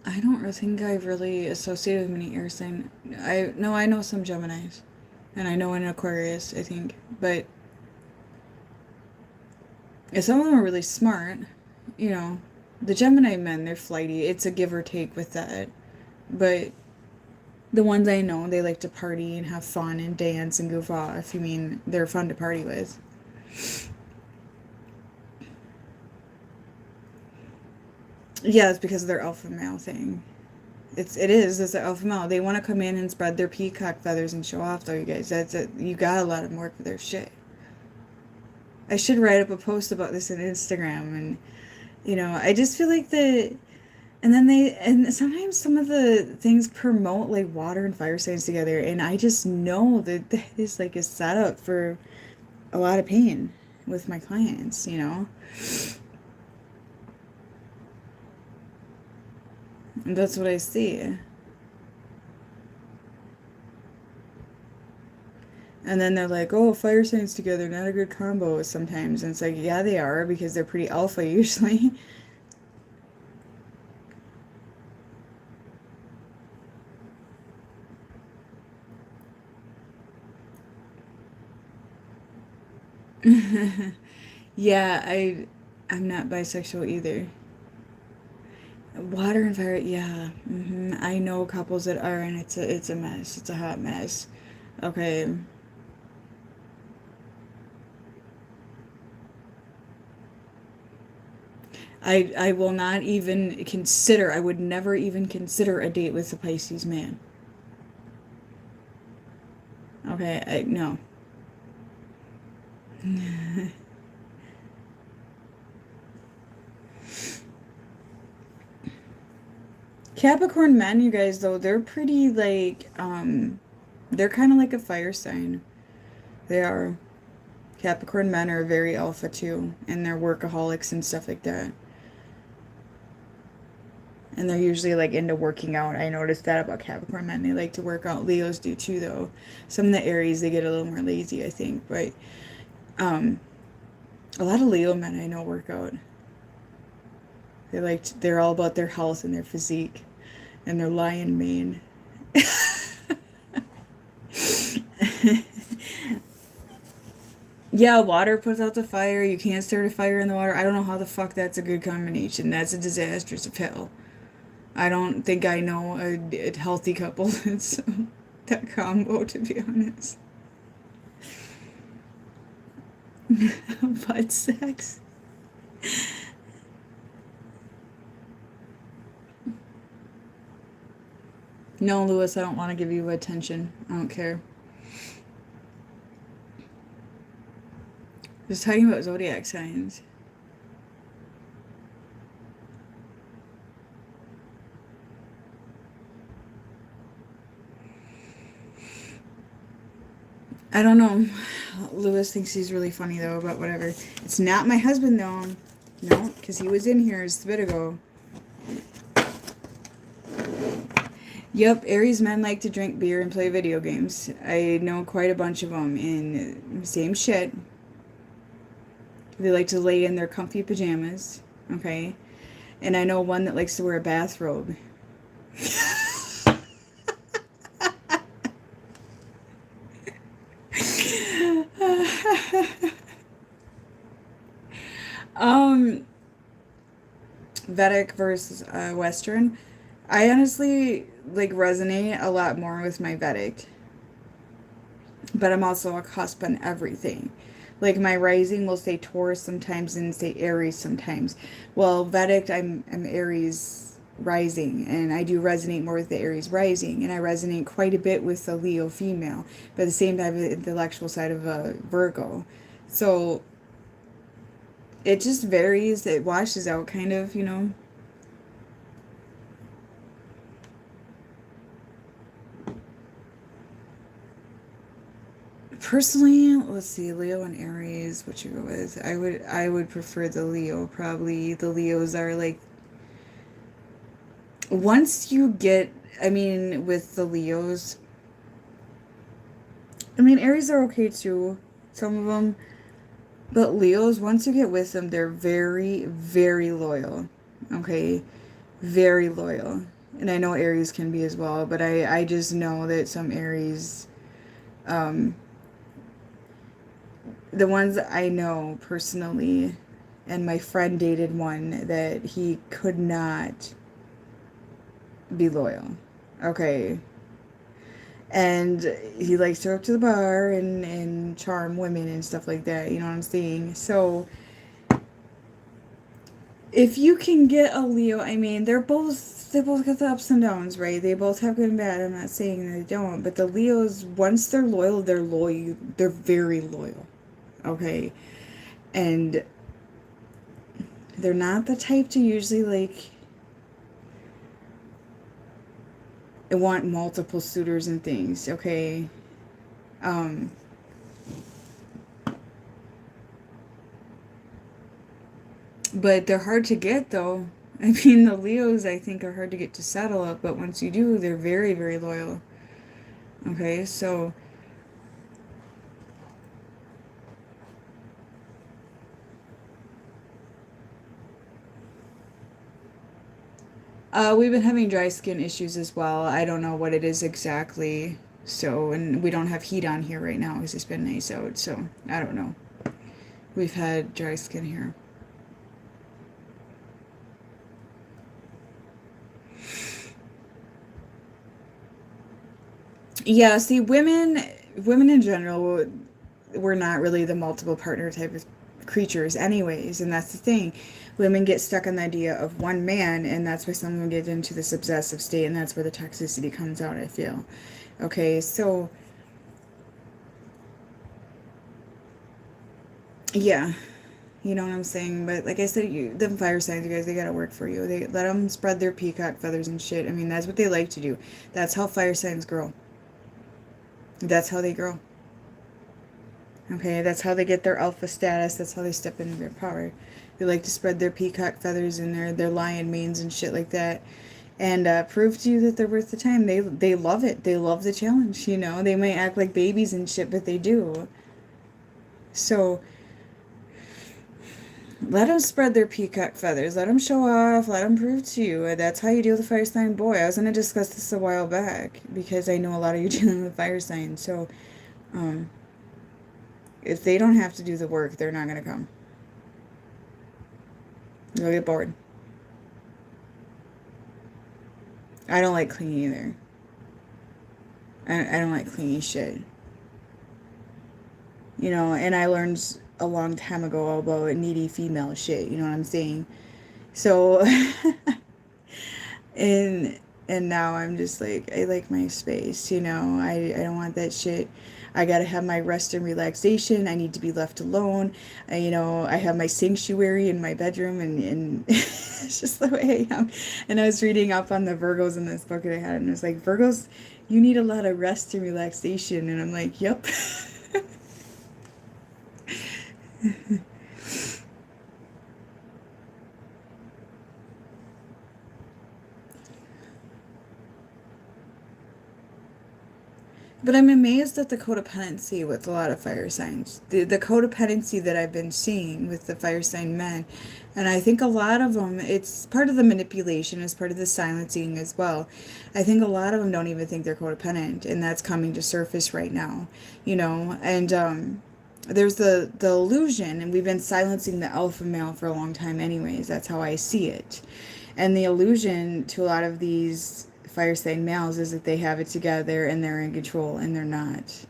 I don't really think I've really associated with many air sign. I know some Geminis, and I know an Aquarius, I think, but some of them are really smart. You know, the Gemini men, they're flighty. It's a give or take with that, but the ones I know, they like to party and have fun and dance and goof off. I mean, they're fun to party with. Yeah, it's because of their alpha male thing. It's an alpha male. They want to come in and spread their peacock feathers and show off, though. You guys, that's it. You gotta let them work for their shit. I should write up a post about this on Instagram, and I just feel like and sometimes some of the things promote like water and fire signs together, and I just know that is like a setup for a lot of pain with my clients. And that's what I see. And then they're like, oh, fire signs together, not a good combo sometimes. And it's like, yeah, they are, because they're pretty alpha usually. Yeah, I'm not bisexual either. Water and fire, yeah. I know couples that are, and it's a mess. It's a hot mess. Okay. I will not even consider, I would never even consider a date with a Pisces man. Okay, no. Capricorn men, you guys, though, they're pretty like, they're kind of like a fire sign. They are. Capricorn men are very alpha too, and they're workaholics and stuff like that. And they're usually like into working out. I noticed that about Capricorn men. They like to work out. Leos do too, though. Some of the Aries, they get a little more lazy, I think. But a lot of Leo men I know work out. They're all about their health and their physique and their lion mane. Yeah, water puts out the fire. You can't start a fire in the water. I don't know how the fuck that's a good combination. That's a disastrous of hell. I don't think I know a healthy couple that's that combo, to be honest. Butt sex. No, Lewis, I don't want to give you attention. I don't care. Just talking about zodiac signs. I don't know. Lewis thinks he's really funny, though, but whatever. It's not my husband, though. No, because he was in here a bit ago. Yep, Aries men like to drink beer and play video games. I know quite a bunch of them, and same shit. They like to lay in their comfy pajamas, okay? And I know one that likes to wear a bathrobe. Vedic versus Western. I honestly like resonate a lot more with my Vedic, but I'm also a cusp on everything. Like my rising will say Taurus sometimes and say Aries sometimes. Well, Vedic, I'm Aries rising, and I do resonate more with the Aries rising, and I resonate quite a bit with the Leo female, but at the same time, the intellectual side of a Virgo. So it just varies. It washes out kind of, you know. Personally, let's see, Leo and Aries, what you go with? I would prefer the Leo, probably. The Leos are like, once you get, I mean, with the Leos, I mean, Aries are okay too, some of them, but Leos, once you get with them, they're very, very loyal. Okay? Very loyal. And I know Aries can be as well, but I just know that some Aries, um, the ones I know personally, and my friend dated one that he could not be loyal. Okay. And he likes to go up to the bar and charm women and stuff like that. You know what I'm saying? So if you can get a Leo, I mean, they both got the ups and downs, right? They both have good and bad. I'm not saying they don't, but the Leos, once they're loyal, they're loyal. They're very loyal. Okay. And they're not the type to usually like want multiple suitors and things, okay? Um, but they're hard to get though. I mean, the Leos I think are hard to get to settle up, but once you do, they're very, very loyal. Okay, so we've been having dry skin issues as well. I don't know what it is exactly. So, and we don't have heat on here right now because it's been nice out. So, I don't know. We've had dry skin here. Yeah, see, women in general, we're not really the multiple partner type of creatures anyways, and that's the thing. Women get stuck on the idea of one man, and that's why some of them get into this obsessive state, and that's where the toxicity comes out, I feel. Okay, so yeah, you know what I'm saying? But like I said, them fire signs, you guys, they gotta work for you. They let them spread their peacock feathers and shit. I mean, that's what they like to do. That's how fire signs grow. That's how they grow. Okay, that's how they get their alpha status. That's how they step into their power. They like to spread their peacock feathers and their lion manes and shit like that, and prove to you that they're worth the time. They love it. They love the challenge. You know, they might act like babies and shit, but they do. So let them spread their peacock feathers. Let them show off. Let them prove to you. That's how you deal with a fire sign boy. I was gonna discuss this a while back because I know a lot of you dealing with fire signs. So, um, if they don't have to do the work, they're not gonna come. They'll get bored. I don't like clingy either. I don't like clingy shit. You know, and I learned a long time ago about needy female shit. You know what I'm saying? So, and and now I'm just like, I like my space. You know, I don't want that shit. I gotta have my rest and relaxation. I need to be left alone. You know, I have my sanctuary in my bedroom, and it's just the way I am. And I was reading up on the Virgos in this book that I had, and it was like, Virgos, you need a lot of rest and relaxation. And I'm like, yep. But I'm amazed at the codependency with a lot of fire signs. The codependency that I've been seeing with the fire sign men. And I think a lot of them, it's part of the manipulation, it's part of the silencing as well. I think a lot of them don't even think they're codependent. And that's coming to surface right now, you know. And there's the illusion, and we've been silencing the alpha male for a long time anyways. That's how I see it. And the illusion to a lot of these fire sign males is that they have it together and they're in control, and they're not.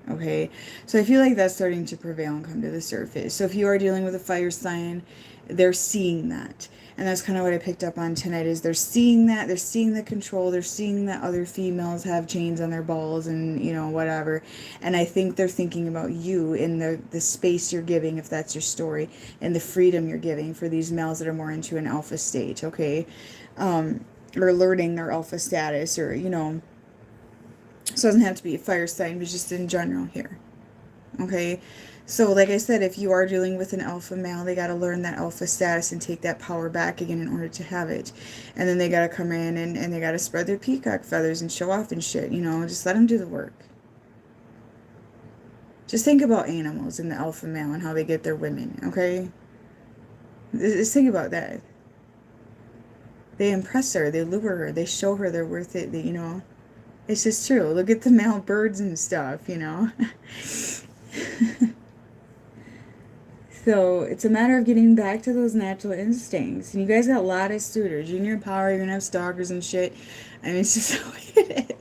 Okay, so I feel like that's starting to prevail and come to the surface. So if you are dealing with a fire sign, they're seeing that. And that's kind of what I picked up on tonight, is they're seeing that, they're seeing the control, they're seeing that other females have chains on their balls and, you know, whatever. And I think they're thinking about you in the space you're giving, if that's your story, and the freedom you're giving for these males that are more into an alpha state, okay? Or learning their alpha status, or, you know, so it doesn't have to be a fire sign, but just in general here, okay? So, like I said, if you are dealing with an alpha male, they got to learn that alpha status and take that power back again in order to have it. And then they got to come in and they got to spread their peacock feathers and show off and shit, you know, just let them do the work. Just think about animals and the alpha male and how they get their women, okay? Just think about that. They impress her, they lure her, they show her they're worth it, you know. It's just true. Look at the male birds and stuff, you know. So it's a matter of getting back to those natural instincts. And you guys got a lot of suitors. Junior power, you're going to have stalkers and shit. I mean, it's just the way it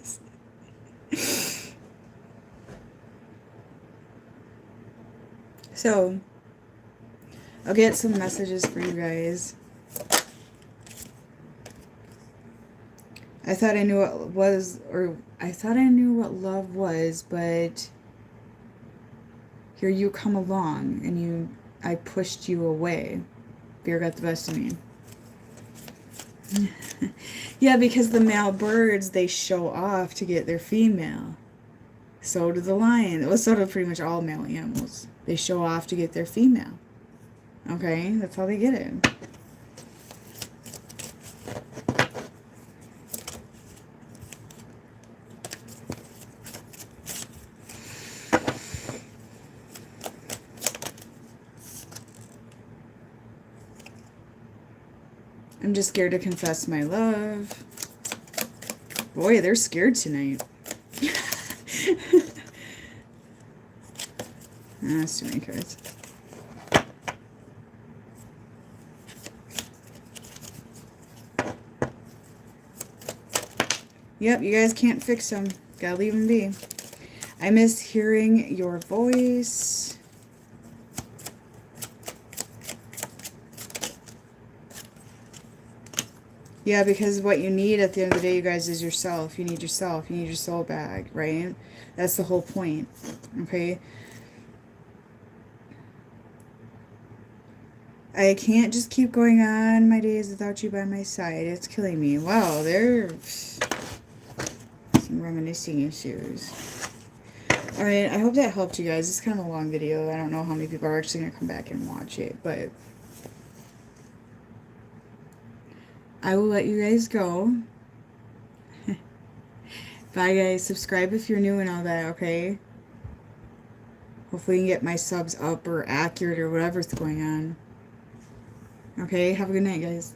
is. So, I'll get some messages for you guys. I thought I knew what was, or I thought I knew what love was, but here you come along and I pushed you away. Fear got the best of me. Yeah, because the male birds, they show off to get their female. So do the lion. Well, so do pretty much all male animals. They show off to get their female. Okay, that's how they get it. I'm just scared to confess my love. Boy, they're scared tonight. That's too many cards. Yep, you guys can't fix them. Gotta leave them be. I miss hearing your voice. Yeah, because what you need at the end of the day, you guys, is yourself. You need yourself. You need your soul back, right? That's the whole point, okay? I can't just keep going on my days without you by my side. It's killing me. Wow, there's some reminiscing issues. Alright, I hope that helped you guys. It's kind of a long video. I don't know how many people are actually going to come back and watch it, but I will let you guys go. Bye, guys. Subscribe if you're new and all that, okay? Hopefully you can get my subs up or accurate or whatever's going on. Okay, have a good night, guys.